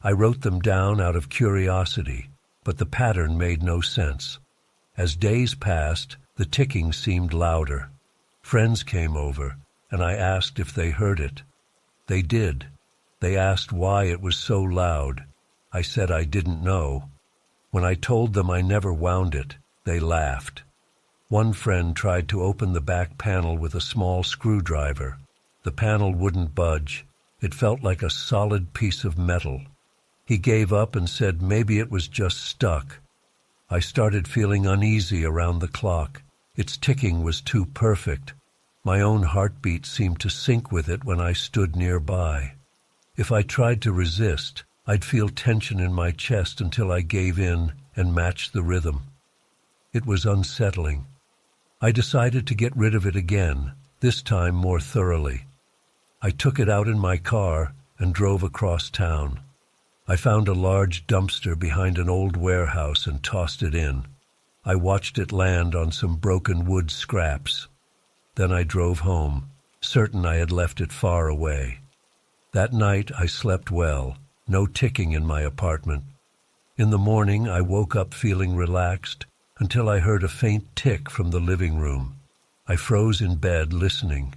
I wrote them down out of curiosity, but the pattern made no sense. As days passed, the ticking seemed louder. Friends came over, and I asked if they heard it. They did. They asked why it was so loud. I said I didn't know. When I told them I never wound it, they laughed. One friend tried to open the back panel with a small screwdriver. The panel wouldn't budge. It felt like a solid piece of metal. He gave up and said maybe it was just stuck. I started feeling uneasy around the clock. Its ticking was too perfect. My own heartbeat seemed to sync with it when I stood nearby. If I tried to resist, I'd feel tension in my chest until I gave in and matched the rhythm. It was unsettling. I decided to get rid of it again, this time more thoroughly. I took it out in my car and drove across town. I found a large dumpster behind an old warehouse and tossed it in. I watched it land on some broken wood scraps. Then I drove home, certain I had left it far away. That night I slept well, no ticking in my apartment. In the morning I woke up feeling relaxed until I heard a faint tick from the living room. I froze in bed listening.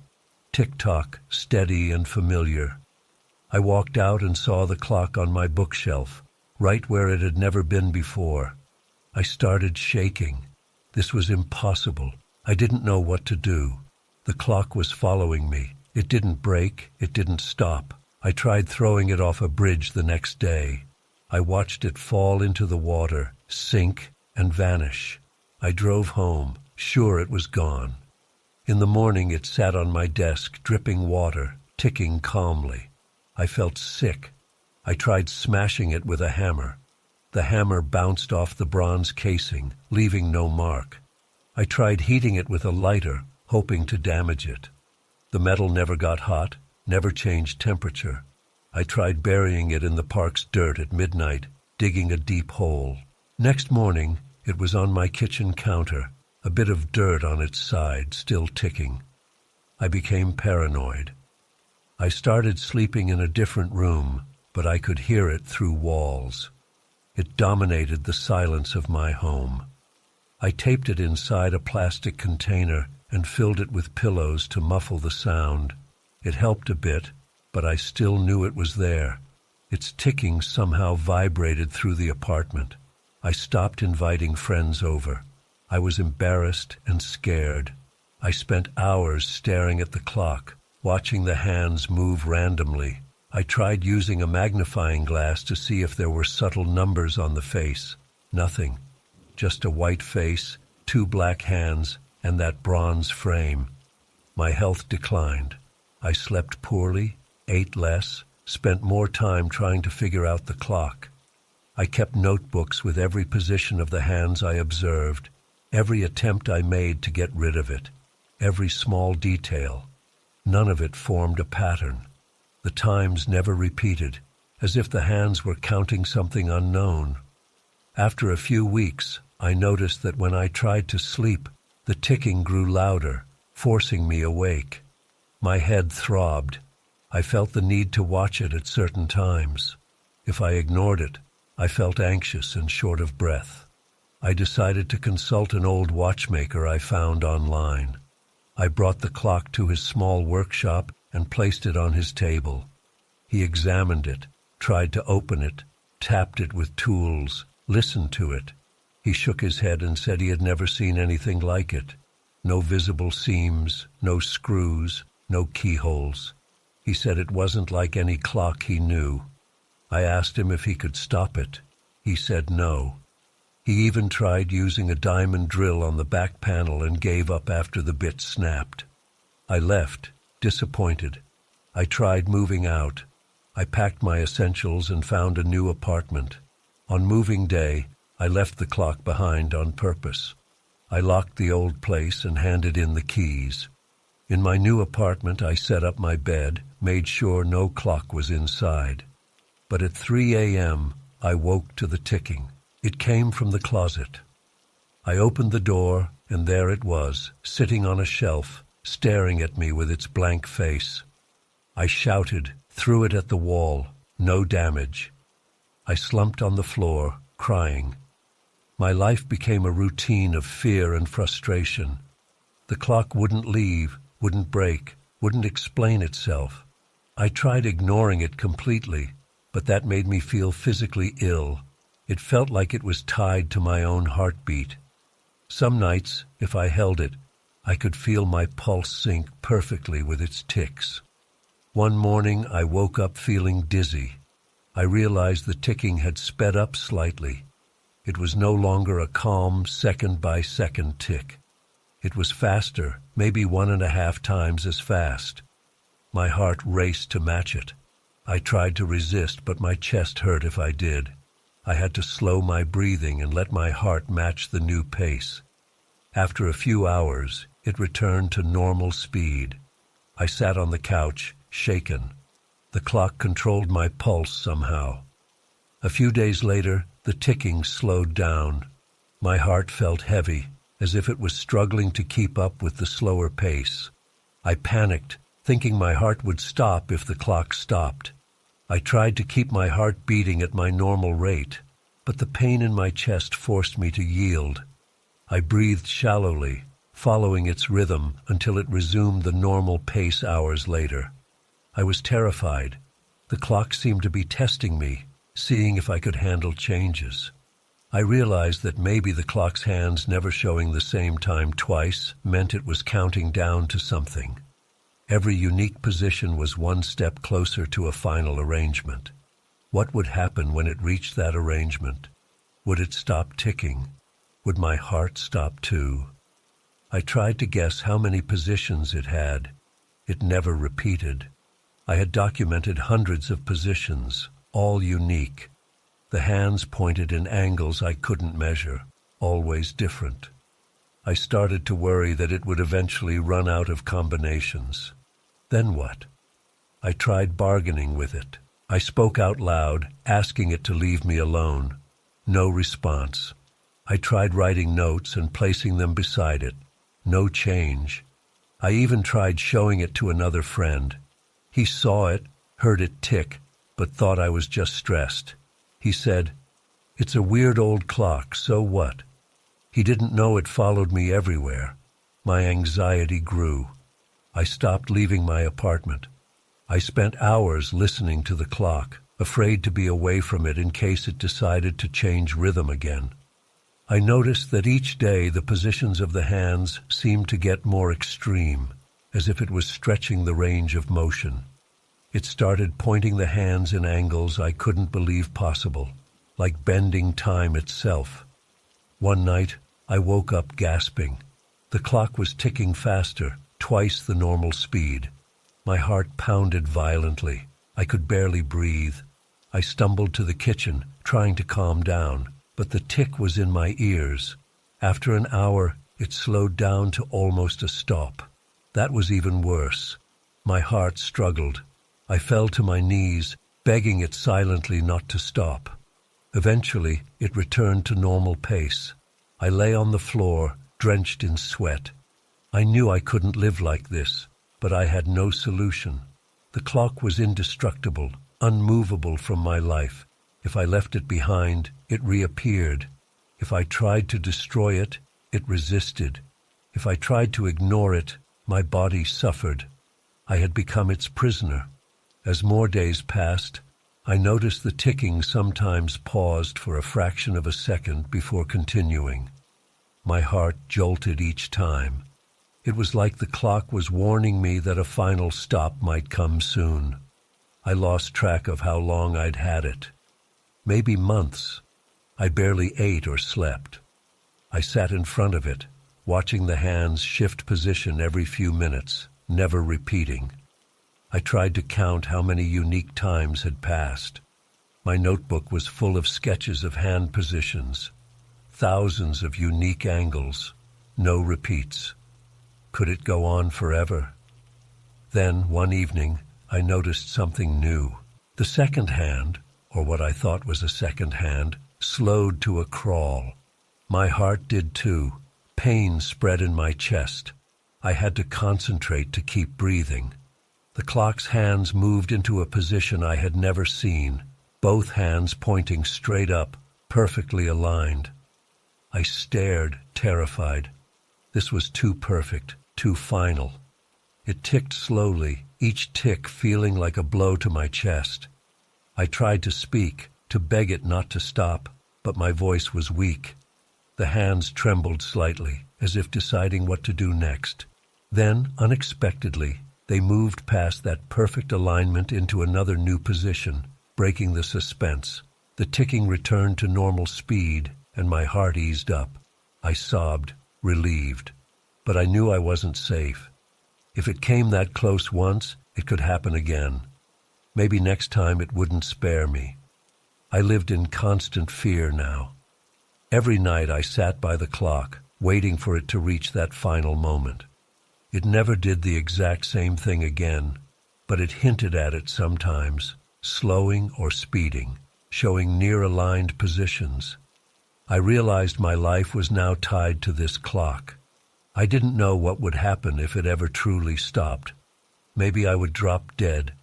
Tick-tock, steady and familiar. I walked out and saw the clock on my bookshelf, right where it had never been before. I started shaking. This was impossible. I didn't know what to do. The clock was following me. It didn't break. It didn't stop. I tried throwing it off a bridge the next day. I watched it fall into the water, sink, and vanish. I drove home, sure it was gone. In the morning it sat on my desk, dripping water, ticking calmly. I felt sick. I tried smashing it with a hammer. The hammer bounced off the bronze casing, leaving no mark. I tried heating it with a lighter, hoping to damage it. The metal never got hot, never changed temperature. I tried burying it in the park's dirt at midnight, digging a deep hole. Next morning, it was on my kitchen counter, a bit of dirt on its side, still ticking. I became paranoid. I started sleeping in a different room, but I could hear it through walls. It dominated the silence of my home. I taped it inside a plastic container and filled it with pillows to muffle the sound. It helped a bit, but I still knew it was there. Its ticking somehow vibrated through the apartment. I stopped inviting friends over. I was embarrassed and scared. I spent hours staring at the clock, watching the hands move randomly. I tried using a magnifying glass to see if there were subtle numbers on the face. Nothing. Just a white face, 2 black hands, and that bronze frame. My health declined. I slept poorly, ate less, spent more time trying to figure out the clock. I kept notebooks with every position of the hands I observed, every attempt I made to get rid of it, every small detail. None of it formed a pattern. The times never repeated, as if the hands were counting something unknown. After a few weeks, I noticed that when I tried to sleep, the ticking grew louder, forcing me awake. My head throbbed. I felt the need to watch it at certain times. If I ignored it, I felt anxious and short of breath. I decided to consult an old watchmaker I found online. I brought the clock to his small workshop and placed it on his table. He examined it, tried to open it, tapped it with tools, listened to it. He shook his head and said he had never seen anything like it. No visible seams, no screws, no keyholes. He said it wasn't like any clock he knew. I asked him if he could stop it. He said no. He even tried using a diamond drill on the back panel and gave up after the bit snapped. I left, disappointed. I tried moving out. I packed my essentials and found a new apartment. On moving day, I left the clock behind on purpose. I locked the old place and handed in the keys. In my new apartment, I set up my bed, made sure no clock was inside. But at 3 a.m., I woke to the ticking. It came from the closet. I opened the door, and there it was, sitting on a shelf, staring at me with its blank face. I shouted, threw it at the wall. No damage. I slumped on the floor, crying. My life became a routine of fear and frustration. The clock wouldn't leave, wouldn't break, wouldn't explain itself. I tried ignoring it completely, but that made me feel physically ill. It felt like it was tied to my own heartbeat. Some nights, if I held it, I could feel my pulse sync perfectly with its ticks. One morning, I woke up feeling dizzy. I realized the ticking had sped up slightly. It was no longer a calm, second-by-second tick. It was faster, maybe 1.5 times as fast. My heart raced to match it. I tried to resist, but my chest hurt if I did. I had to slow my breathing and let my heart match the new pace. After a few hours, it returned to normal speed. I sat on the couch, shaken. The clock controlled my pulse somehow. A few days later, the ticking slowed down. My heart felt heavy, as if it was struggling to keep up with the slower pace. I panicked, thinking my heart would stop if the clock stopped. I tried to keep my heart beating at my normal rate, but the pain in my chest forced me to yield. I breathed shallowly, following its rhythm until it resumed the normal pace hours later. I was terrified. The clock seemed to be testing me, seeing if I could handle changes. I realized that maybe the clock's hands never showing the same time twice meant it was counting down to something. Every unique position was one step closer to a final arrangement. What would happen when it reached that arrangement? Would it stop ticking? Would my heart stop too? I tried to guess how many positions it had. It never repeated. I had documented hundreds of positions, all unique. The hands pointed in angles I couldn't measure, always different. I started to worry that it would eventually run out of combinations. Then what? I tried bargaining with it. I spoke out loud, asking it to leave me alone. No response. I tried writing notes and placing them beside it. No change. I even tried showing it to another friend. He saw it, heard it tick, but thought I was just stressed. He said, "It's a weird old clock, so what?" He didn't know it followed me everywhere. My anxiety grew. I stopped leaving my apartment. I spent hours listening to the clock, afraid to be away from it in case it decided to change rhythm again. I noticed that each day the positions of the hands seemed to get more extreme, as if it was stretching the range of motion. It started pointing the hands in angles I couldn't believe possible, like bending time itself. One night, I woke up gasping. The clock was ticking faster, twice the normal speed. My heart pounded violently. I could barely breathe. I stumbled to the kitchen, trying to calm down, but the tick was in my ears. After an hour, it slowed down to almost a stop. That was even worse. My heart struggled. I fell to my knees, begging it silently not to stop. Eventually, it returned to normal pace. I lay on the floor, drenched in sweat. I knew I couldn't live like this, but I had no solution. The clock was indestructible, unmovable from my life. If I left it behind, it reappeared. If I tried to destroy it, it resisted. If I tried to ignore it, my body suffered. I had become its prisoner. As more days passed, I noticed the ticking sometimes paused for a fraction of a second before continuing. My heart jolted each time. It was like the clock was warning me that a final stop might come soon. I lost track of how long I'd had it. Maybe months. I barely ate or slept. I sat in front of it, watching the hands shift position every few minutes, never repeating. I tried to count how many unique times had passed. My notebook was full of sketches of hand positions, thousands of unique angles, no repeats. Could it go on forever? Then, one evening, I noticed something new. The second hand, or what I thought was a second hand, slowed to a crawl. My heart did too. Pain spread in my chest. I had to concentrate to keep breathing. The clock's hands moved into a position I had never seen, both hands pointing straight up, perfectly aligned. I stared, terrified. This was too perfect, too final. It ticked slowly, each tick feeling like a blow to my chest. I tried to speak, to beg it not to stop, but my voice was weak. The hands trembled slightly, as if deciding what to do next. Then, unexpectedly, they moved past that perfect alignment into another new position, breaking the suspense. The ticking returned to normal speed, and my heart eased up. I sobbed, relieved. But I knew I wasn't safe. If it came that close once, it could happen again. Maybe next time it wouldn't spare me. I lived in constant fear now. Every night I sat by the clock, waiting for it to reach that final moment. It never did the exact same thing again, but it hinted at it sometimes, slowing or speeding, showing near-aligned positions. I realized my life was now tied to this clock. I didn't know what would happen if it ever truly stopped. Maybe I would drop dead.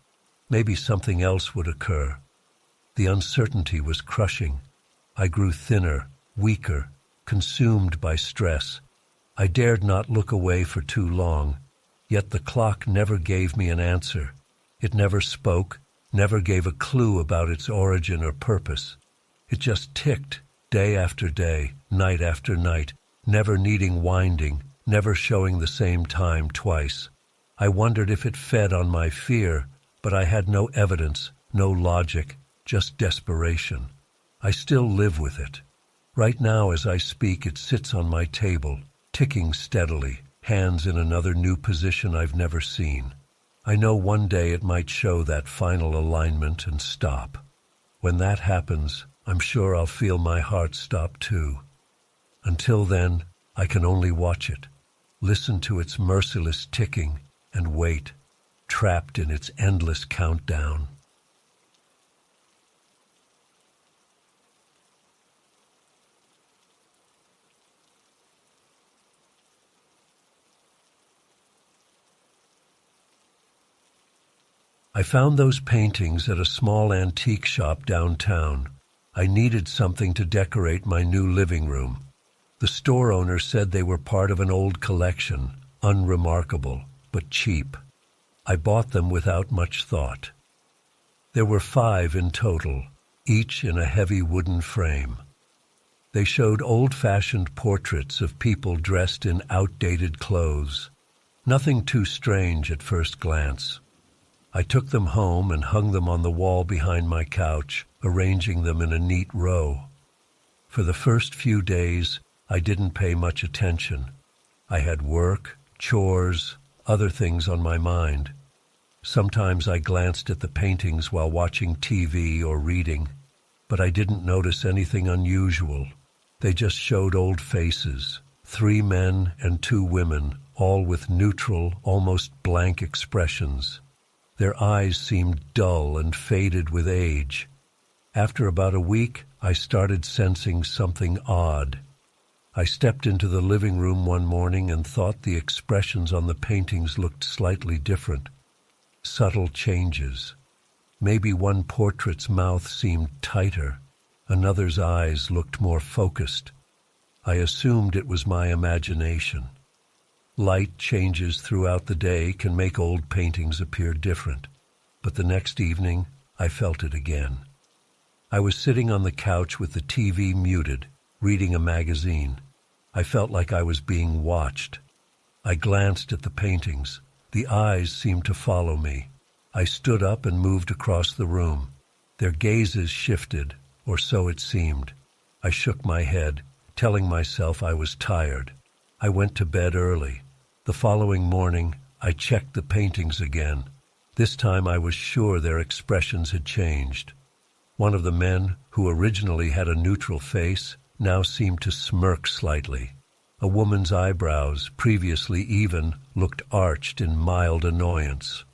Maybe something else would occur. The uncertainty was crushing. I grew thinner, weaker, consumed by stress. I dared not look away for too long, yet the clock never gave me an answer. It never spoke, never gave a clue about its origin or purpose. It just ticked, day after day, night after night, never needing winding, never showing the same time twice. I wondered if it fed on my fear, but I had no evidence, no logic, just desperation. I still live with it. Right now as I speak, it sits on my table, ticking steadily, hands in another new position I've never seen. I know one day it might show that final alignment and stop. When that happens, I'm sure I'll feel my heart stop too. Until then, I can only watch it, listen to its merciless ticking, and wait, trapped in its endless countdown. I found those paintings at a small antique shop downtown. I needed something to decorate my new living room. The store owner said they were part of an old collection, unremarkable, but cheap. I bought them without much thought. There were 5 in total, each in a heavy wooden frame. They showed old-fashioned portraits of people dressed in outdated clothes. Nothing too strange at first glance. I took them home and hung them on the wall behind my couch, arranging them in a neat row. For the first few days, I didn't pay much attention. I had work, chores, other things on my mind. Sometimes I glanced at the paintings while watching TV or reading, but I didn't notice anything unusual. They just showed old faces, 3 men and 2 women, all with neutral, almost blank expressions. Their eyes seemed dull and faded with age. After about a week, I started sensing something odd. I stepped into the living room one morning and thought the expressions on the paintings looked slightly different. Subtle changes. Maybe one portrait's mouth seemed tighter. Another's eyes looked more focused. I assumed it was my imagination. Light changes throughout the day can make old paintings appear different, but the next evening I felt it again. I was sitting on the couch with the TV muted, reading a magazine. I felt like I was being watched. I glanced at the paintings. The eyes seemed to follow me. I stood up and moved across the room. Their gazes shifted, or so it seemed. I shook my head, telling myself I was tired. I went to bed early. The following morning, I checked the paintings again. This time I was sure their expressions had changed. One of the men, who originally had a neutral face, now seemed to smirk slightly. A woman's eyebrows, previously even, looked arched in mild annoyance.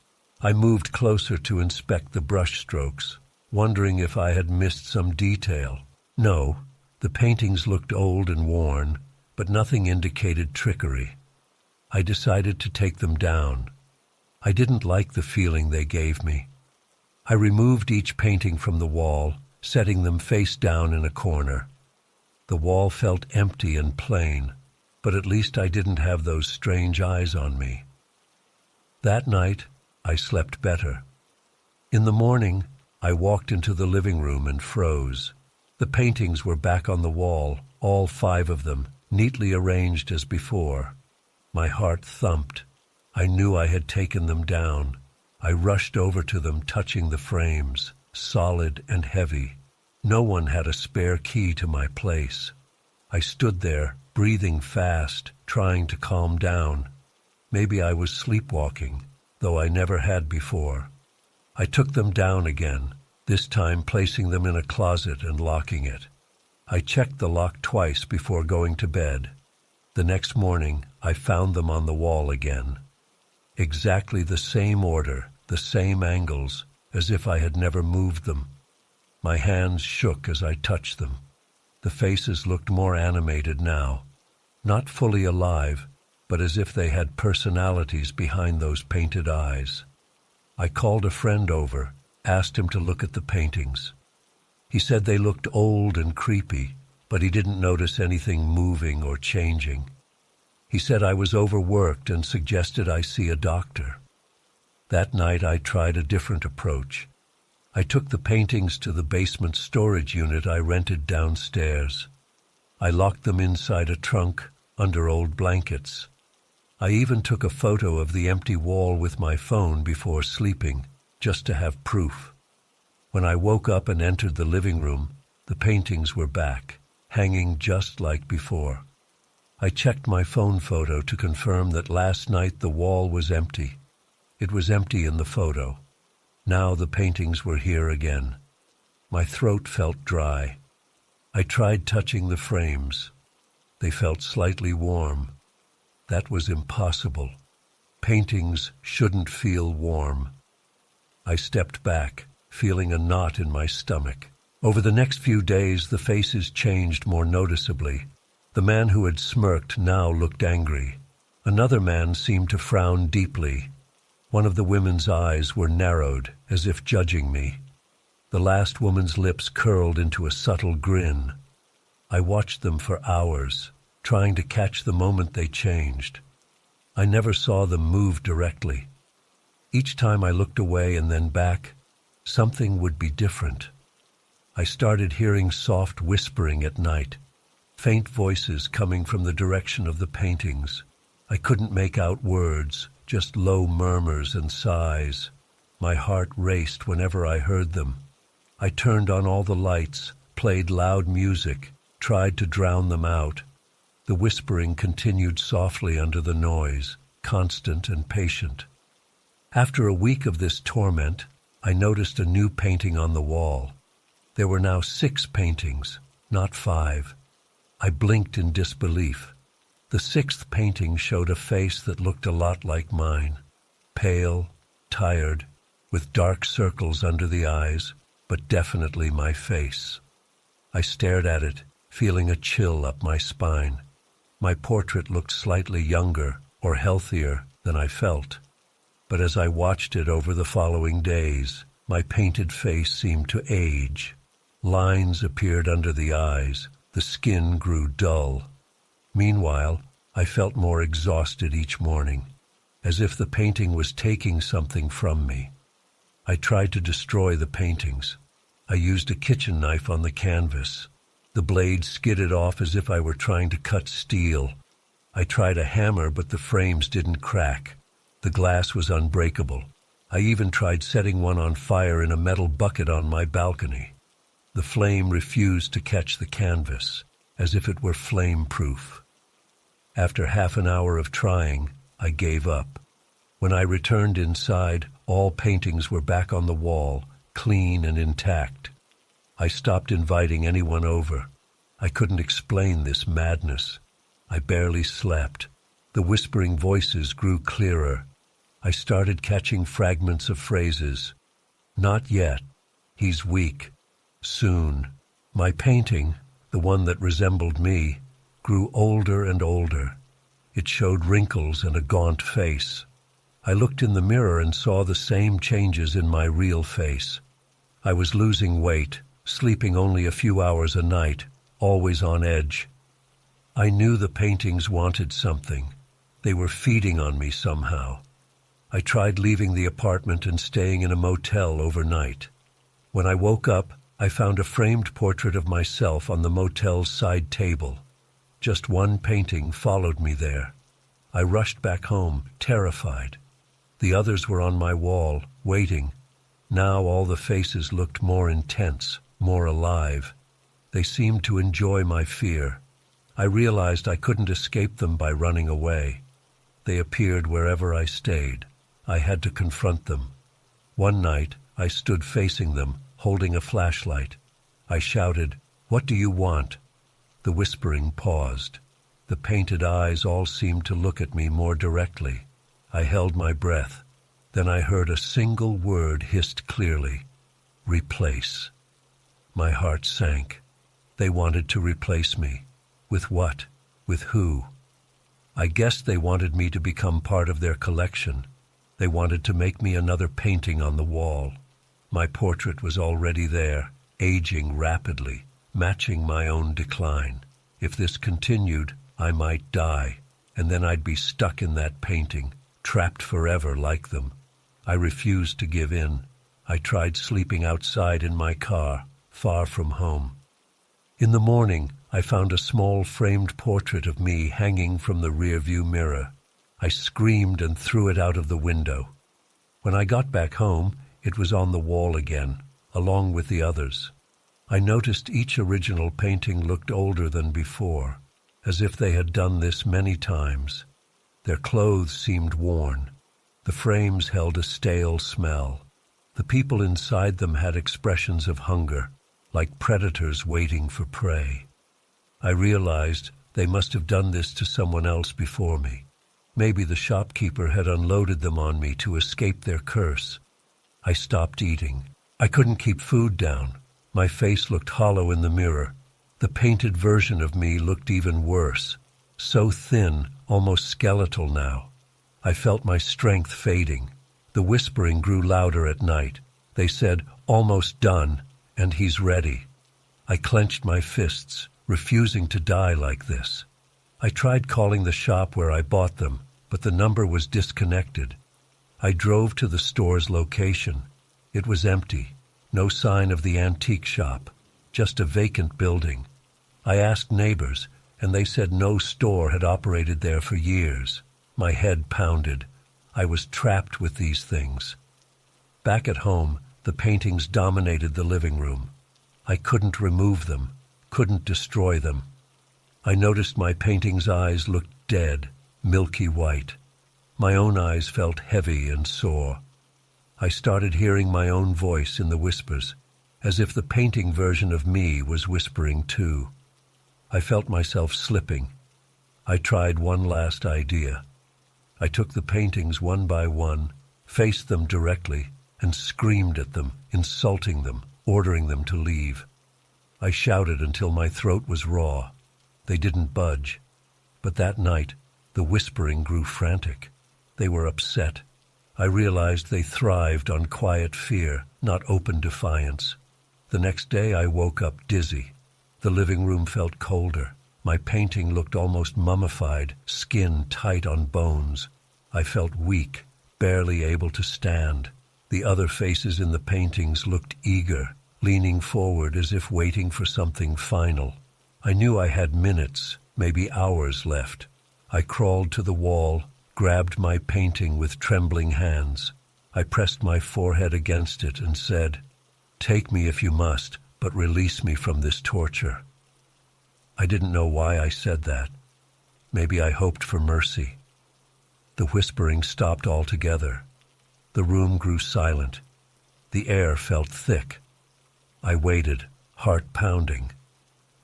I moved closer to inspect the brushstrokes, wondering if I had missed some detail. No, the paintings looked old and worn, but nothing indicated trickery. I decided to take them down. I didn't like the feeling they gave me. I removed each painting from the wall, setting them face down in a corner. The wall felt empty and plain, but at least I didn't have those strange eyes on me. That night, I slept better. In the morning, I walked into the living room and froze. The paintings were back on the wall, all 5 of them, neatly arranged as before. My heart thumped. I knew I had taken them down. I rushed over to them, touching the frames, solid and heavy. No one had a spare key to my place. I stood there, breathing fast, trying to calm down. Maybe I was sleepwalking, though I never had before. I took them down again, this time placing them in a closet and locking it. I checked the lock twice before going to bed. The next morning, I found them on the wall again. Exactly the same order, the same angles, as if I had never moved them. My hands shook as I touched them. The faces looked more animated now, not fully alive, but as if they had personalities behind those painted eyes. I called a friend over, asked him to look at the paintings. He said they looked old and creepy, but he didn't notice anything moving or changing. He said I was overworked and suggested I see a doctor. That night I tried a different approach. I took the paintings to the basement storage unit I rented downstairs. I locked them inside a trunk under old blankets. I even took a photo of the empty wall with my phone before sleeping, just to have proof. When I woke up and entered the living room, the paintings were back, hanging just like before. I checked my phone photo to confirm that last night the wall was empty. It was empty in the photo. Now the paintings were here again. My throat felt dry. I tried touching the frames. They felt slightly warm. That was impossible. Paintings shouldn't feel warm. I stepped back, feeling a knot in my stomach. Over the next few days, the faces changed more noticeably. The man who had smirked now looked angry. Another man seemed to frown deeply. One of the women's eyes were narrowed, as if judging me. The last woman's lips curled into a subtle grin. I watched them for hours. trying to catch the moment they changed. I never saw them move directly. Each time I looked away and then back, something would be different. I started hearing soft whispering at night, faint voices coming from the direction of the paintings. I couldn't make out words, just low murmurs and sighs. My heart raced whenever I heard them. I turned on all the lights, played loud music, tried to drown them out. The whispering continued softly under the noise, constant and patient. After a week of this torment, I noticed a new painting on the wall. There were now 6 paintings, not 5. I blinked in disbelief. The 6th painting showed a face that looked a lot like mine, pale, tired, with dark circles under the eyes, but definitely my face. I stared at it, feeling a chill up my spine. My portrait looked slightly younger or healthier than I felt. But as I watched it over the following days, my painted face seemed to age. Lines appeared under the eyes, the skin grew dull. Meanwhile, I felt more exhausted each morning, as if the painting was taking something from me. I tried to destroy the paintings. I used a kitchen knife on the canvas. The blade skidded off as if I were trying to cut steel. I tried a hammer, but the frames didn't crack. The glass was unbreakable. I even tried setting one on fire in a metal bucket on my balcony. The flame refused to catch the canvas, as if it were flame-proof. After half an hour of trying, I gave up. When I returned inside, all paintings were back on the wall, clean and intact. I stopped inviting anyone over. I couldn't explain this madness. I barely slept. The whispering voices grew clearer. I started catching fragments of phrases. Not yet. He's weak. Soon. My painting, the one that resembled me, grew older and older. It showed wrinkles and a gaunt face. I looked in the mirror and saw the same changes in my real face. I was losing weight, sleeping only a few hours a night, always on edge. I knew the paintings wanted something. They were feeding on me somehow. I tried leaving the apartment and staying in a motel overnight. When I woke up, I found a framed portrait of myself on the motel's side table. Just one painting followed me there. I rushed back home, terrified. The others were on my wall, waiting. Now all the faces looked more intense, more alive. They seemed to enjoy my fear. I realized I couldn't escape them by running away. They appeared wherever I stayed. I had to confront them. One night, I stood facing them, holding a flashlight. I shouted, "What do you want?" The whispering paused. The painted eyes all seemed to look at me more directly. I held my breath. Then I heard a single word hissed clearly. Replace. My heart sank. They wanted to replace me. With what? With who? I guessed they wanted me to become part of their collection. They wanted to make me another painting on the wall. My portrait was already there, aging rapidly, matching my own decline. If this continued, I might die, and then I'd be stuck in that painting, trapped forever like them. I refused to give in. I tried sleeping outside in my car, far from home. In the morning, I found a small framed portrait of me hanging from the rearview mirror. I screamed and threw it out of the window. When I got back home, it was on the wall again, along with the others. I noticed each original painting looked older than before, as if they had done this many times. Their clothes seemed worn. The frames held a stale smell. The people inside them had expressions of hunger, like predators waiting for prey. I realized they must have done this to someone else before me. Maybe the shopkeeper had unloaded them on me to escape their curse. I stopped eating. I couldn't keep food down. My face looked hollow in the mirror. The painted version of me looked even worse, so thin, almost skeletal now. I felt my strength fading. The whispering grew louder at night. They said, "Almost done, and he's ready." I clenched my fists, refusing to die like this. I tried calling the shop where I bought them, but the number was disconnected. I drove to the store's location. It was empty, no sign of the antique shop, just a vacant building. I asked neighbors, and they said no store had operated there for years. My head pounded. I was trapped with these things. Back at home, the paintings dominated the living room. I couldn't remove them, couldn't destroy them. I noticed my painting's eyes looked dead, milky white. My own eyes felt heavy and sore. I started hearing my own voice in the whispers, as if the painting version of me was whispering too. I felt myself slipping. I tried one last idea. I took the paintings one by one, faced them directly, and screamed at them, insulting them, ordering them to leave. I shouted until my throat was raw. They didn't budge. But that night, the whispering grew frantic. They were upset. I realized they thrived on quiet fear, not open defiance. The next day I woke up dizzy. The living room felt colder. My painting looked almost mummified, skin tight on bones. I felt weak, barely able to stand. The other faces in the paintings looked eager, leaning forward as if waiting for something final. I knew I had minutes, maybe hours left. I crawled to the wall, grabbed my painting with trembling hands. I pressed my forehead against it and said, "Take me if you must, but release me from this torture." I didn't know why I said that. Maybe I hoped for mercy. The whispering stopped altogether. The room grew silent. The air felt thick. I waited, heart pounding.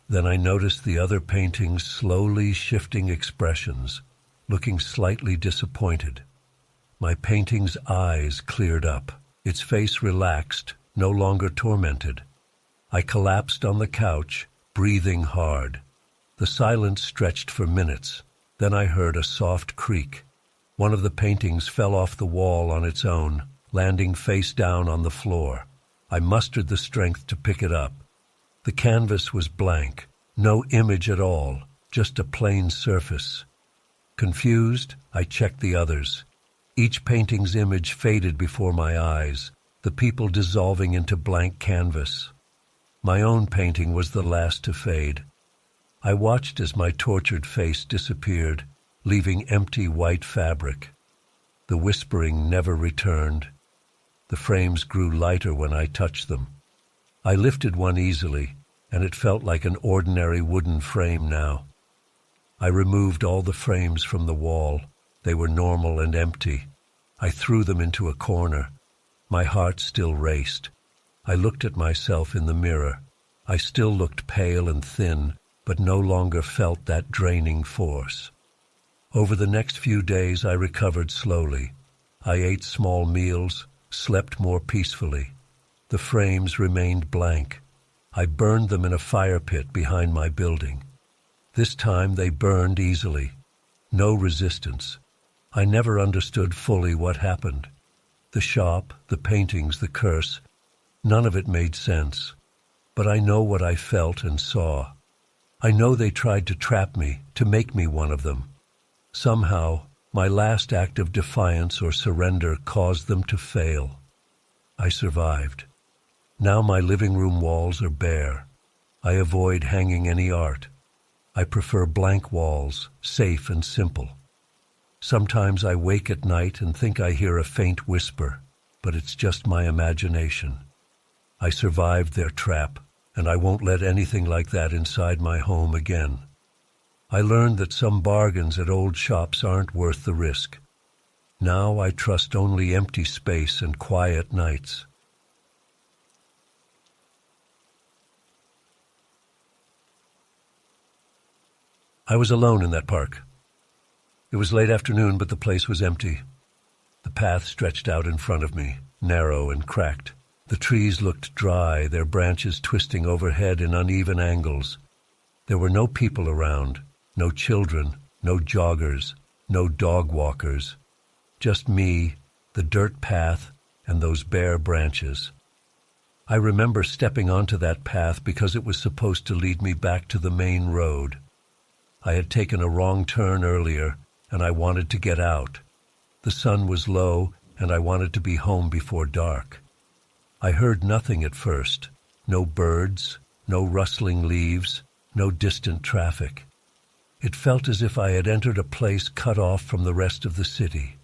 Then I noticed the other paintings slowly shifting expressions, looking slightly disappointed. My painting's eyes cleared up. Its face relaxed, no longer tormented. I collapsed on the couch, breathing hard. The silence stretched for minutes. Then I heard a soft creak. One of the paintings fell off the wall on its own, landing face down on the floor. I mustered the strength to pick it up. The canvas was blank, no image at all, just a plain surface. Confused, I checked the others. Each painting's image faded before my eyes, the people dissolving into blank canvas. My own painting was the last to fade. I watched as my tortured face disappeared, leaving empty white fabric. The whispering never returned. The frames grew lighter when I touched them. I lifted one easily, and it felt like an ordinary wooden frame now. I removed all the frames from the wall. They were normal and empty. I threw them into a corner. My heart still raced. I looked at myself in the mirror. I still looked pale and thin, but no longer felt that draining force. Over the next few days I recovered slowly. I ate small meals, slept more peacefully. The frames remained blank. I burned them in a fire pit behind my building. This time they burned easily. No resistance. I never understood fully what happened. The shop, the paintings, the curse, none of it made sense. But I know what I felt and saw. I know they tried to trap me, to make me one of them. Somehow, my last act of defiance or surrender caused them to fail. I survived. Now my living room walls are bare. I avoid hanging any art. I prefer blank walls, safe and simple. Sometimes I wake at night and think I hear a faint whisper, but it's just my imagination. I survived their trap, and I won't let anything like that inside my home again. I learned that some bargains at old shops aren't worth the risk. Now I trust only empty space and quiet nights. I was alone in that park. It was late afternoon, but the place was empty. The path stretched out in front of me, narrow and cracked. The trees looked dry, their branches twisting overhead in uneven angles. There were no people around, no children, no joggers, no dog walkers. Just me, the dirt path, and those bare branches. I remember stepping onto that path because it was supposed to lead me back to the main road. I had taken a wrong turn earlier, and I wanted to get out. The sun was low, and I wanted to be home before dark. I heard nothing at first. No birds, no rustling leaves, no distant traffic. It felt as if I had entered a place cut off from the rest of the city.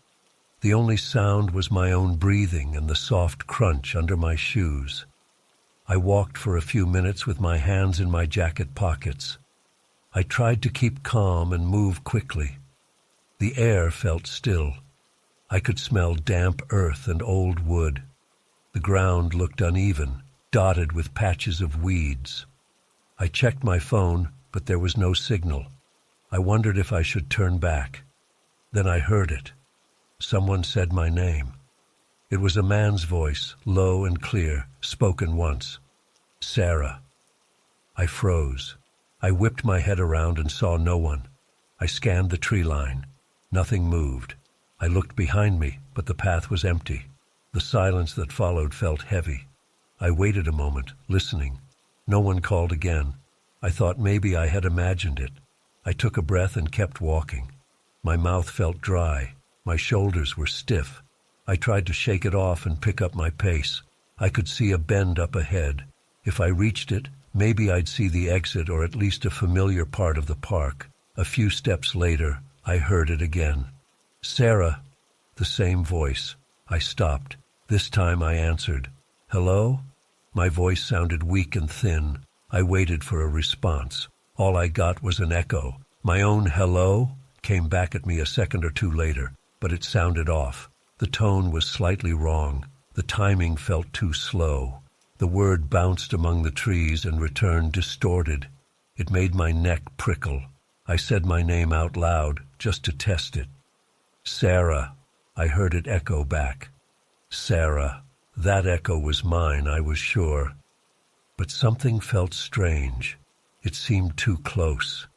The only sound was my own breathing and the soft crunch under my shoes. I walked for a few minutes with my hands in my jacket pockets. I tried to keep calm and move quickly. The air felt still. I could smell damp earth and old wood. The ground looked uneven, dotted with patches of weeds. I checked my phone, but there was no signal. I wondered if I should turn back. Then I heard it. Someone said my name. It was a man's voice, low and clear, spoken once. Sarah. I froze. I whipped my head around and saw no one. I scanned the tree line. Nothing moved. I looked behind me, but the path was empty. The silence that followed felt heavy. I waited a moment, listening. No one called again. I thought maybe I had imagined it. I took a breath and kept walking. My mouth felt dry. My shoulders were stiff. I tried to shake it off and pick up my pace. I could see a bend up ahead. If I reached it, maybe I'd see the exit or at least a familiar part of the park. A few steps later, I heard it again. Sarah. The same voice. I stopped. This time I answered. Hello? My voice sounded weak and thin. I waited for a response. All I got was an echo. My own hello came back at me a second or two later, but it sounded off. The tone was slightly wrong. The timing felt too slow. The word bounced among the trees and returned distorted. It made my neck prickle. I said my name out loud, just to test it. Sarah. I heard it echo back. Sarah. That echo was mine, I was sure. But something felt strange. It seemed too close.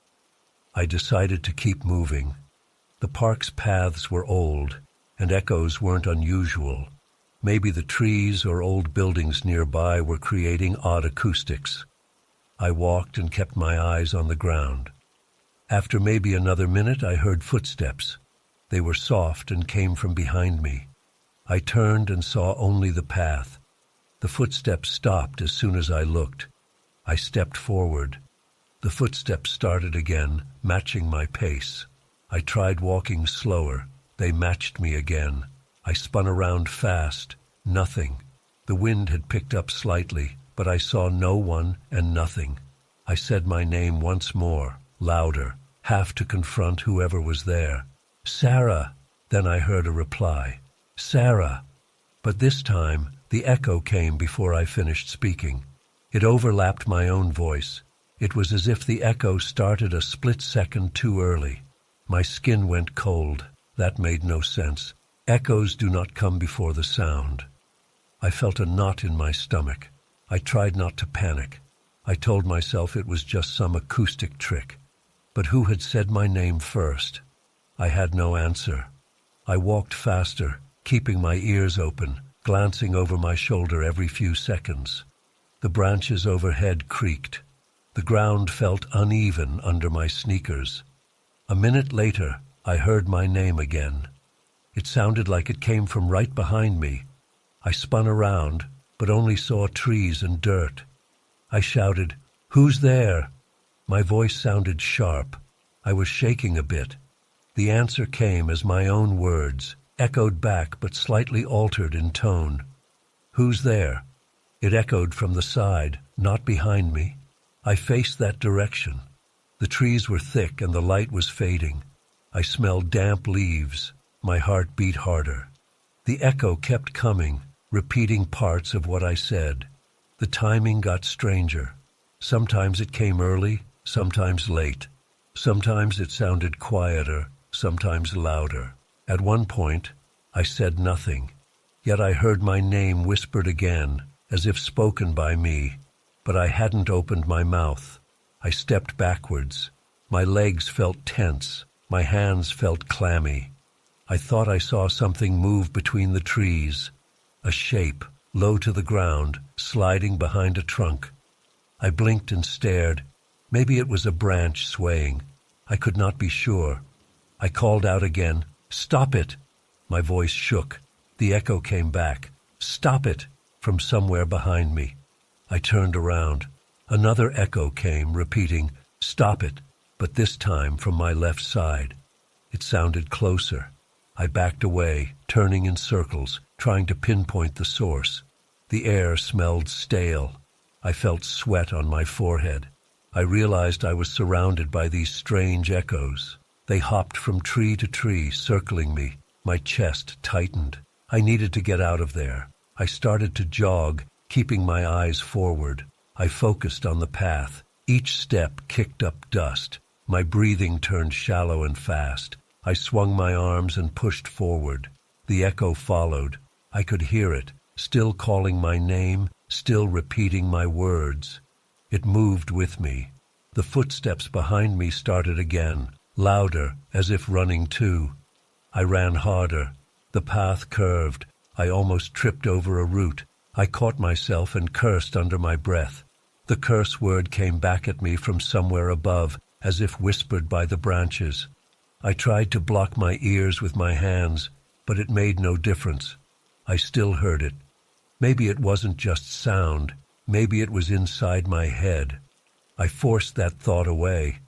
I decided to keep moving. The park's paths were old, and echoes weren't unusual. Maybe the trees or old buildings nearby were creating odd acoustics. I walked and kept my eyes on the ground. After maybe another minute, I heard footsteps. They were soft and came from behind me. I turned and saw only the path. The footsteps stopped as soon as I looked. I stepped forward. The footsteps started again, matching my pace. I tried walking slower. They matched me again. I spun around fast. Nothing. The wind had picked up slightly, but I saw no one and nothing. I said my name once more, louder, half to confront whoever was there. Sarah! Then I heard a reply. Sarah! But this time, the echo came before I finished speaking. It overlapped my own voice. It was as if the echo started a split second too early. My skin went cold. That made no sense. Echoes do not come before the sound. I felt a knot in my stomach. I tried not to panic. I told myself it was just some acoustic trick. But who had said my name first? I had no answer. I walked faster, keeping my ears open, glancing over my shoulder every few seconds. The branches overhead creaked. The ground felt uneven under my sneakers. A minute later, I heard my name again. It sounded like it came from right behind me. I spun around, but only saw trees and dirt. I shouted, "Who's there?" My voice sounded sharp. I was shaking a bit. The answer came as my own words, echoed back but slightly altered in tone. "Who's there?" It echoed from the side, not behind me. I faced that direction. The trees were thick and the light was fading. I smelled damp leaves. My heart beat harder. The echo kept coming, repeating parts of what I said. The timing got stranger. Sometimes it came early, sometimes late. Sometimes it sounded quieter, sometimes louder. At one point, I said nothing. Yet I heard my name whispered again, as if spoken by me. But I hadn't opened my mouth. I stepped backwards. My legs felt tense. My hands felt clammy. I thought I saw something move between the trees. A shape, low to the ground, sliding behind a trunk. I blinked and stared. Maybe it was a branch swaying. I could not be sure. I called out again, "Stop it!" My voice shook. The echo came back, "Stop it!" from somewhere behind me. I turned around. Another echo came, repeating, "Stop it," but this time from my left side. It sounded closer. I backed away, turning in circles, trying to pinpoint the source. The air smelled stale. I felt sweat on my forehead. I realized I was surrounded by these strange echoes. They hopped from tree to tree, circling me. My chest tightened. I needed to get out of there. I started to jog, keeping my eyes forward. I focused on the path. Each step kicked up dust. My breathing turned shallow and fast. I swung my arms and pushed forward. The echo followed. I could hear it, still calling my name, still repeating my words. It moved with me. The footsteps behind me started again, louder, as if running too. I ran harder. The path curved. I almost tripped over a root. I caught myself and cursed under my breath. The curse word came back at me from somewhere above, as if whispered by the branches. I tried to block my ears with my hands, but it made no difference. I still heard it. Maybe it wasn't just sound. Maybe it was inside my head. I forced that thought away.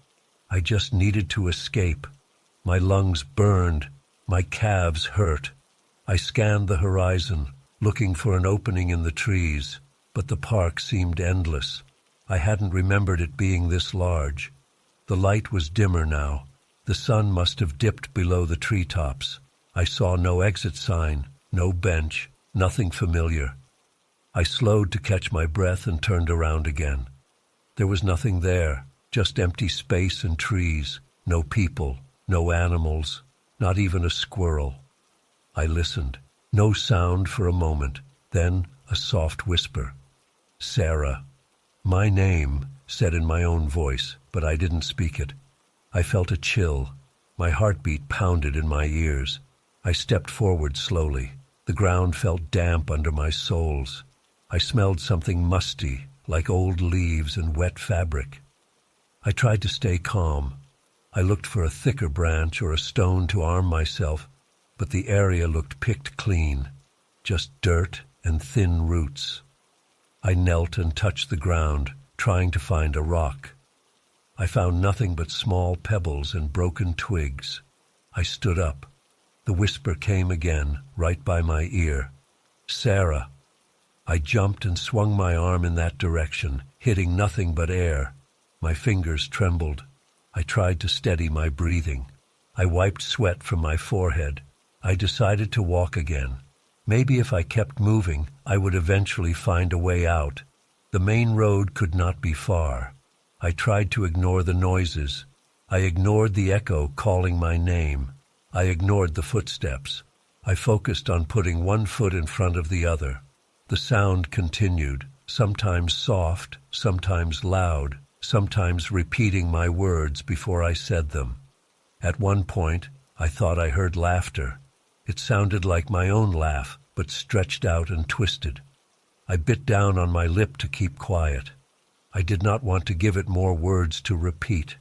I just needed to escape. My lungs burned. My calves hurt. I scanned the horizon, looking for an opening in the trees, but the park seemed endless. I hadn't remembered it being this large. The light was dimmer now. The sun must have dipped below the treetops. I saw no exit sign, no bench, nothing familiar. I slowed to catch my breath and turned around again. There was nothing there, just empty space and trees, no people, no animals, not even a squirrel. I listened. No sound for a moment, then a soft whisper. "Sarah." My name, said in my own voice, but I didn't speak it. I felt a chill. My heartbeat pounded in my ears. I stepped forward slowly. The ground felt damp under my soles. I smelled something musty, like old leaves and wet fabric. I tried to stay calm. I looked for a thicker branch or a stone to arm myself, but the area looked picked clean, just dirt and thin roots. I knelt and touched the ground, trying to find a rock. I found nothing but small pebbles and broken twigs. I stood up. The whisper came again, right by my ear. "Sarah." I jumped and swung my arm in that direction, hitting nothing but air. My fingers trembled. I tried to steady my breathing. I wiped sweat from my forehead. I decided to walk again. Maybe if I kept moving, I would eventually find a way out. The main road could not be far. I tried to ignore the noises. I ignored the echo calling my name. I ignored the footsteps. I focused on putting one foot in front of the other. The sound continued, sometimes soft, sometimes loud, sometimes repeating my words before I said them. At one point, I thought I heard laughter. It sounded like my own laugh, but stretched out and twisted. I bit down on my lip to keep quiet. I did not want to give it more words to repeat.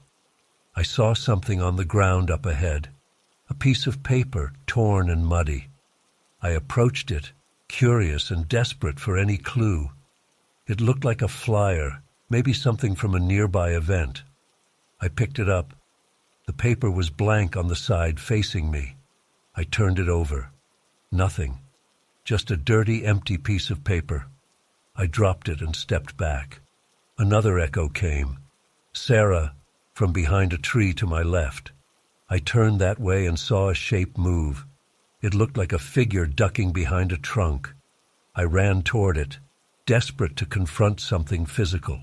I saw something on the ground up ahead, a piece of paper, torn and muddy. I approached it, curious and desperate for any clue. It looked like a flyer, maybe something from a nearby event. I picked it up. The paper was blank on the side facing me. I turned it over. Nothing. Just a dirty, empty piece of paper. I dropped it and stepped back. Another echo came. "Sarah," from behind a tree to my left. I turned that way and saw a shape move. It looked like a figure ducking behind a trunk. I ran toward it, desperate to confront something physical.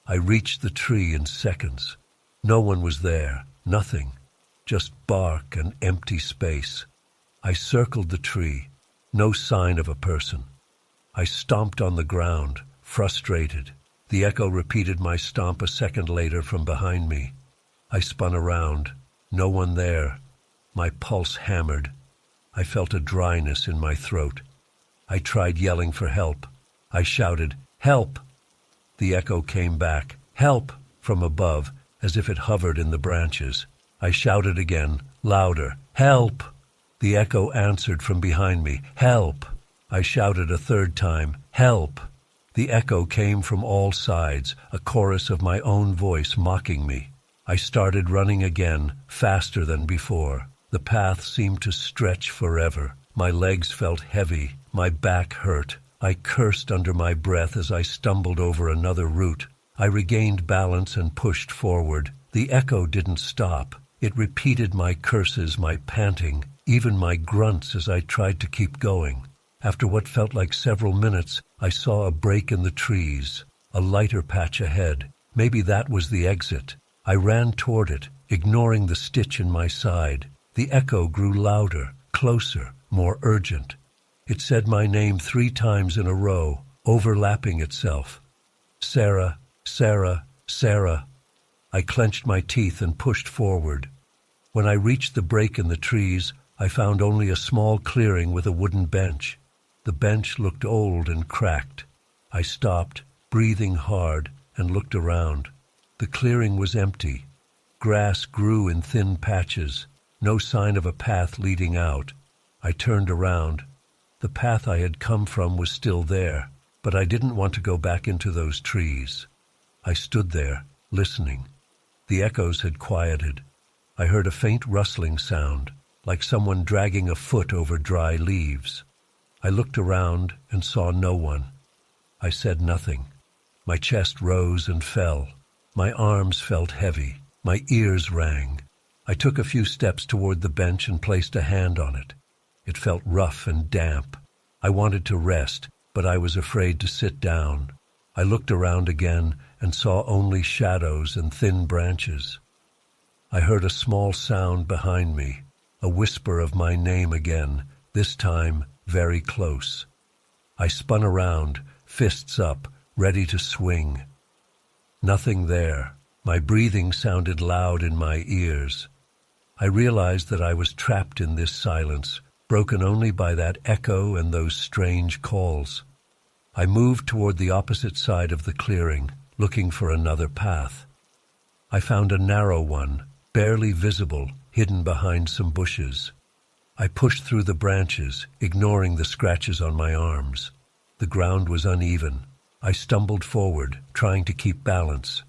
I reached the tree in seconds. No one was there, nothing, just bark and empty space. I circled the tree, no sign of a person. I stomped on the ground, frustrated. The echo repeated my stomp a second later from behind me. I spun around. No one there. My pulse hammered. I felt a dryness in my throat. I tried yelling for help. I shouted, "Help!" The echo came back, "Help!" from above, as if it hovered in the branches. I shouted again, louder, "Help!" The echo answered from behind me, "Help!" I shouted a third time, "Help!" The echo came from all sides, a chorus of my own voice mocking me. I started running again, faster than before. The path seemed to stretch forever. My legs felt heavy, my back hurt. I cursed under my breath as I stumbled over another root. I regained balance and pushed forward. The echo didn't stop. It repeated my curses, my panting, even my grunts as I tried to keep going. After what felt like several minutes, I saw a break in the trees, a lighter patch ahead. Maybe that was the exit. I ran toward it, ignoring the stitch in my side. The echo grew louder, closer, more urgent. It said my name 3 times in a row, overlapping itself. Sarah, Sarah, Sarah. I clenched my teeth and pushed forward. When I reached the break in the trees, I found only a small clearing with a wooden bench. The bench looked old and cracked. I stopped, breathing hard, and looked around. The clearing was empty. Grass grew in thin patches, no sign of a path leading out. I turned around. The path I had come from was still there, but I didn't want to go back into those trees. I stood there, listening. The echoes had quieted. I heard a faint rustling sound, like someone dragging a foot over dry leaves. I looked around and saw no one. I said nothing. My chest rose and fell. My arms felt heavy. My ears rang. I took a few steps toward the bench and placed a hand on it. It felt rough and damp. I wanted to rest, but I was afraid to sit down. I looked around again and saw only shadows and thin branches. I heard a small sound behind me, a whisper of my name again, this time very close. I spun around, fists up, ready to swing. Nothing there. My breathing sounded loud in my ears. I realized that I was trapped in this silence, broken only by that echo and those strange calls. I moved toward the opposite side of the clearing, looking for another path. I found a narrow one, barely visible, hidden behind some bushes. I pushed through the branches, ignoring the scratches on my arms. The ground was uneven. I stumbled forward, trying to keep balance.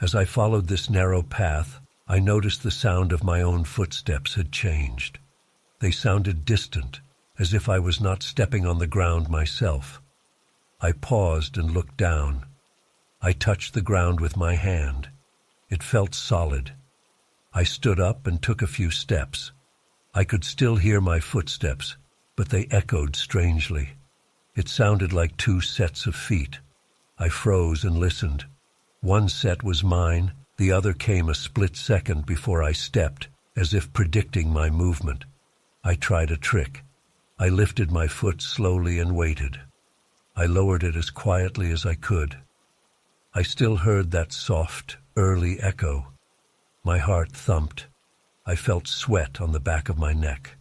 As I followed this narrow path, I noticed the sound of my own footsteps had changed. They sounded distant, as if I was not stepping on the ground myself. I paused and looked down. I touched the ground with my hand. It felt solid. I stood up and took a few steps. I could still hear my footsteps, but they echoed strangely. It sounded like 2 sets of feet. I froze and listened. One set was mine, the other came a split second before I stepped, as if predicting my movement. I tried a trick. I lifted my foot slowly and waited. I lowered it as quietly as I could. I still heard that soft, early echo. My heart thumped. I felt sweat on the back of my neck.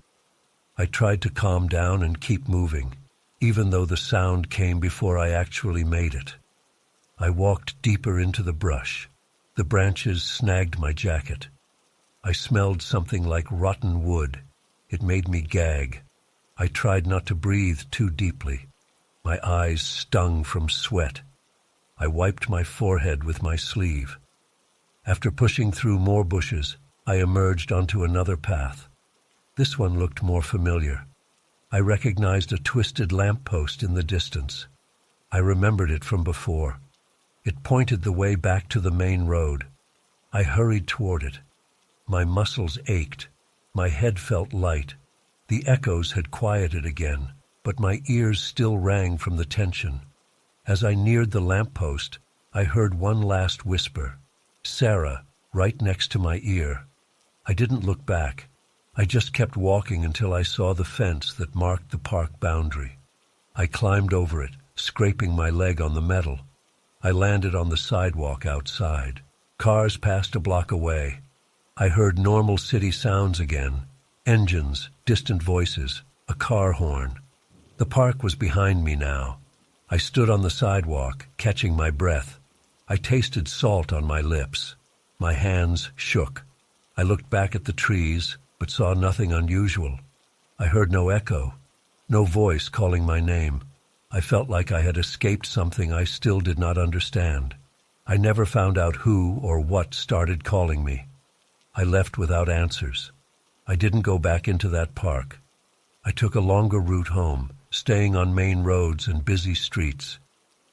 I tried to calm down and keep moving, even though the sound came before I actually made it. I walked deeper into the brush. The branches snagged my jacket. I smelled something like rotten wood. It made me gag. I tried not to breathe too deeply. My eyes stung from sweat. I wiped my forehead with my sleeve. After pushing through more bushes, I emerged onto another path. This one looked more familiar. I recognized a twisted lamppost in the distance. I remembered it from before. It pointed the way back to the main road. I hurried toward it. My muscles ached. My head felt light. The echoes had quieted again, but my ears still rang from the tension. As I neared the lamppost, I heard one last whisper, "Sarah," right next to my ear. I didn't look back. I just kept walking until I saw the fence that marked the park boundary. I climbed over it, scraping my leg on the metal. I landed on the sidewalk outside. Cars passed a block away. I heard normal city sounds again. Engines, distant voices, a car horn. The park was behind me now. I stood on the sidewalk, catching my breath. I tasted salt on my lips. My hands shook. I looked back at the trees, but saw nothing unusual. I heard no echo, no voice calling my name. I felt like I had escaped something I still did not understand. I never found out who or what started calling me. I left without answers. I didn't go back into that park. I took a longer route home, staying on main roads and busy streets.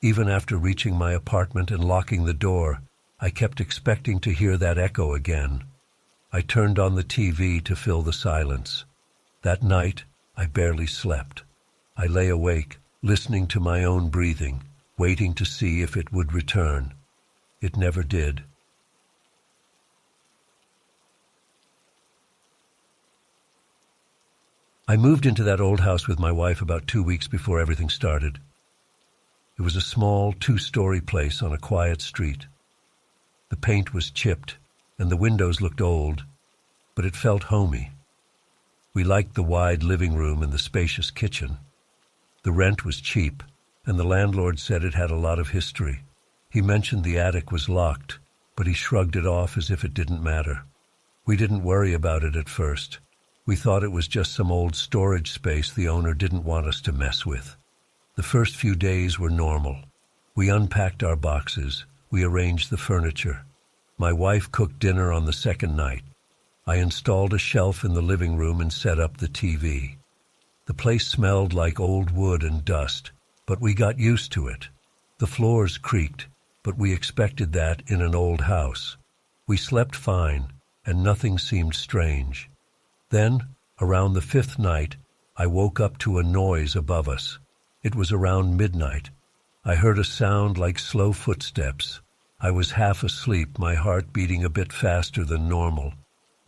Even after reaching my apartment and locking the door, I kept expecting to hear that echo again. I turned on the TV to fill the silence. That night, I barely slept. I lay awake, listening to my own breathing, waiting to see if it would return. It never did. I moved into that old house with my wife about 2 weeks before everything started. It was a small, 2-story place on a quiet street. The paint was chipped, and the windows looked old, but it felt homey. We liked the wide living room and the spacious kitchen. The rent was cheap, and the landlord said it had a lot of history. He mentioned the attic was locked, but he shrugged it off as if it didn't matter. We didn't worry about it at first. We thought it was just some old storage space the owner didn't want us to mess with. The first few days were normal. We unpacked our boxes. We arranged the furniture. My wife cooked dinner on the second night. I installed a shelf in the living room and set up the TV. The place smelled like old wood and dust, but we got used to it. The floors creaked, but we expected that in an old house. We slept fine, and nothing seemed strange. Then, around the 5th night, I woke up to a noise above us. It was around midnight. I heard a sound like slow footsteps. I was half asleep, my heart beating a bit faster than normal.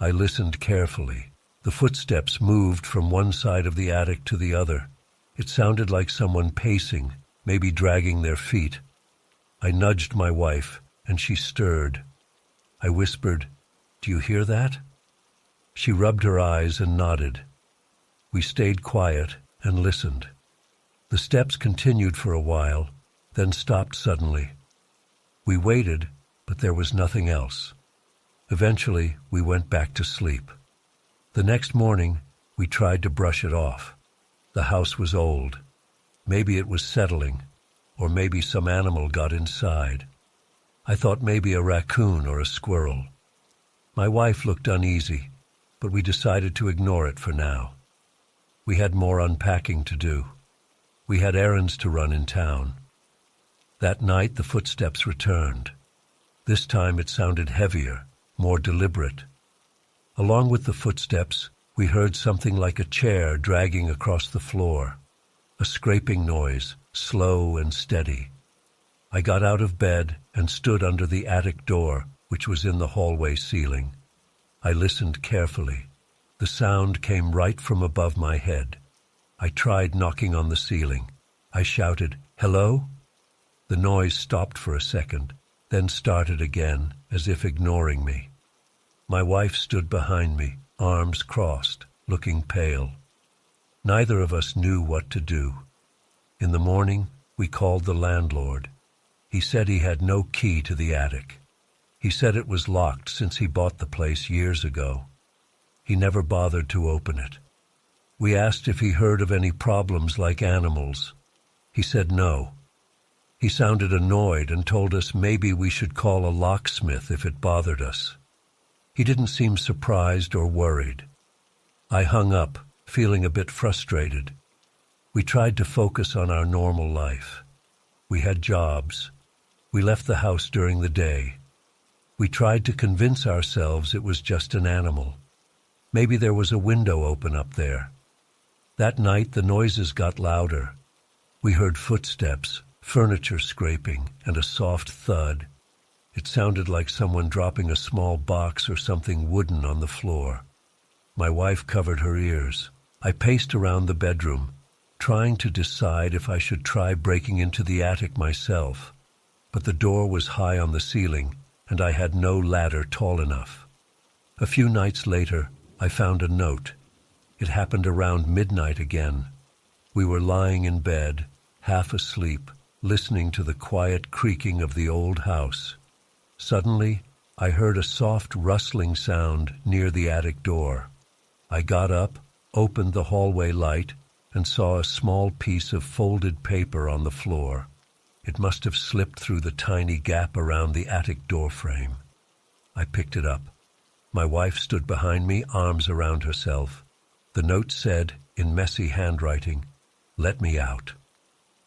I listened carefully. The footsteps moved from one side of the attic to the other. It sounded like someone pacing, maybe dragging their feet. I nudged my wife, and she stirred. I whispered, "Do you hear that?" She rubbed her eyes and nodded. We stayed quiet and listened. The steps continued for a while, then stopped suddenly. We waited, but there was nothing else. Eventually, we went back to sleep. The next morning, we tried to brush it off. The house was old. Maybe it was settling, or maybe some animal got inside. I thought maybe a raccoon or a squirrel. My wife looked uneasy, but we decided to ignore it for now. We had more unpacking to do. We had errands to run in town. That night, the footsteps returned. This time it sounded heavier, more deliberate. Along with the footsteps, we heard something like a chair dragging across the floor. A scraping noise, slow and steady. I got out of bed and stood under the attic door, which was in the hallway ceiling. I listened carefully. The sound came right from above my head. I tried knocking on the ceiling. I shouted, "Hello?" The noise stopped for a second, then started again, as if ignoring me. My wife stood behind me, arms crossed, looking pale. Neither of us knew what to do. In the morning, we called the landlord. He said he had no key to the attic. He said it was locked since he bought the place years ago. He never bothered to open it. We asked if he heard of any problems like animals. He said no. He sounded annoyed and told us maybe we should call a locksmith if it bothered us. He didn't seem surprised or worried. I hung up, feeling a bit frustrated. We tried to focus on our normal life. We had jobs. We left the house during the day. We tried to convince ourselves it was just an animal. Maybe there was a window open up there. That night the noises got louder. We heard footsteps, furniture scraping, and a soft thud. It sounded like someone dropping a small box or something wooden on the floor. My wife covered her ears. I paced around the bedroom, trying to decide if I should try breaking into the attic myself. But the door was high on the ceiling, and I had no ladder tall enough. A few nights later, I found a note. It happened around midnight again. We were lying in bed, half asleep, listening to the quiet creaking of the old house. Suddenly, I heard a soft rustling sound near the attic door. I got up, opened the hallway light, and saw a small piece of folded paper on the floor. It must have slipped through the tiny gap around the attic door frame. I picked it up. My wife stood behind me, arms around herself. The note said, in messy handwriting, "Let me out."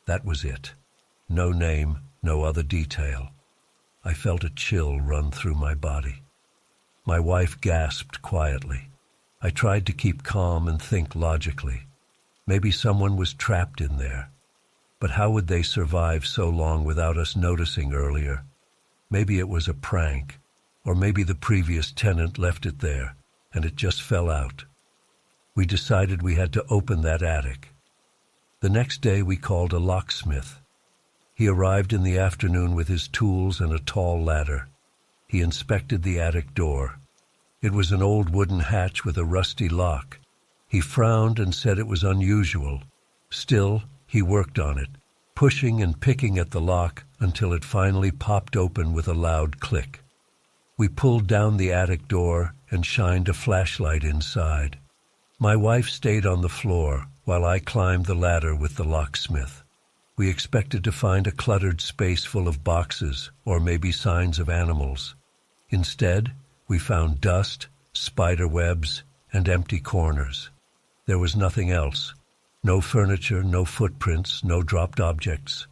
That was it. No name, no other detail. I felt a chill run through my body. My wife gasped quietly. I tried to keep calm and think logically. Maybe someone was trapped in there. But how would they survive so long without us noticing earlier? Maybe it was a prank, or maybe the previous tenant left it there, and it just fell out. We decided we had to open that attic. The next day we called a locksmith. He arrived in the afternoon with his tools and a tall ladder. He inspected the attic door. It was an old wooden hatch with a rusty lock. He frowned and said it was unusual. Still, he worked on it, pushing and picking at the lock until it finally popped open with a loud click. We pulled down the attic door and shined a flashlight inside. My wife stayed on the floor while I climbed the ladder with the locksmith. We expected to find a cluttered space full of boxes or maybe signs of animals. Instead, we found dust, spider webs, and empty corners. There was nothing else. No furniture, no footprints, no dropped objects.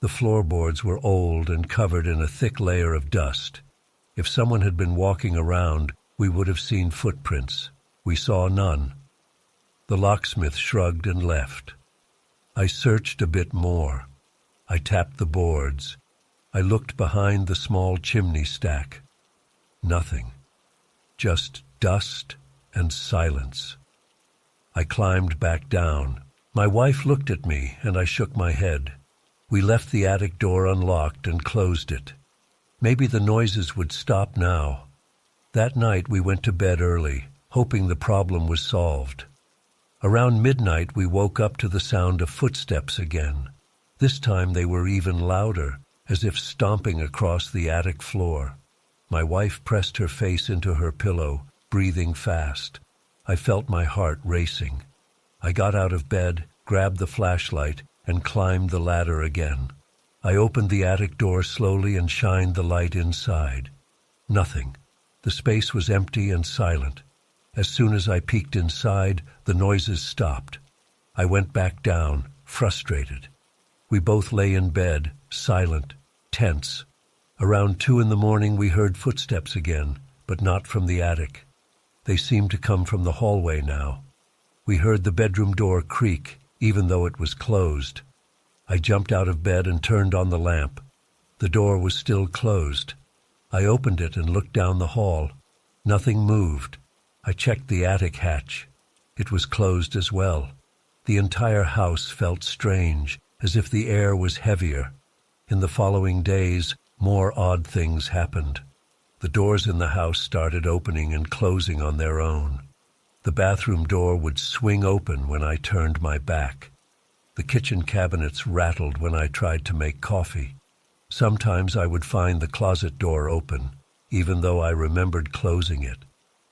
The floorboards were old and covered in a thick layer of dust. If someone had been walking around, we would have seen footprints. We saw none. The locksmith shrugged and left. I searched a bit more. I tapped the boards. I looked behind the small chimney stack. Nothing. Just dust and silence. I climbed back down. My wife looked at me, and I shook my head. We left the attic door unlocked and closed it. Maybe the noises would stop now. That night we went to bed early, hoping the problem was solved. Around midnight we woke up to the sound of footsteps again. This time they were even louder, as if stomping across the attic floor. My wife pressed her face into her pillow, breathing fast. I felt my heart racing. I got out of bed, grabbed the flashlight, and climbed the ladder again. I opened the attic door slowly and shined the light inside. Nothing. The space was empty and silent. As soon as I peeked inside, the noises stopped. I went back down, frustrated. We both lay in bed, silent, tense. Around 2 a.m. we heard footsteps again, but not from the attic. They seemed to come from the hallway now. We heard the bedroom door creak, even though it was closed. I jumped out of bed and turned on the lamp. The door was still closed. I opened it and looked down the hall. Nothing moved. I checked the attic hatch. It was closed as well. The entire house felt strange, as if the air was heavier. In the following days, more odd things happened. The doors in the house started opening and closing on their own. The bathroom door would swing open when I turned my back. The kitchen cabinets rattled when I tried to make coffee. Sometimes I would find the closet door open, even though I remembered closing it.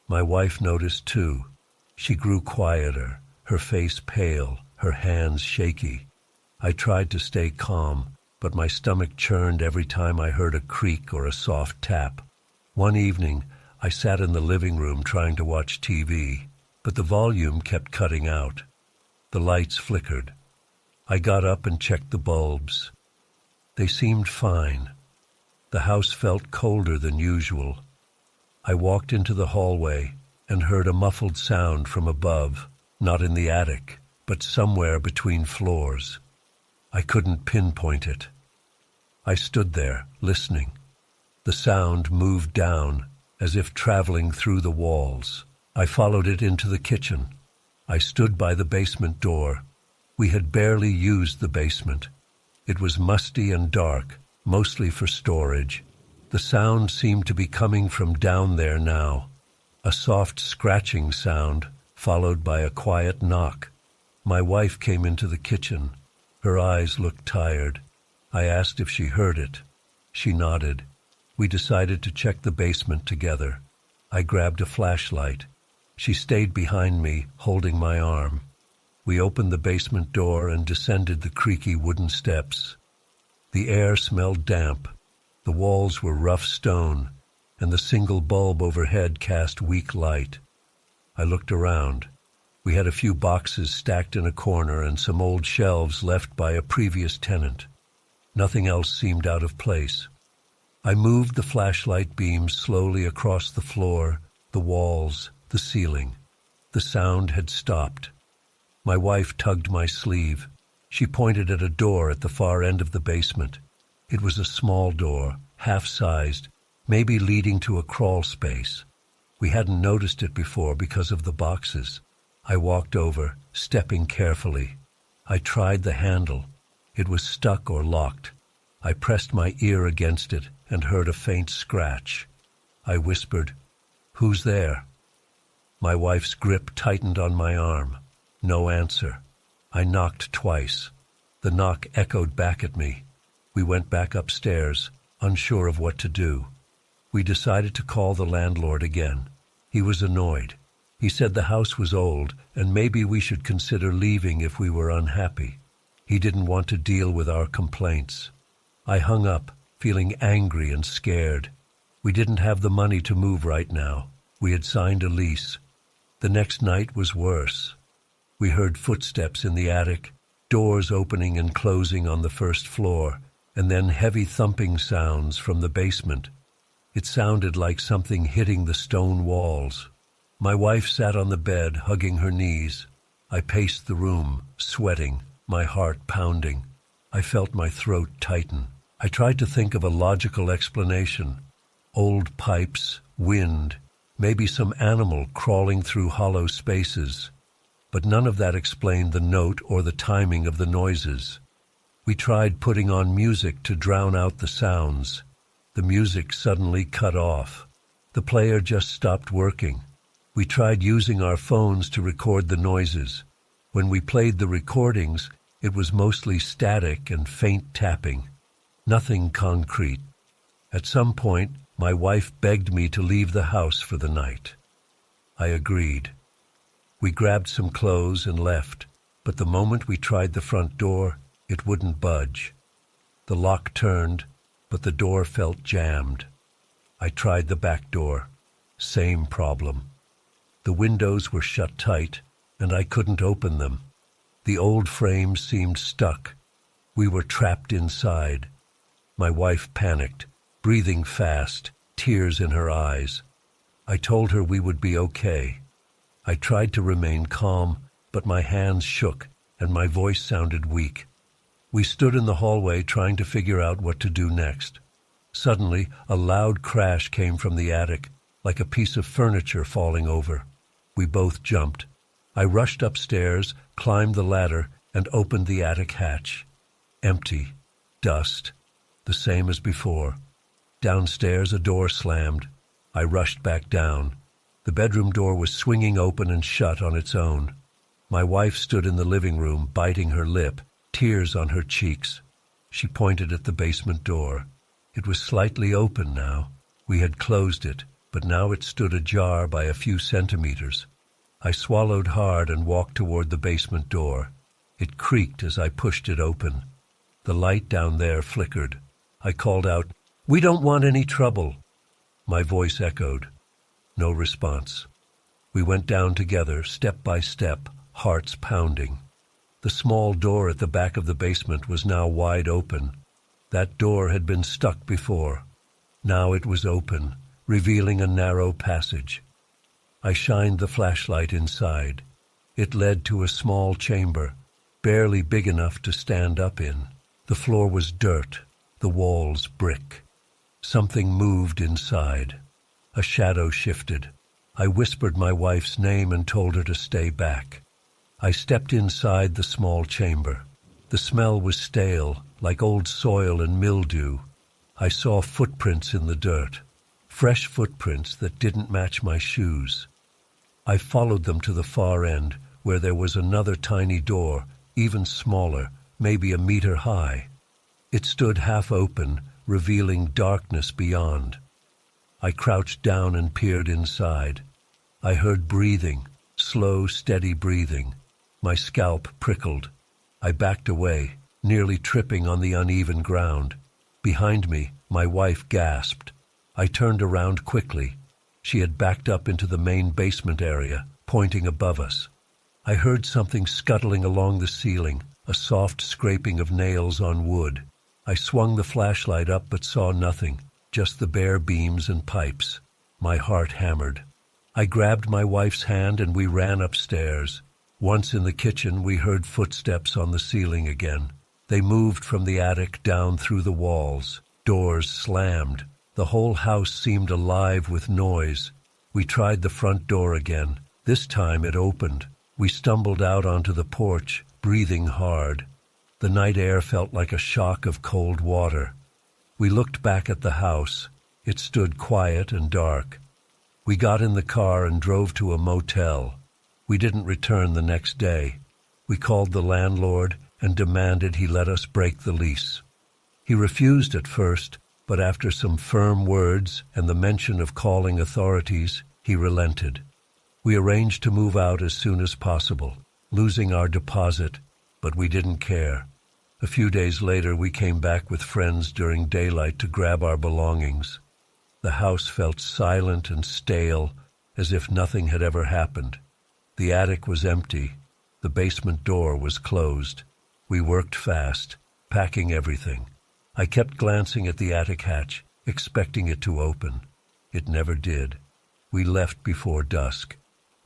My wife noticed too. She grew quieter, her face pale, her hands shaky. I tried to stay calm, but my stomach churned every time I heard a creak or a soft tap. One evening, I sat in the living room trying to watch TV, but the volume kept cutting out. The lights flickered. I got up and checked the bulbs. They seemed fine. The house felt colder than usual. I walked into the hallway and heard a muffled sound from above, not in the attic, but somewhere between floors. I couldn't pinpoint it. I stood there, listening. The sound moved down, as if traveling through the walls. I followed it into the kitchen. I stood by the basement door. We had barely used the basement. It was musty and dark, mostly for storage. The sound seemed to be coming from down there now. A soft scratching sound, followed by a quiet knock. My wife came into the kitchen. Her eyes looked tired. I asked if she heard it. She nodded. We decided to check the basement together. I grabbed a flashlight. She stayed behind me, holding my arm. We opened the basement door and descended the creaky wooden steps. The air smelled damp. The walls were rough stone, and the single bulb overhead cast weak light. I looked around. We had a few boxes stacked in a corner and some old shelves left by a previous tenant. Nothing else seemed out of place. I moved the flashlight beam slowly across the floor, the walls, the ceiling. The sound had stopped. My wife tugged my sleeve. She pointed at a door at the far end of the basement. It was a small door, half-sized, maybe leading to a crawl space. We hadn't noticed it before because of the boxes. I walked over, stepping carefully. I tried the handle. It was stuck or locked. I pressed my ear against it and heard a faint scratch. I whispered, "Who's there?" My wife's grip tightened on my arm. No answer. I knocked twice. The knock echoed back at me. We went back upstairs, unsure of what to do. We decided to call the landlord again. He was annoyed. He said the house was old and maybe we should consider leaving if we were unhappy. He didn't want to deal with our complaints. I hung up, feeling angry and scared. We didn't have the money to move right now. We had signed a lease. The next night was worse. We heard footsteps in the attic, doors opening and closing on the first floor, and then heavy thumping sounds from the basement. It sounded like something hitting the stone walls. My wife sat on the bed, hugging her knees. I paced the room, sweating, my heart pounding. I felt my throat tighten. I tried to think of a logical explanation. Old pipes, wind, maybe some animal crawling through hollow spaces. But none of that explained the note or the timing of the noises. We tried putting on music to drown out the sounds. The music suddenly cut off. The player just stopped working. We tried using our phones to record the noises. When we played the recordings, it was mostly static and faint tapping. Nothing concrete. At some point, my wife begged me to leave the house for the night. I agreed. We grabbed some clothes and left, but the moment we tried the front door, it wouldn't budge. The lock turned, but the door felt jammed. I tried the back door. Same problem. The windows were shut tight, and I couldn't open them. The old frames seemed stuck. We were trapped inside. My wife panicked, breathing fast, tears in her eyes. I told her we would be okay. I tried to remain calm, but my hands shook and my voice sounded weak. We stood in the hallway trying to figure out what to do next. Suddenly, a loud crash came from the attic, like a piece of furniture falling over. We both jumped. I rushed upstairs, climbed the ladder, and opened the attic hatch. Empty. Dust. The same as before. Downstairs, a door slammed. I rushed back down. The bedroom door was swinging open and shut on its own. My wife stood in the living room, biting her lip, tears on her cheeks. She pointed at the basement door. It was slightly open now. We had closed it, but now it stood ajar by a few centimeters. I swallowed hard and walked toward the basement door. It creaked as I pushed it open. The light down there flickered. I called out, "We don't want any trouble." My voice echoed. No response. We went down together, step by step, hearts pounding. The small door at the back of the basement was now wide open. That door had been stuck before. Now it was open, revealing a narrow passage. I shined the flashlight inside. It led to a small chamber, barely big enough to stand up in. The floor was dirt, the walls brick. Something moved inside. A shadow shifted. I whispered my wife's name and told her to stay back. I stepped inside the small chamber. The smell was stale, like old soil and mildew. I saw footprints in the dirt, fresh footprints that didn't match my shoes. I followed them to the far end, where there was another tiny door, even smaller, maybe a meter high. It stood half open, revealing darkness beyond. I crouched down and peered inside. I heard breathing, slow, steady breathing. My scalp prickled. I backed away, nearly tripping on the uneven ground. Behind me, my wife gasped. I turned around quickly. She had backed up into the main basement area, pointing above us. I heard something scuttling along the ceiling, a soft scraping of nails on wood. I swung the flashlight up but saw nothing, just the bare beams and pipes. My heart hammered. I grabbed my wife's hand and we ran upstairs. Once in the kitchen, we heard footsteps on the ceiling again. They moved from the attic down through the walls. Doors slammed. The whole house seemed alive with noise. We tried the front door again. This time it opened. We stumbled out onto the porch, breathing hard. The night air felt like a shock of cold water. We looked back at the house. It stood quiet and dark. We got in the car and drove to a motel. We didn't return the next day. We called the landlord and demanded he let us break the lease. He refused at first, but after some firm words and the mention of calling authorities, he relented. We arranged to move out as soon as possible, losing our deposit, but we didn't care. A few days later, we came back with friends during daylight to grab our belongings. The house felt silent and stale, as if nothing had ever happened. The attic was empty. The basement door was closed. We worked fast, packing everything. I kept glancing at the attic hatch, expecting it to open. It never did. We left before dusk.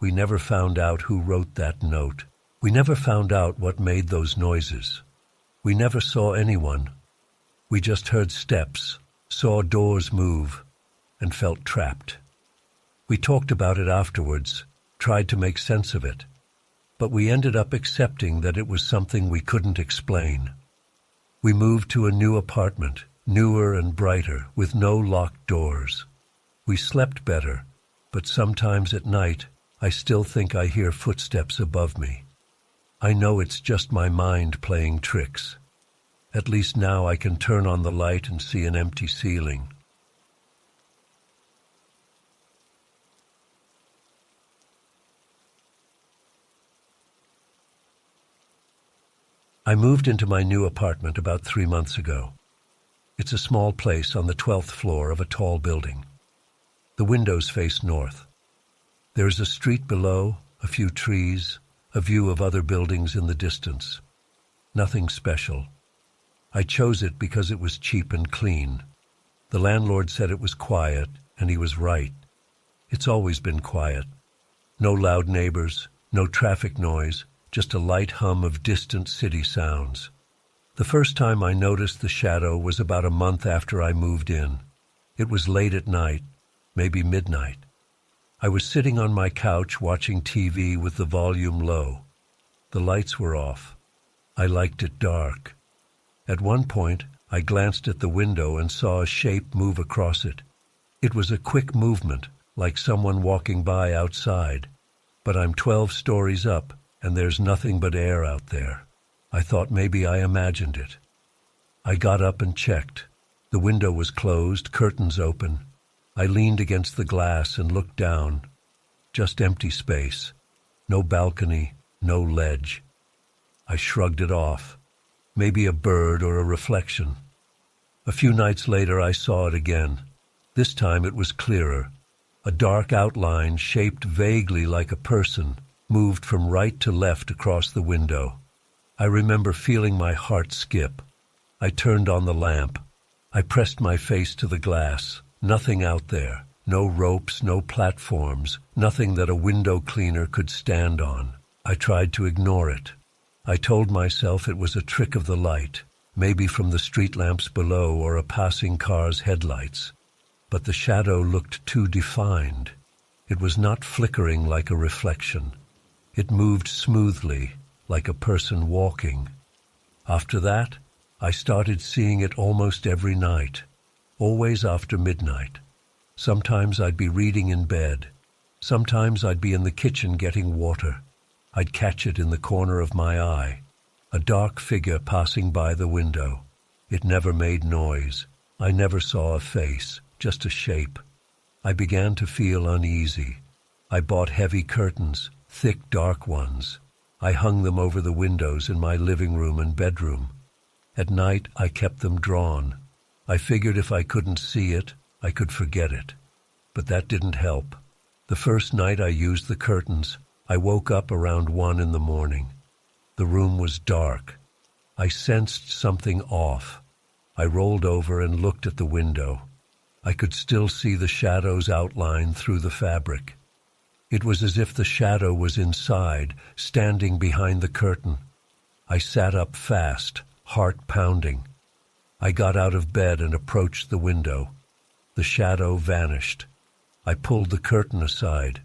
We never found out who wrote that note. We never found out what made those noises. We never saw anyone. We just heard steps, saw doors move, and felt trapped. We talked about it afterwards, tried to make sense of it, but we ended up accepting that it was something we couldn't explain. We moved to a new apartment, newer and brighter, with no locked doors. We slept better, but sometimes at night, I still think I hear footsteps above me. I know it's just my mind playing tricks. At least now I can turn on the light and see an empty ceiling. I moved into my new apartment about 3 months ago. It's a small place on the 12th floor of a tall building. The windows face north. There is a street below, a few trees, a view of other buildings in the distance. Nothing special. I chose it because it was cheap and clean. The landlord said it was quiet, and he was right. It's always been quiet. No loud neighbors, no traffic noise, just a light hum of distant city sounds. The first time I noticed the shadow was about a month after I moved in. It was late at night, maybe midnight. I was sitting on my couch watching TV with the volume low. The lights were off. I liked it dark. At one point, I glanced at the window and saw a shape move across it. It was a quick movement, like someone walking by outside. But I'm 12 stories up, and there's nothing but air out there. I thought maybe I imagined it. I got up and checked. The window was closed, curtains open. I leaned against the glass and looked down. Just empty space. No balcony, no ledge. I shrugged it off. Maybe a bird or a reflection. A few nights later I saw it again. This time it was clearer. A dark outline shaped vaguely like a person moved from right to left across the window. I remember feeling my heart skip. I turned on the lamp. I pressed my face to the glass. Nothing out there. No ropes, no platforms, nothing that a window cleaner could stand on. I tried to ignore it. I told myself it was a trick of the light, maybe from the street lamps below or a passing car's headlights. But the shadow looked too defined. It was not flickering like a reflection. It moved smoothly, like a person walking. After that, I started seeing it almost every night, always after midnight. Sometimes I'd be reading in bed. Sometimes I'd be in the kitchen getting water. I'd catch it in the corner of my eye, a dark figure passing by the window. It never made noise. I never saw a face, just a shape. I began to feel uneasy. I bought heavy curtains, thick dark ones. I hung them over the windows in my living room and bedroom. At night, I kept them drawn. I figured if I couldn't see it, I could forget it. But that didn't help. The first night I used the curtains, I woke up around 1 in the morning. The room was dark. I sensed something off. I rolled over and looked at the window. I could still see the shadows outlined through the fabric. It was as if the shadow was inside, standing behind the curtain. I sat up fast, heart pounding. I got out of bed and approached the window. The shadow vanished. I pulled the curtain aside,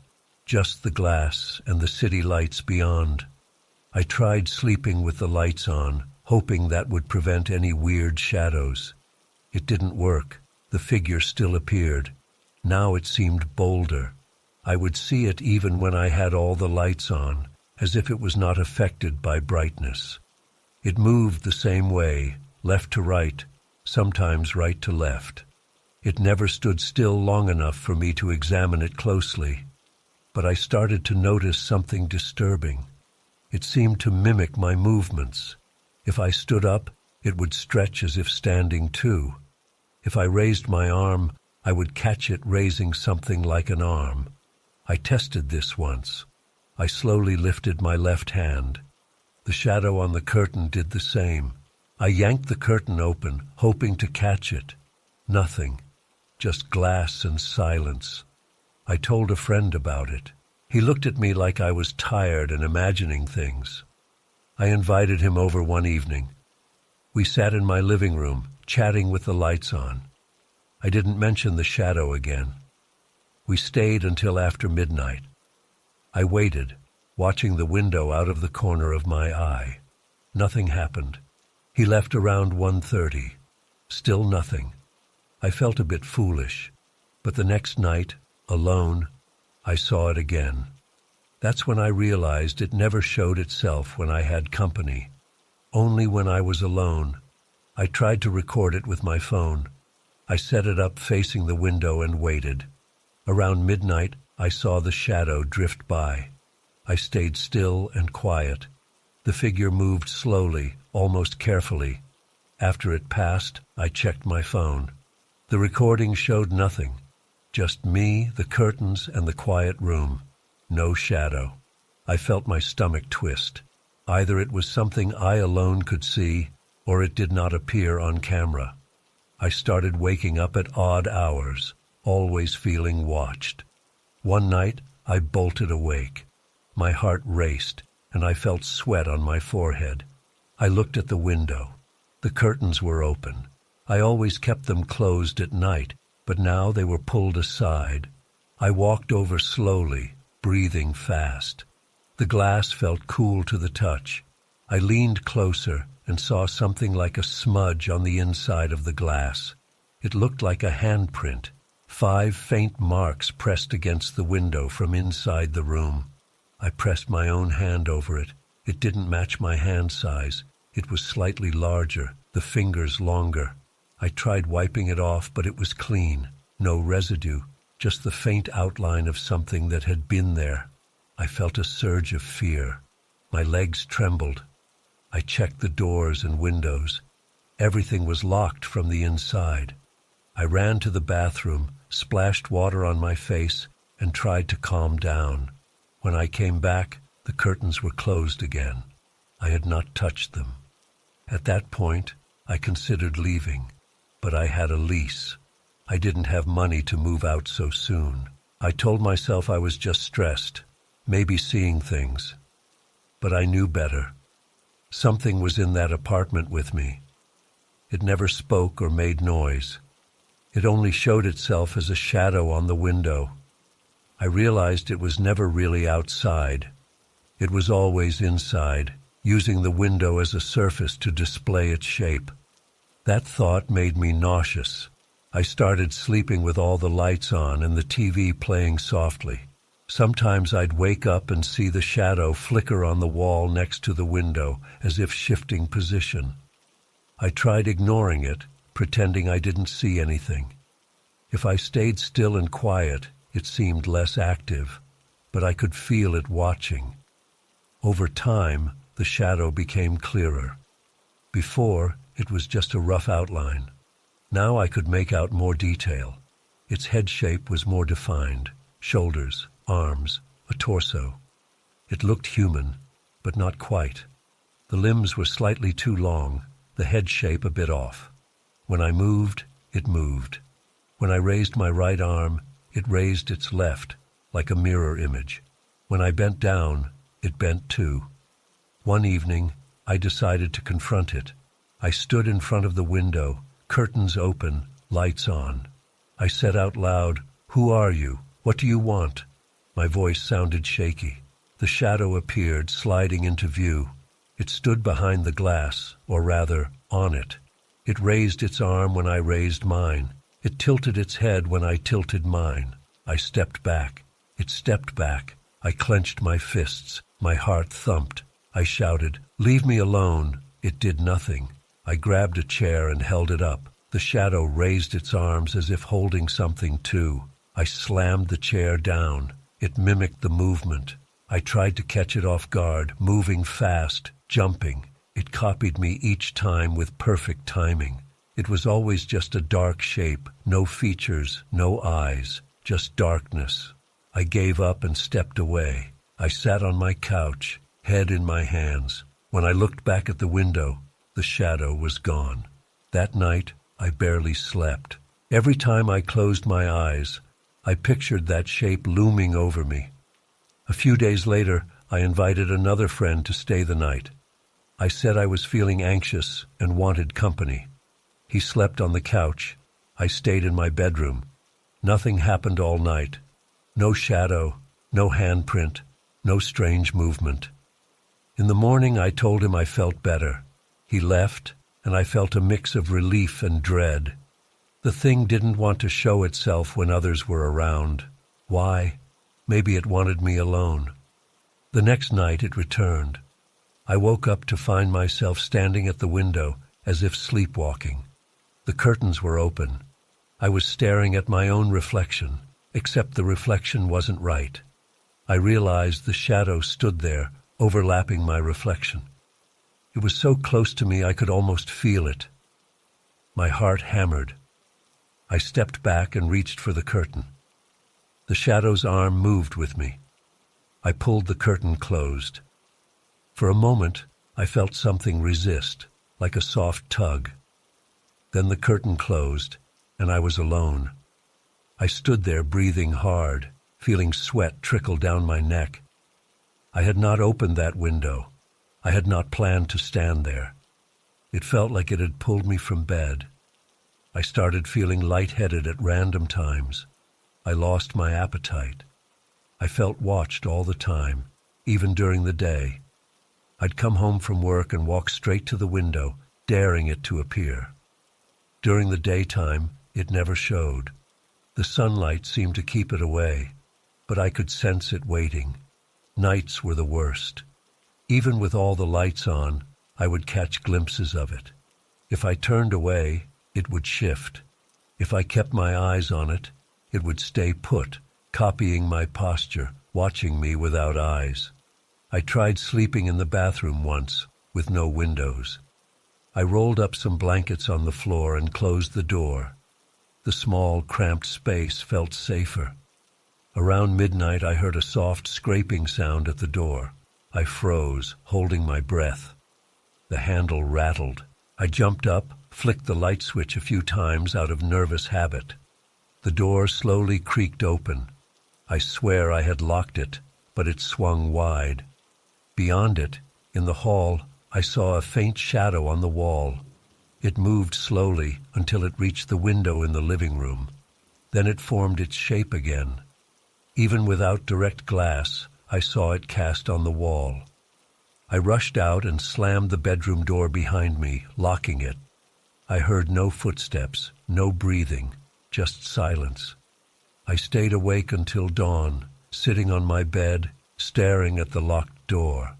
just the glass and the city lights beyond. I tried sleeping with the lights on, hoping that would prevent any weird shadows. It didn't work. The figure still appeared. Now it seemed bolder. I would see it even when I had all the lights on, as if it was not affected by brightness. It moved the same way, left to right, sometimes right to left. It never stood still long enough for me to examine it closely. But I started to notice something disturbing. It seemed to mimic my movements. If I stood up, it would stretch as if standing too. If I raised my arm, I would catch it raising something like an arm. I tested this once. I slowly lifted my left hand. The shadow on the curtain did the same. I yanked the curtain open, hoping to catch it. Nothing. Just glass and silence. I told a friend about it. He looked at me like I was tired and imagining things. I invited him over one evening. We sat in my living room, chatting with the lights on. I didn't mention the shadow again. We stayed until after midnight. I waited, watching the window out of the corner of my eye. Nothing happened. He left around 1:30. Still nothing. I felt a bit foolish, but the next night, alone, I saw it again. That's when I realized it never showed itself when I had company. Only when I was alone. I tried to record it with my phone. I set it up facing the window and waited. Around midnight, I saw the shadow drift by. I stayed still and quiet. The figure moved slowly, almost carefully. After it passed, I checked my phone. The recording showed nothing. Just me, the curtains, and the quiet room. No shadow. I felt my stomach twist. Either it was something I alone could see, or it did not appear on camera. I started waking up at odd hours, always feeling watched. One night, I bolted awake. My heart raced, and I felt sweat on my forehead. I looked at the window. The curtains were open. I always kept them closed at night, but now they were pulled aside. I walked over slowly, breathing fast. The glass felt cool to the touch. I leaned closer and saw something like a smudge on the inside of the glass. It looked like a handprint, 5 faint marks pressed against the window from inside the room. I pressed my own hand over it. It didn't match my hand size. It was slightly larger, the fingers longer. I tried wiping it off, but it was clean. No residue, just the faint outline of something that had been there. I felt a surge of fear. My legs trembled. I checked the doors and windows. Everything was locked from the inside. I ran to the bathroom, splashed water on my face, and tried to calm down. When I came back, the curtains were closed again. I had not touched them. At that point, I considered leaving, but I had a lease. I didn't have money to move out so soon. I told myself I was just stressed, maybe seeing things. But I knew better. Something was in that apartment with me. It never spoke or made noise. It only showed itself as a shadow on the window. I realized it was never really outside. It was always inside, using the window as a surface to display its shape. That thought made me nauseous. I started sleeping with all the lights on and the TV playing softly. Sometimes I'd wake up and see the shadow flicker on the wall next to the window, as if shifting position. I tried ignoring it, pretending I didn't see anything. If I stayed still and quiet, it seemed less active, but I could feel it watching. Over time, the shadow became clearer. Before, it was just a rough outline. Now I could make out more detail. Its head shape was more defined: shoulders, arms, a torso. It looked human, but not quite. The limbs were slightly too long, the head shape a bit off. When I moved, it moved. When I raised my right arm, it raised its left, like a mirror image. When I bent down, it bent too. One evening, I decided to confront it. I stood in front of the window, curtains open, lights on. I said out loud, "Who are you? What do you want?" My voice sounded shaky. The shadow appeared, sliding into view. It stood behind the glass, or rather, on it. It raised its arm when I raised mine. It tilted its head when I tilted mine. I stepped back. It stepped back. I clenched my fists. My heart thumped. I shouted, "Leave me alone." It did nothing. I grabbed a chair and held it up. The shadow raised its arms as if holding something too. I slammed the chair down. It mimicked the movement. I tried to catch it off guard, moving fast, jumping. It copied me each time with perfect timing. It was always just a dark shape, no features, no eyes, just darkness. I gave up and stepped away. I sat on my couch, head in my hands. When I looked back at the window, the shadow was gone. That night, I barely slept. Every time I closed my eyes, I pictured that shape looming over me. A few days later, I invited another friend to stay the night. I said I was feeling anxious and wanted company. He slept on the couch. I stayed in my bedroom. Nothing happened all night. No shadow, no handprint, no strange movement. In the morning, I told him I felt better. He left, and I felt a mix of relief and dread. The thing didn't want to show itself when others were around. Why? Maybe it wanted me alone. The next night it returned. I woke up to find myself standing at the window as if sleepwalking. The curtains were open. I was staring at my own reflection, except the reflection wasn't right. I realized the shadow stood there, overlapping my reflection. It was so close to me I could almost feel it. My heart hammered. I stepped back and reached for the curtain. The shadow's arm moved with me. I pulled the curtain closed. For a moment, I felt something resist, like a soft tug. Then the curtain closed, and I was alone. I stood there breathing hard, feeling sweat trickle down my neck. I had not opened that window. I had not planned to stand there. It felt like it had pulled me from bed. I started feeling lightheaded at random times. I lost my appetite. I felt watched all the time, even during the day. I'd come home from work and walk straight to the window, daring it to appear. During the daytime, it never showed. The sunlight seemed to keep it away, but I could sense it waiting. Nights were the worst. Even with all the lights on, I would catch glimpses of it. If I turned away, it would shift. If I kept my eyes on it, it would stay put, copying my posture, watching me without eyes. I tried sleeping in the bathroom once, with no windows. I rolled up some blankets on the floor and closed the door. The small, cramped space felt safer. Around midnight, I heard a soft scraping sound at the door. I froze, holding my breath. The handle rattled. I jumped up, flicked the light switch a few times out of nervous habit. The door slowly creaked open. I swear I had locked it, but it swung wide. Beyond it, in the hall, I saw a faint shadow on the wall. It moved slowly until it reached the window in the living room. Then it formed its shape again. Even without direct glass, I saw it cast on the wall. I rushed out and slammed the bedroom door behind me, locking it. I heard no footsteps, no breathing, just silence. I stayed awake until dawn, sitting on my bed, staring at the locked door.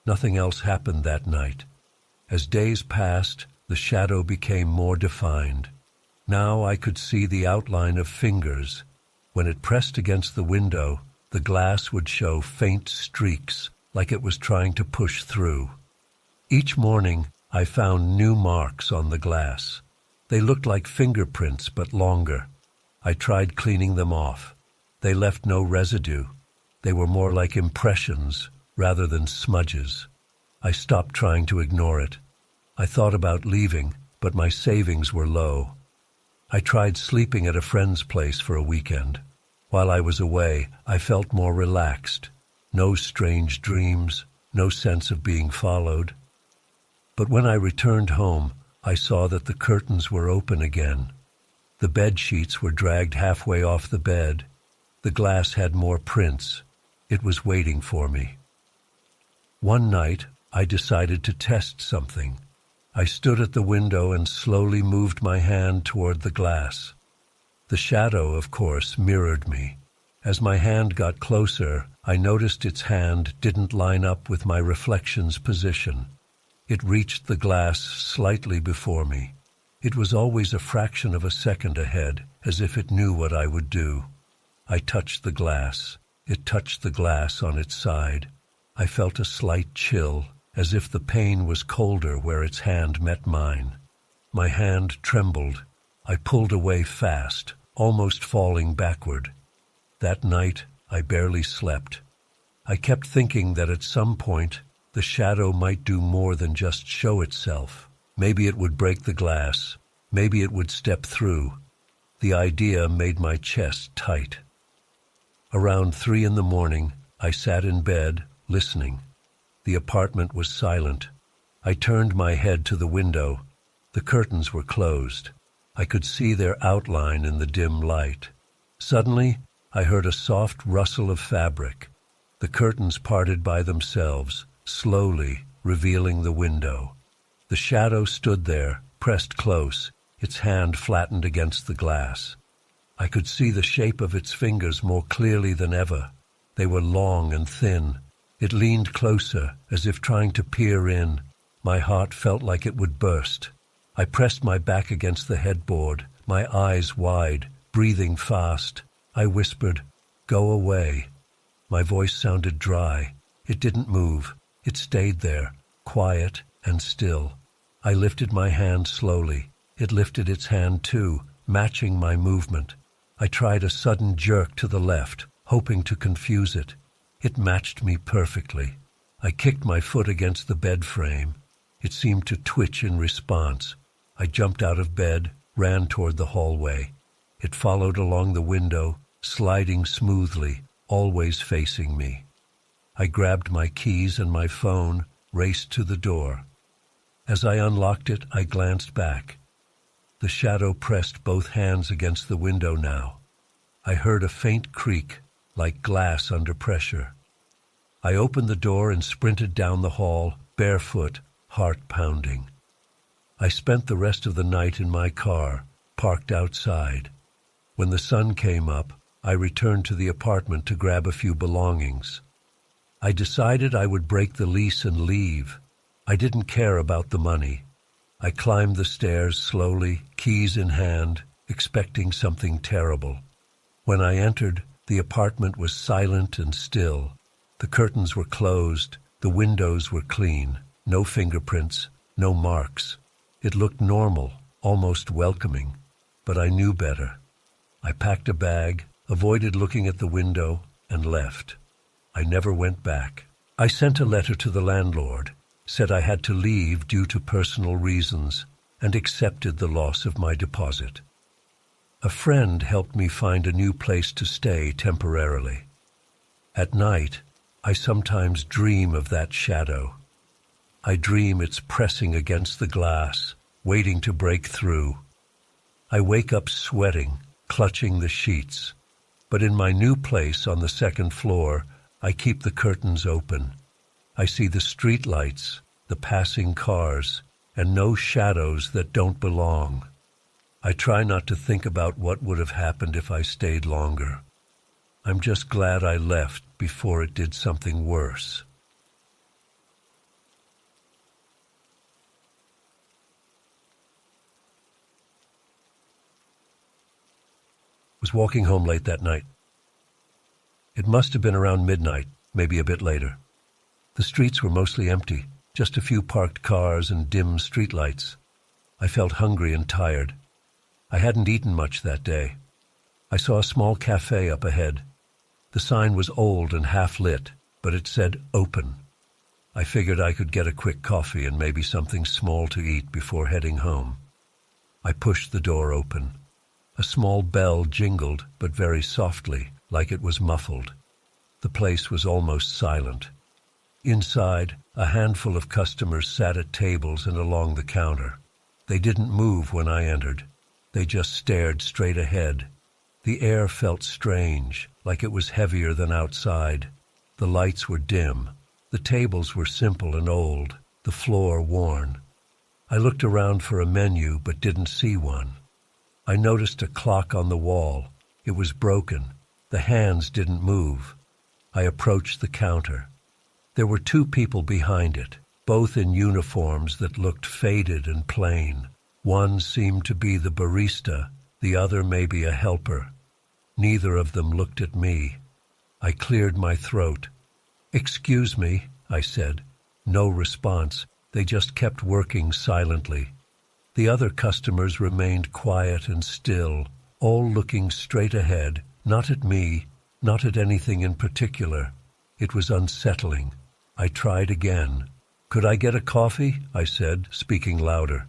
Nothing else happened that night. As days passed, the shadow became more defined. Now I could see the outline of fingers. When it pressed against the window, the glass would show faint streaks, like it was trying to push through. Each morning, I found new marks on the glass. They looked like fingerprints, but longer. I tried cleaning them off. They left no residue. They were more like impressions rather than smudges. I stopped trying to ignore it. I thought about leaving, but my savings were low. I tried sleeping at a friend's place for a weekend. While I was away, I felt more relaxed. No strange dreams, no sense of being followed. But when I returned home, I saw that the curtains were open again. The bed sheets were dragged halfway off the bed. The glass had more prints. It was waiting for me. One night, I decided to test something. I stood at the window and slowly moved my hand toward the glass. The shadow, of course, mirrored me. As my hand got closer, I noticed its hand didn't line up with my reflection's position. It reached the glass slightly before me. It was always a fraction of a second ahead, as if it knew what I would do. I touched the glass. It touched the glass on its side. I felt a slight chill, as if the pain was colder where its hand met mine. My hand trembled. I pulled away fast, almost falling backward. That night, I barely slept. I kept thinking that at some point, the shadow might do more than just show itself. Maybe it would break the glass. Maybe it would step through. The idea made my chest tight. Around 3 a.m, I sat in bed, listening. The apartment was silent. I turned my head to the window. The curtains were closed. I could see their outline in the dim light. Suddenly, I heard a soft rustle of fabric. The curtains parted by themselves, slowly revealing the window. The shadow stood there, pressed close, its hand flattened against the glass. I could see the shape of its fingers more clearly than ever. They were long and thin. It leaned closer, as if trying to peer in. My heart felt like it would burst. I pressed my back against the headboard, my eyes wide, breathing fast. I whispered, "Go away." My voice sounded dry. It didn't move. It stayed there, quiet and still. I lifted my hand slowly. It lifted its hand too, matching my movement. I tried a sudden jerk to the left, hoping to confuse it. It matched me perfectly. I kicked my foot against the bed frame. It seemed to twitch in response. I jumped out of bed, ran toward the hallway. It followed along the window, sliding smoothly, always facing me. I grabbed my keys and my phone, raced to the door. As I unlocked it, I glanced back. The shadow pressed both hands against the window now. I heard a faint creak, like glass under pressure. I opened the door and sprinted down the hall, barefoot, heart pounding. I spent the rest of the night in my car, parked outside. When the sun came up, I returned to the apartment to grab a few belongings. I decided I would break the lease and leave. I didn't care about the money. I climbed the stairs slowly, keys in hand, expecting something terrible. When I entered, the apartment was silent and still. The curtains were closed, the windows were clean, no fingerprints, no marks. It looked normal, almost welcoming, but I knew better. I packed a bag, avoided looking at the window, and left. I never went back. I sent a letter to the landlord, said I had to leave due to personal reasons, and accepted the loss of my deposit. A friend helped me find a new place to stay temporarily. At night, I sometimes dream of that shadow. I dream it's pressing against the glass, waiting to break through. I wake up sweating, clutching the sheets. But in my new place on the second floor, I keep the curtains open. I see the street lights, the passing cars, and no shadows that don't belong. I try not to think about what would have happened if I stayed longer. I'm just glad I left before it did something worse. Was walking home late that night. It must have been around midnight, maybe a bit later. The streets were mostly empty, just a few parked cars and dim streetlights. I felt hungry and tired. I hadn't eaten much that day. I saw a small cafe up ahead. The sign was old and half-lit, but it said open. I figured I could get a quick coffee and maybe something small to eat before heading home. I pushed the door open. A small bell jingled, but very softly, like it was muffled. The place was almost silent. Inside, a handful of customers sat at tables and along the counter. They didn't move when I entered. They just stared straight ahead. The air felt strange, like it was heavier than outside. The lights were dim. The tables were simple and old, the floor worn. I looked around for a menu but didn't see one. I noticed a clock on the wall. It was broken. The hands didn't move. I approached the counter. There were two people behind it, both in uniforms that looked faded and plain. One seemed to be the barista, the other maybe a helper. Neither of them looked at me. I cleared my throat. "Excuse me," I said. No response. They just kept working silently. The other customers remained quiet and still, all looking straight ahead, not at me, not at anything in particular. It was unsettling. I tried again. "Could I get a coffee?" I said, speaking louder.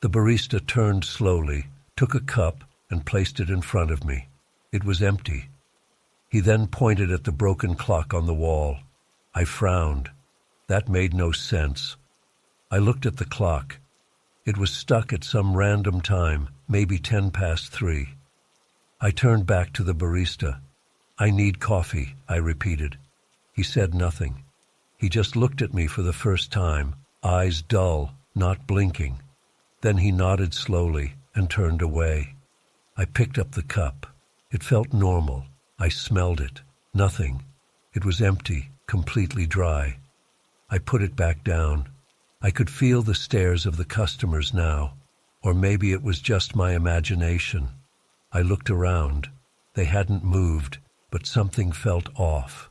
The barista turned slowly, took a cup, and placed it in front of me. It was empty. He then pointed at the broken clock on the wall. I frowned. That made no sense. I looked at the clock. It was stuck at some random time, maybe 3:10. I turned back to the barista. "I need coffee," I repeated. He said nothing. He just looked at me for the first time, eyes dull, not blinking. Then he nodded slowly and turned away. I picked up the cup. It felt normal. I smelled it. Nothing. It was empty, completely dry. I put it back down. I could feel the stares of the customers now, or maybe it was just my imagination. I looked around. They hadn't moved, but something felt off.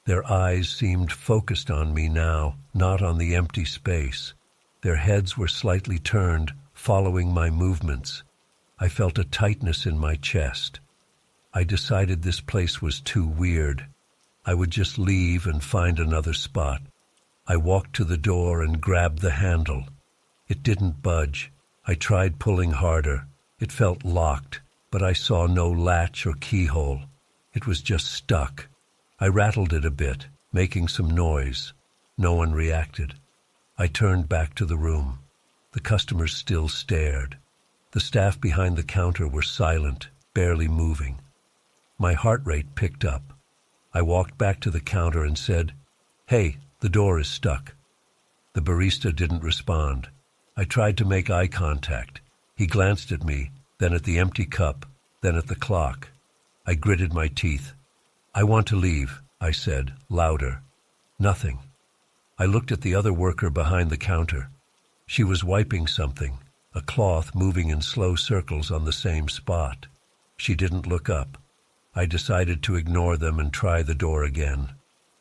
Their eyes seemed focused on me now, not on the empty space. Their heads were slightly turned, following my movements. I felt a tightness in my chest. I decided this place was too weird. I would just leave and find another spot. I walked to the door and grabbed the handle. It didn't budge. I tried pulling harder. It felt locked, but I saw no latch or keyhole. It was just stuck. I rattled it a bit, making some noise. No one reacted. I turned back to the room. The customers still stared. The staff behind the counter were silent, barely moving. My heart rate picked up. I walked back to the counter and said, "Hey, the door is stuck." The barista didn't respond. I tried to make eye contact. He glanced at me, then at the empty cup, then at the clock. I gritted my teeth. "I want to leave," I said, louder. Nothing. I looked at the other worker behind the counter. She was wiping something, a cloth moving in slow circles on the same spot. She didn't look up. I decided to ignore them and try the door again.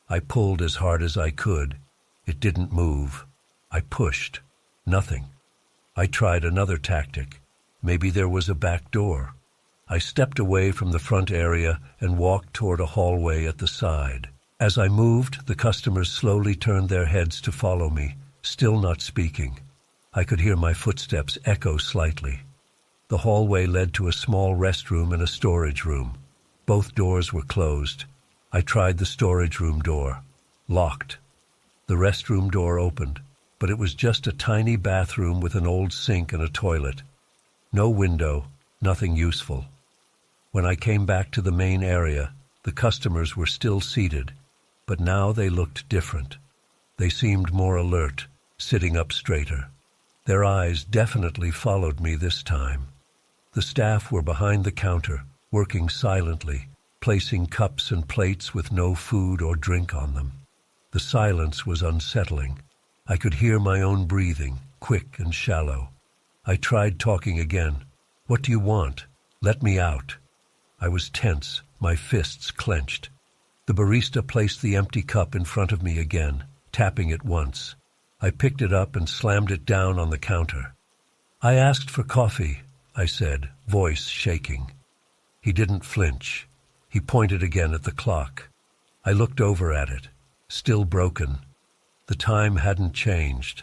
I pulled as hard as I could. It didn't move. I pushed. Nothing. I tried another tactic. Maybe there was a back door. I stepped away from the front area and walked toward a hallway at the side. As I moved, the customers slowly turned their heads to follow me, still not speaking. I could hear my footsteps echo slightly. The hallway led to a small restroom and a storage room. Both doors were closed. I tried the storage room door. Locked. The restroom door opened, but it was just a tiny bathroom with an old sink and a toilet. No window, nothing useful. When I came back to the main area, the customers were still seated, but now they looked different. They seemed more alert, sitting up straighter. Their eyes definitely followed me this time. The staff were behind the counter, working silently, placing cups and plates with no food or drink on them. The silence was unsettling. I could hear my own breathing, quick and shallow. I tried talking again. "What do you want? Let me out." I was tense, my fists clenched. The barista placed the empty cup in front of me again, tapping it once. I picked it up and slammed it down on the counter. "I asked for coffee," I said, voice shaking. He didn't flinch. He pointed again at the clock. I looked over at it, still broken. The time hadn't changed.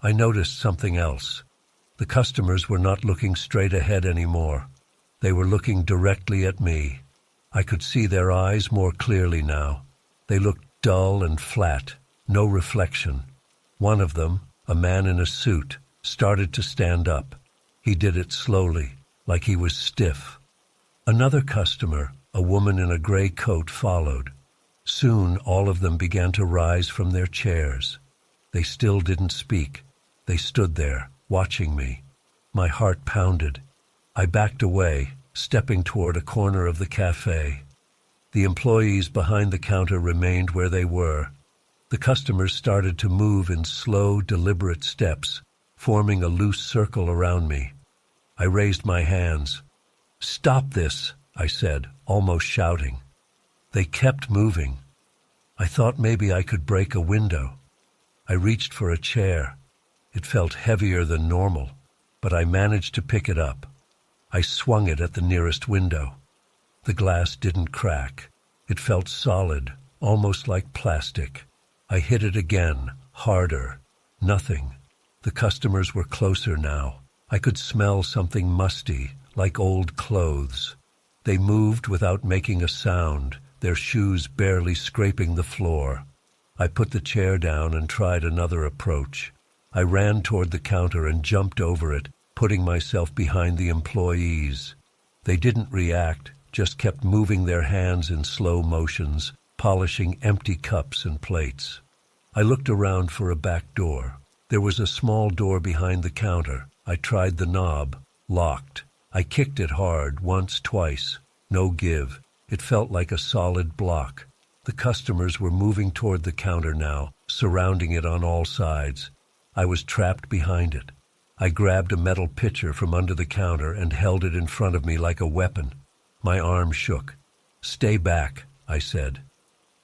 I noticed something else. The customers were not looking straight ahead anymore. They were looking directly at me. I could see their eyes more clearly now. They looked dull and flat, no reflection. One of them, a man in a suit, started to stand up. He did it slowly, like he was stiff. Another customer, a woman in a gray coat, followed. Soon all of them began to rise from their chairs. They still didn't speak. They stood there, watching me. My heart pounded. I backed away, stepping toward a corner of the cafe. The employees behind the counter remained where they were. The customers started to move in slow, deliberate steps, forming a loose circle around me. I raised my hands. "Stop this," I said, almost shouting. They kept moving. I thought maybe I could break a window. I reached for a chair. It felt heavier than normal, but I managed to pick it up. I swung it at the nearest window. The glass didn't crack. It felt solid, almost like plastic. I hit it again, harder. Nothing. The customers were closer now. I could smell something musty, like old clothes. They moved without making a sound, their shoes barely scraping the floor. I put the chair down and tried another approach. I ran toward the counter and jumped over it, putting myself behind the employees. They didn't react, just kept moving their hands in slow motions, polishing empty cups and plates. I looked around for a back door. There was a small door behind the counter. I tried the knob. Locked. I kicked it hard, once, twice. No give. It felt like a solid block. The customers were moving toward the counter now, surrounding it on all sides. I was trapped behind it. I grabbed a metal pitcher from under the counter and held it in front of me like a weapon. My arm shook. "Stay back," I said.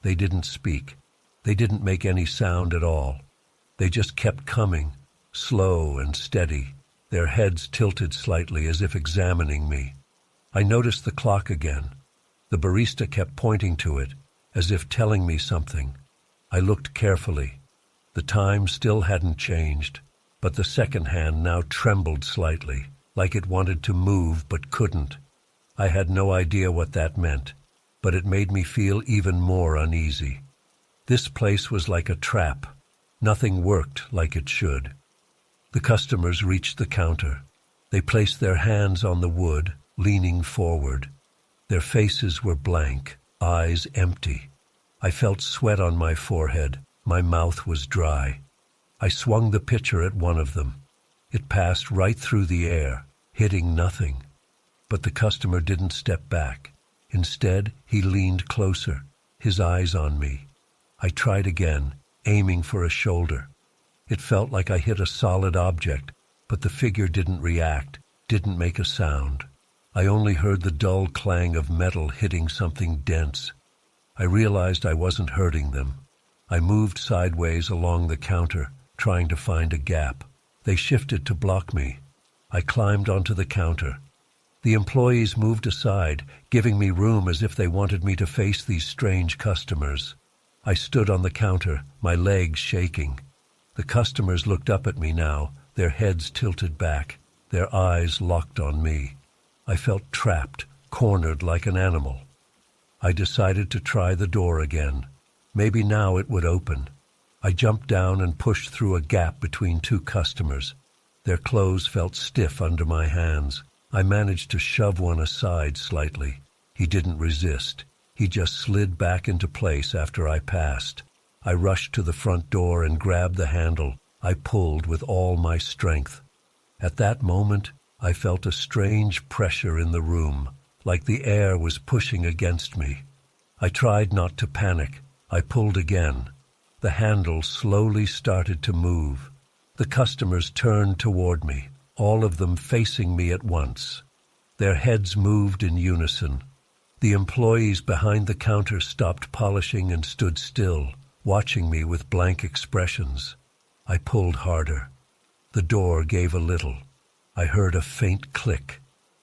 They didn't speak. They didn't make any sound at all. They just kept coming, slow and steady, their heads tilted slightly as if examining me. I noticed the clock again. The barista kept pointing to it, as if telling me something. I looked carefully. The time still hadn't changed, but the second hand now trembled slightly, like it wanted to move but couldn't. I had no idea what that meant, but it made me feel even more uneasy. This place was like a trap. Nothing worked like it should. The customers reached the counter. They placed their hands on the wood, leaning forward. Their faces were blank, eyes empty. I felt sweat on my forehead. My mouth was dry. I swung the pitcher at one of them. It passed right through the air, hitting nothing. But the customer didn't step back. Instead, he leaned closer, his eyes on me. I tried again, aiming for a shoulder. It felt like I hit a solid object, but the figure didn't react, didn't make a sound. I only heard the dull clang of metal hitting something dense. I realized I wasn't hurting them. I moved sideways along the counter, trying to find a gap. They shifted to block me. I climbed onto the counter. The employees moved aside, giving me room as if they wanted me to face these strange customers. I stood on the counter, my legs shaking. The customers looked up at me now, their heads tilted back, their eyes locked on me. I felt trapped, cornered like an animal. I decided to try the door again. Maybe now it would open. I jumped down and pushed through a gap between two customers. Their clothes felt stiff under my hands. I managed to shove one aside slightly. He didn't resist. He just slid back into place after I passed. I rushed to the front door and grabbed the handle. I pulled with all my strength. At that moment, I felt a strange pressure in the room, like the air was pushing against me. I tried not to panic. I pulled again. The handle slowly started to move. The customers turned toward me, all of them facing me at once. Their heads moved in unison. The employees behind the counter stopped polishing and stood still, watching me with blank expressions. I pulled harder. The door gave a little. I heard a faint click.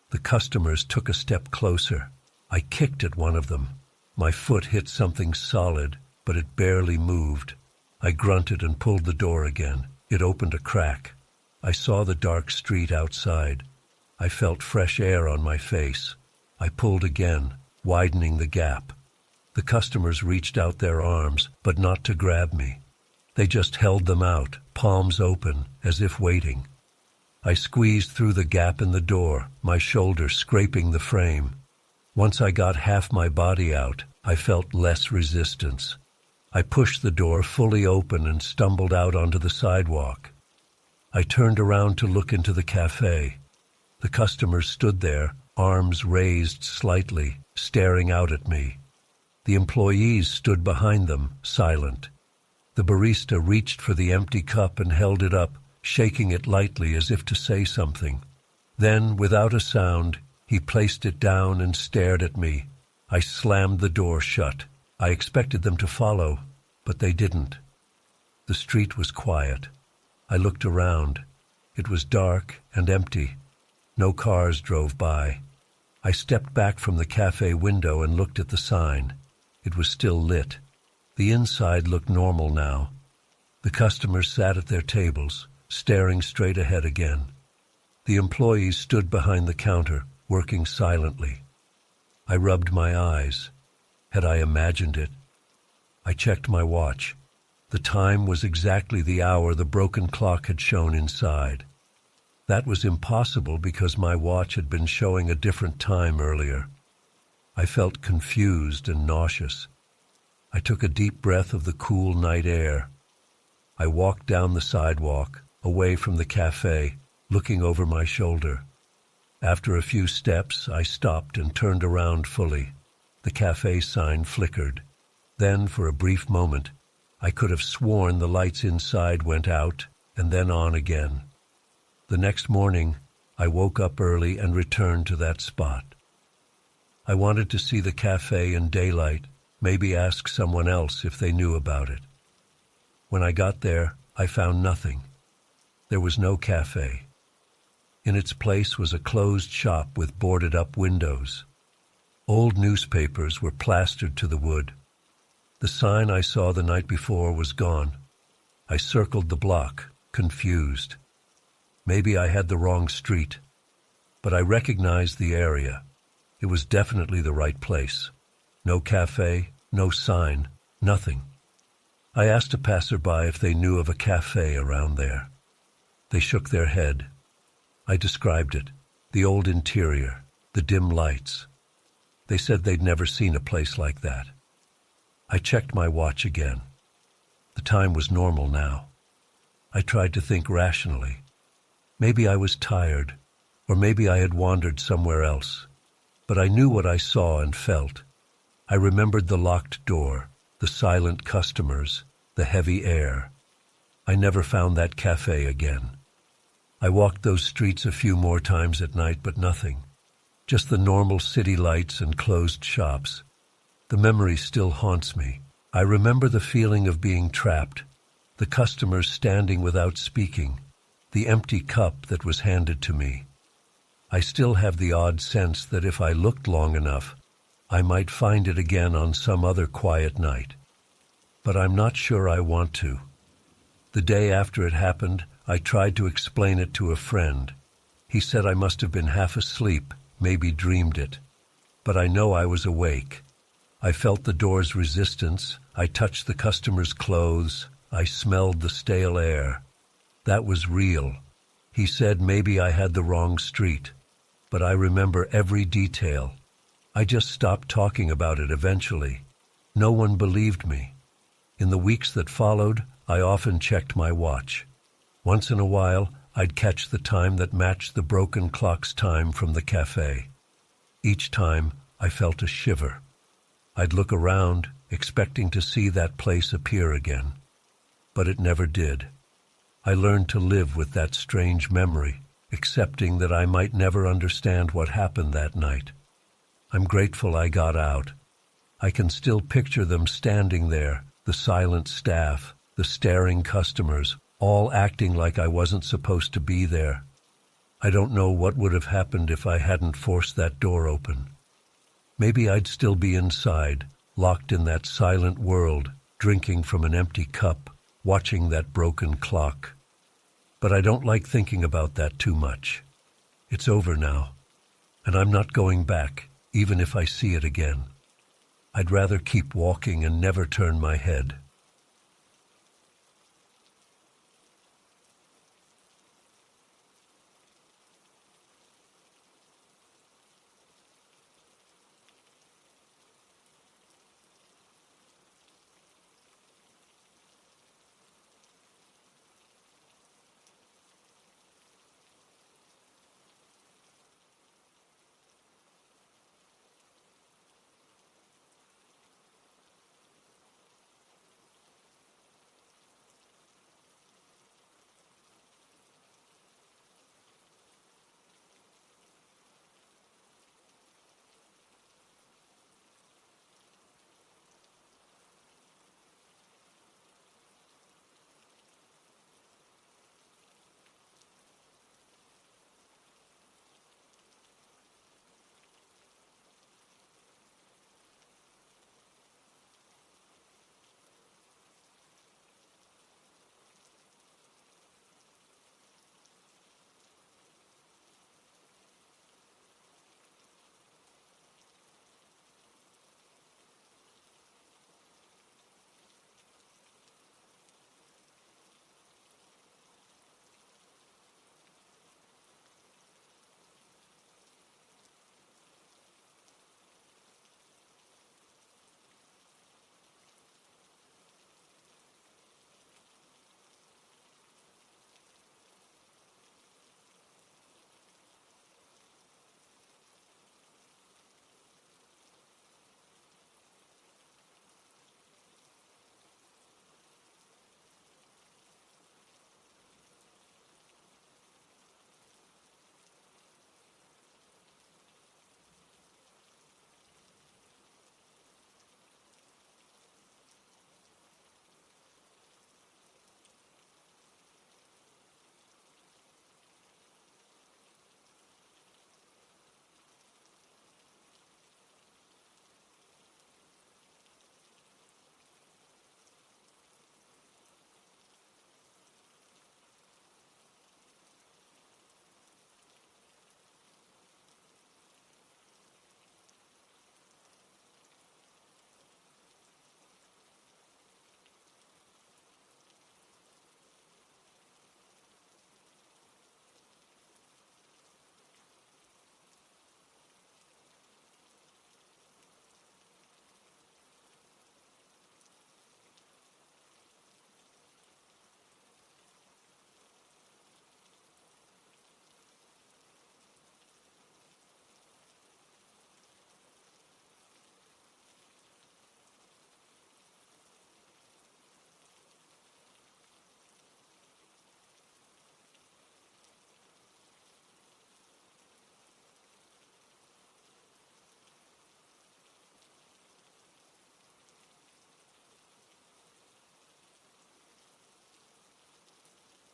The customers took a step closer. I kicked at one of them. My foot hit something solid, but it barely moved. I grunted and pulled the door again. It opened a crack. I saw the dark street outside. I felt fresh air on my face. I pulled again, widening the gap. The customers reached out their arms, but not to grab me. They just held them out, palms open, as if waiting. I squeezed through the gap in the door, my shoulder scraping the frame. Once I got half my body out, I felt less resistance. I pushed the door fully open and stumbled out onto the sidewalk. I turned around to look into the cafe. The customers stood there, arms raised slightly, staring out at me. The employees stood behind them, silent. The barista reached for the empty cup and held it up, shaking it lightly as if to say something. Then, without a sound, he placed it down and stared at me. I slammed the door shut. I expected them to follow, but they didn't. The street was quiet. I looked around. It was dark and empty. No cars drove by. I stepped back from the cafe window and looked at the sign. It was still lit. The inside looked normal now. The customers sat at their tables, staring straight ahead again. The employees stood behind the counter, working silently. I rubbed my eyes. Had I imagined it? I checked my watch. The time was exactly the hour the broken clock had shown inside. That was impossible because my watch had been showing a different time earlier. I felt confused and nauseous. I took a deep breath of the cool night air. I walked down the sidewalk, away from the cafe, looking over my shoulder. After a few steps, I stopped and turned around fully. The cafe sign flickered. Then, for a brief moment, I could have sworn the lights inside went out and then on again. The next morning, I woke up early and returned to that spot. I wanted to see the cafe in daylight, maybe ask someone else if they knew about it. When I got there, I found nothing. There was no cafe. In its place was a closed shop with boarded-up windows. Old newspapers were plastered to the wood. The sign I saw the night before was gone. I circled the block, confused. Maybe I had the wrong street, but I recognized the area. It was definitely the right place. No cafe, no sign, nothing. I asked a passerby if they knew of a cafe around there. They shook their head. I described it, the old interior, the dim lights. They said they'd never seen a place like that. I checked my watch again. The time was normal now. I tried to think rationally. Maybe I was tired, or maybe I had wandered somewhere else. But I knew what I saw and felt. I remembered the locked door, the silent customers, the heavy air. I never found that cafe again. I walked those streets a few more times at night, but nothing. Just the normal city lights and closed shops. The memory still haunts me. I remember the feeling of being trapped, the customers standing without speaking, the empty cup that was handed to me. I still have the odd sense that if I looked long enough, I might find it again on some other quiet night. But I'm not sure I want to. The day after it happened, I tried to explain it to a friend. He said I must have been half asleep, maybe dreamed it. But I know I was awake. I felt the door's resistance. I touched the customer's clothes. I smelled the stale air. That was real. He said maybe I had the wrong street, but I remember every detail. I just stopped talking about it eventually. No one believed me. In the weeks that followed, I often checked my watch. Once in a while, I'd catch the time that matched the broken clock's time from the cafe. Each time, I felt a shiver. I'd look around, expecting to see that place appear again. But it never did. I learned to live with that strange memory, accepting that I might never understand what happened that night. I'm grateful I got out. I can still picture them standing there, the silent staff, the staring customers, all acting like I wasn't supposed to be there. I don't know what would have happened if I hadn't forced that door open. Maybe I'd still be inside, locked in that silent world, drinking from an empty cup, watching that broken clock. But I don't like thinking about that too much. It's over now, and I'm not going back, even if I see it again. I'd rather keep walking and never turn my head.